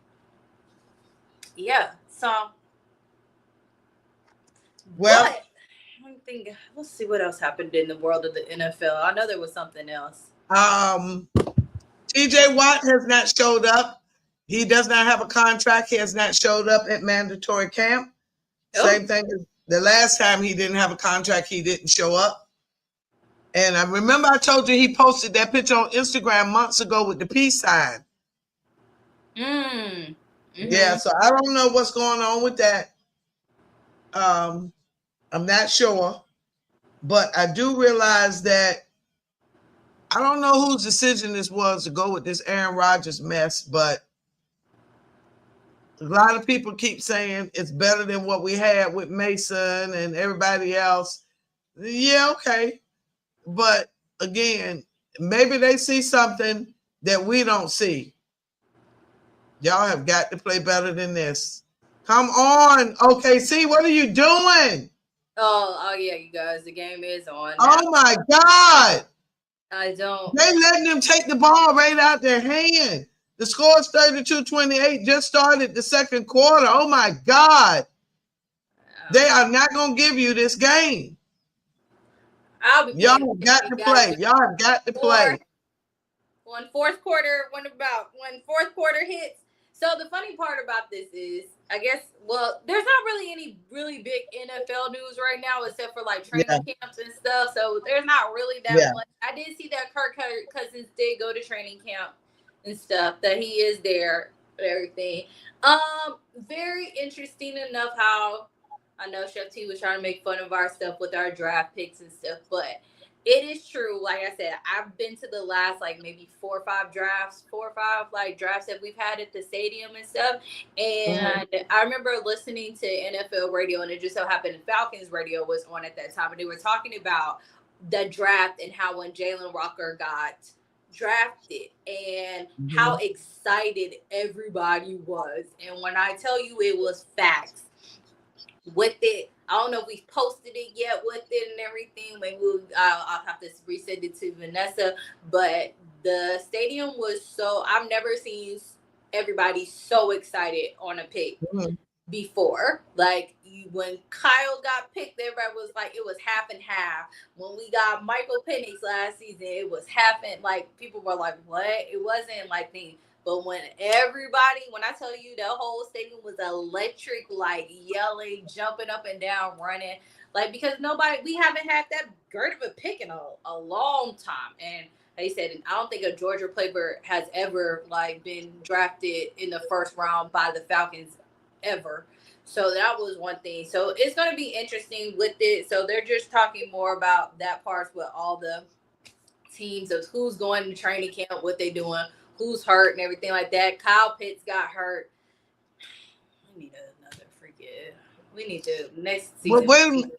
yeah, so I'm thinking, let's see what else happened in the world of the NFL. I know there was something else. TJ Watt has not showed up. He does not have a contract. He has not showed up at mandatory camp. Same thing as the last time he didn't have a contract, he didn't show up. And I remember I told you he posted that picture on Instagram months ago with the peace sign. Yeah, so I don't know what's going on with that. I'm not sure. But I do realize that I don't know whose decision this was to go with this Aaron Rodgers mess, but a lot of people keep saying it's better than what we had with Mason and everybody else. Yeah, okay. But again, maybe they see something that we don't see. Y'all have got to play better than this. Come on. OKC, what are you doing? Oh yeah, you guys, the game is on. Oh my God. They letting them take the ball right out their hand. The score is 32-28. Just started the second quarter. Oh my God. They are not going to give you this game. Y'all have got to play. Y'all have got to play. When fourth quarter hits. So the funny part about this is, I guess, there's not really any really big NFL news right now except for like training camps and stuff. So there's not really that much. I did see that Kirk Cousins did go to training camp and stuff, that he is there and everything. Very interesting enough how I know Chef T was trying to make fun of our stuff with our draft picks and stuff, but it is true. Like I said, I've been to the last like maybe 4 or 5 drafts that we've had at the stadium and stuff. And I remember listening to NFL radio, and it just so happened Falcons radio was on at that time, and they were talking about the draft and how when Jalen Walker got drafted and how excited everybody was. And when I tell you it was facts with it, I don't know if we've posted it yet with it and everything. Maybe I'll have to resend it to Vanessa. But the stadium was I've never seen everybody so excited on a pick before. Like when Kyle got picked, everybody was like, it was half and half. When we got Michael Penix last season, it was half and like people were like, what? It wasn't like things. But when I tell you the whole stadium was electric, like yelling, jumping up and down, running, like because we haven't had that great of a pick in a long time. And they said, I don't think a Georgia player has ever like been drafted in the first round by the Falcons ever. So that was one thing. So it's going to be interesting with it. So they're just talking more about that part with all the teams of who's going to training camp, what they're doing, who's hurt and everything like that. Kyle Pitts got hurt. We need to next season.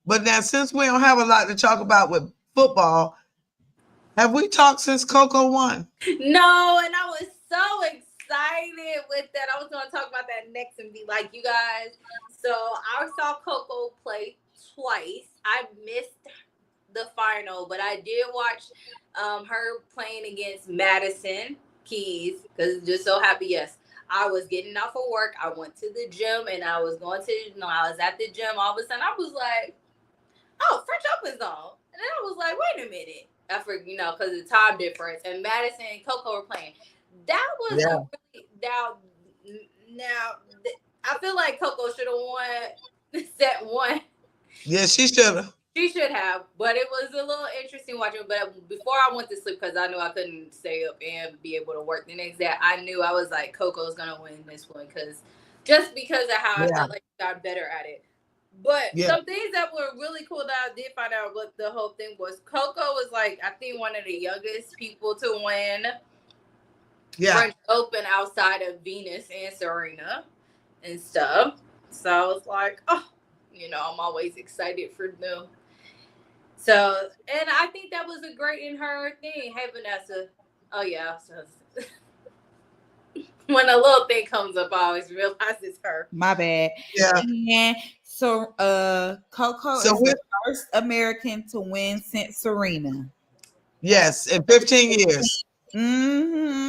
But now, since we don't have a lot to talk about with football, have we talked since Coco won? No, and I was so excited with that. I was going to talk about that next and be like, you guys. So I saw Coco play twice. I missed the final, but I did watch her playing against Madison Keys because just so happy. Yes, I was getting off of work. I went to the gym and I was I was at the gym. All of a sudden, I was like, oh, French Open's on. And then I was like, wait a minute. I forgot, because of the time difference. And Madison and Coco were playing. That was I feel like Coco should have won set one. Yeah, she should have. She should have, but it was a little interesting watching. But before I went to sleep, because I knew I couldn't stay up and be able to work the next day, I knew I was like, Coco's gonna win this one because of how I felt like she got better at it. But some things that were really cool that I did find out what the whole thing was. Coco was like, I think one of the youngest people to win French Open outside of Venus and Serena and stuff. So I was like, oh, I'm always excited for them. So, and I think that was a great in her thing. Hey, Vanessa. Oh, yeah. So, when a little thing comes up, I always realize it's her. My bad. Yeah. And so, Coco is the first American to win since Serena. Yes, in 15 years. Yes.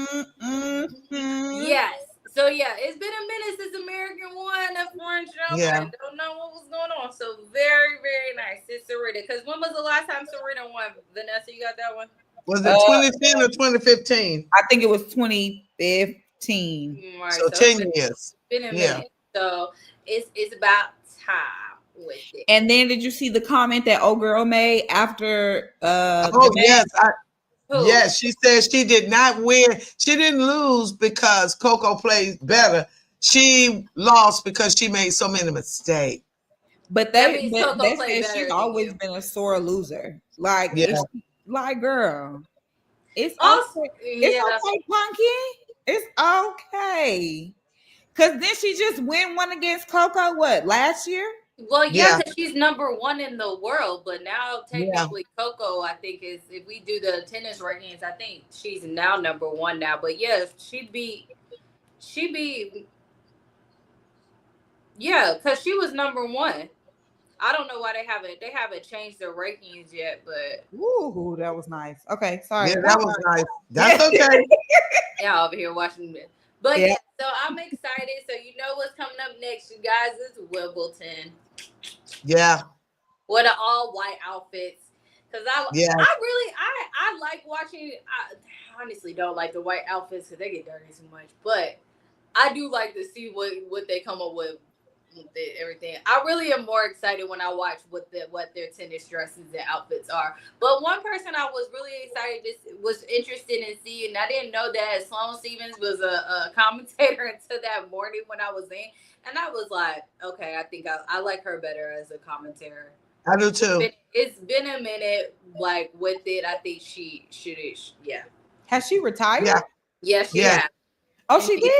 So, it's been a minute since American won a French Open. Yeah. Don't know what was going on. So, very, very nice. It's Serena. Because when was the last time Serena won? Vanessa, you got that one? Was it 2010 or 2015? I think it was 2015. Right, so 10 years. It's been a minute. So, it's about time with it. And then did you see the comment that old girl made after yes, she said she did not win. She didn't lose because Coco played better. She lost because she made so many mistakes. But they said she's always been a sore loser. Like, girl, it's okay. It's okay, Punky. It's okay. Because then she just win one against Coco, last year? Well, because she's number one in the world, but now technically Coco, I think, is, if we do the tennis rankings, I think she's now number one now. But yes, because she was number one. I don't know why they haven't changed their rankings yet, but ooh, that was nice. Okay, sorry. Yeah, that was nice. That's okay. Yeah, over here watching it. But so I'm excited. So what's coming up next, you guys, is Wimbledon. Yeah. What an all white outfits. Because I like watching. I honestly don't like the white outfits because they get dirty too much. But I do like to see what they come up with everything. I really am more excited when I watch what their tennis dresses and outfits are. But one person I was really was interested in seeing, I didn't know that Sloane Stevens was a commentator until that morning when I was in, and I was like, okay, I think I like her better as a commentator. I do too. It's been a minute, like, with it. I think she should. Has she retired? Yeah, she has. Oh, she did?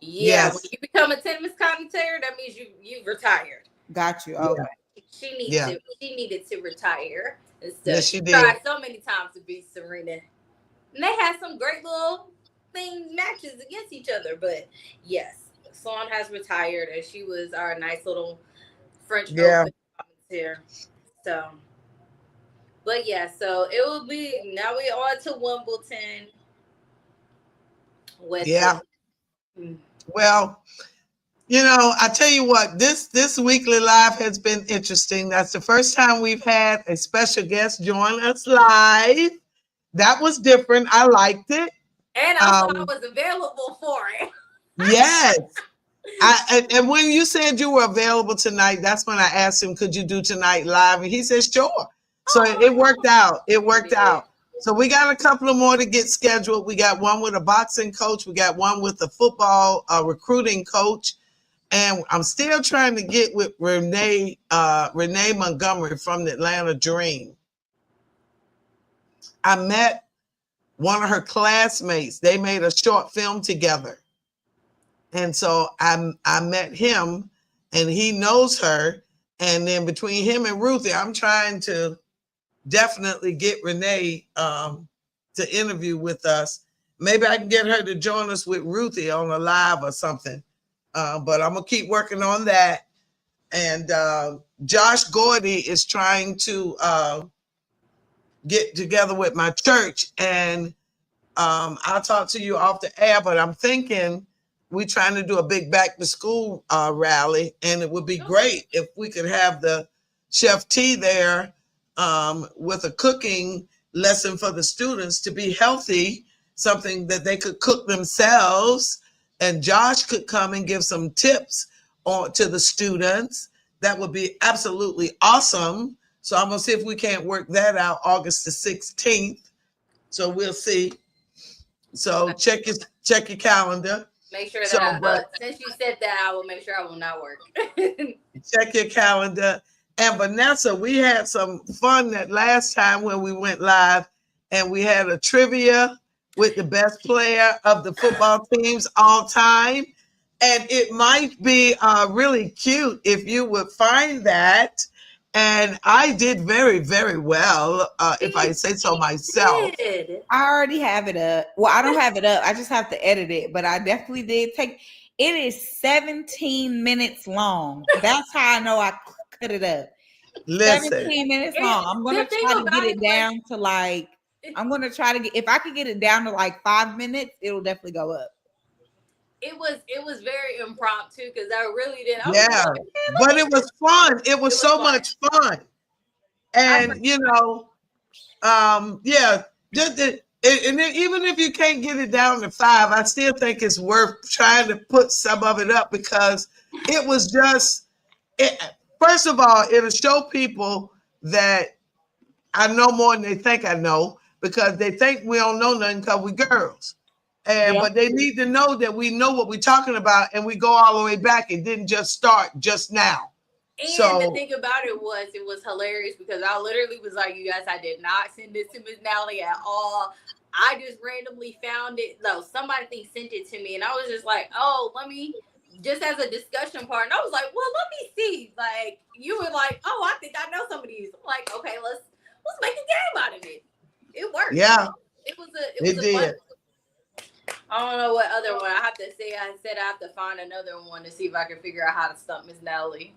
Yeah, when you become a tennis commentator, that means you've retired. Got you. Okay. She needed to retire. Yes, she did. Tried so many times to beat Serena. And they had some great little matches against each other. But yes, Sloane has retired, and she was our nice little French Open commentator. So, but so it will be, now we're on to Wimbledon. Well, I tell you what, this weekly live has been interesting. That's the first time we've had a special guest join us live. That was different. I liked it. And I thought I was available for it. Yes. And when you said you were available tonight, that's when I asked him, could you do tonight live? And he said, sure. So it worked out. So we got a couple of more to get scheduled. We got one with a boxing coach. We got one with a football recruiting coach. And I'm still trying to get with Renee Montgomery from the Atlanta Dream. I met one of her classmates. They made a short film together. And so I met him, and he knows her. And then between him and Ruthie, I'm trying to definitely get Renee to interview with us. Maybe I can get her to join us with Ruthie on a live or something. But I'm going to keep working on that. And Josh Gordy is trying to get together with my church. And I'll talk to you off the air, but I'm thinking we're trying to do a big back to school rally, and it would be great if we could have the Chef T there with a cooking lesson for the students to be healthy, something that they could cook themselves, and Josh could come and give some tips to the students. That would be absolutely awesome. So I'm gonna see if we can't work that out August the 16th. So we'll see. So check your calendar. Make sure that since you said that, I will make sure I will not work. Check your calendar. And Vanessa, we had some fun that last time when we went live, and we had a trivia with the best player of the football teams all time. And it might be really cute if you would find that. And I did very, very well, if I say so myself. I already have it up. Well, I don't have it up. I just have to edit it. But I definitely did take. It is 17 minutes long. That's how I know I cut it up. Listen, 17 minutes long. I'm going to try to get it down to like. I'm going to try to get. If I could get it down to like 5 minutes, it'll definitely go up. It was very impromptu because I really didn't. But it was fun. It was so much fun. And and even if you can't get it down to 5, I still think it's worth trying to put some of it up, because it was just first of all, it'll show people that I know more than they think I know, because they think we don't know nothing because we girls. But they need to know that we know what we're talking about, and we go all the way back. It didn't just start just now. And the thing about it was hilarious, because I literally was like, you guys, I did not send this to Miss Natalie at all. I just randomly found it. No, somebody sent it to me, and I was just like, oh, let me, just as a discussion part. And I was like, well, let me see. Like, you were like, oh, I think I know some of these. I'm like, okay, let's make a game out of it. It worked. Yeah. It was a fun. I don't know what other one I have to say. I said I have to find another one to see if I can figure out how to stump Miss Natalie.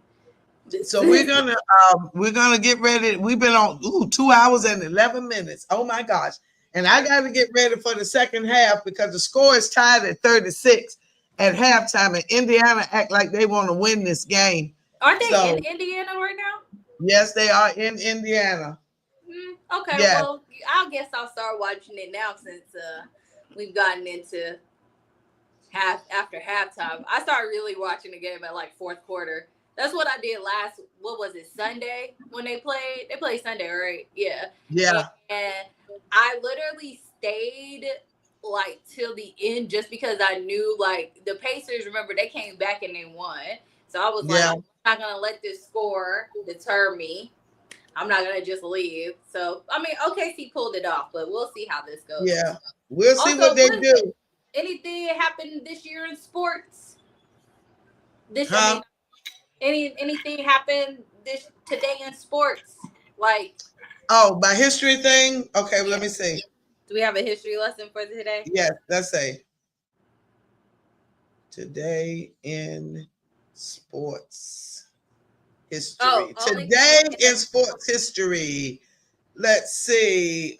So we're gonna get ready. We've been on 2 hours and 11 minutes. Oh my gosh! And I got to get ready for the second half, because the score is tied at 36 at halftime, and Indiana act like they want to win this game. Aren't they in Indiana right now? Yes, they are in Indiana. Okay, well, I guess I'll start watching it now, since we've gotten into after halftime. I started really watching the game at like fourth quarter. That's what I did Sunday when they played? They played Sunday, right? Yeah. Yeah. And I literally stayed like till the end, just because I knew, like, the Pacers, remember, they came back and they won. So I was like, I'm not going to let this score deter me. I'm not going to just leave. So, I mean, OKC pulled it off, but we'll see how this goes. Yeah. We'll see what they do. Anything happened this year in sports? Anything happened today in sports? Like, my history thing? Okay, well, let me see. Do we have a history lesson for today? Yes, let's say today in sports history. Today in sports history. Let's see.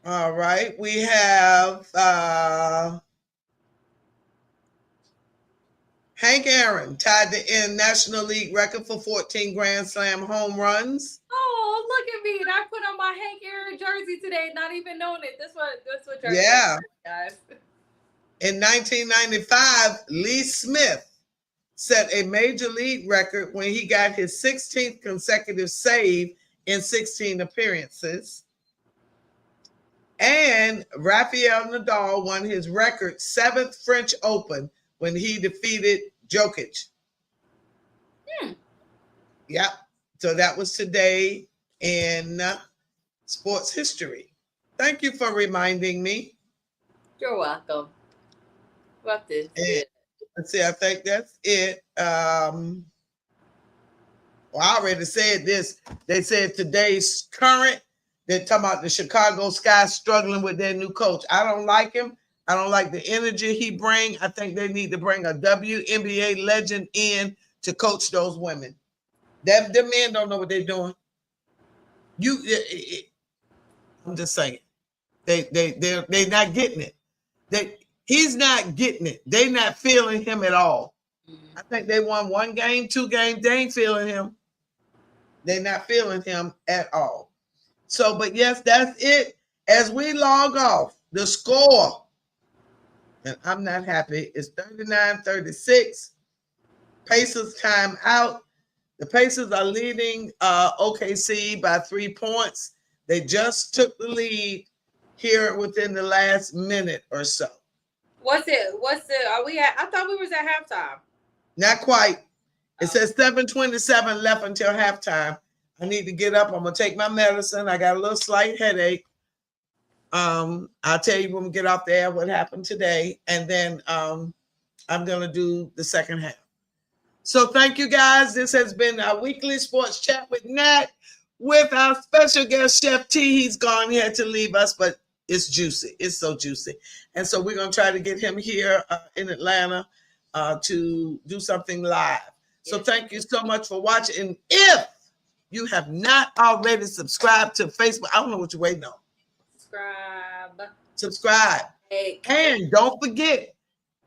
All right. We have Hank Aaron tied the National League record for 14 Grand Slam home runs. Oh, look at me. And I put on my Hank Aaron jersey today, not even knowing it. That's what jersey is, guys. In 1995, Lee Smith set a major league record when he got his 16th consecutive save in 16 appearances. And Rafael Nadal won his record 7th French Open when he defeated Djokovic. Yep. So that was today in sports history. Thank you for reminding me. You're welcome. Let's see, I think that's it. Well, I already said this. They said today's current. They're talking about the Chicago Sky struggling with their new coach. I don't like him. I don't like the energy he brings. I think they need to bring a WNBA legend in to coach those women. Them men don't know what they're doing. I'm just saying. They're not getting it. He's not getting it. They're not feeling him at all. I think they won 1 game, 2 games. They ain't feeling him. They're not feeling him at all. So, but yes, that's it. As we log off, the score, and I'm not happy, it's 39-36. Pacers time out. The Pacers are leading OKC by 3 points. They just took the lead here within the last minute or so. What's it? Are we at? I thought we was at halftime. Not quite. It says 7:27 left until halftime. I need to get up. I'm going to take my medicine. I got a little slight headache. I'll tell you when we get off the air what happened today. And then I'm going to do the second half. So thank you, guys. This has been our weekly sports chat with Nat, with our special guest, Chef T. He's gone here to leave us, but it's juicy. It's so juicy. And so we're going to try to get him here in Atlanta to do something live. So thank you so much for watching. And if you have not already subscribed to Facebook, I don't know what you're waiting on. Subscribe. Hey. And don't forget,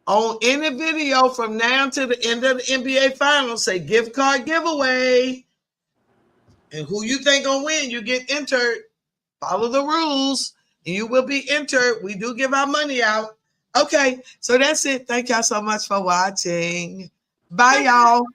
on any video from now to the end of the NBA Finals, say gift card giveaway. And who you think gonna win, you get entered. Follow the rules, and you will be entered. We do give our money out. Okay, so that's it. Thank y'all so much for watching. Bye, y'all.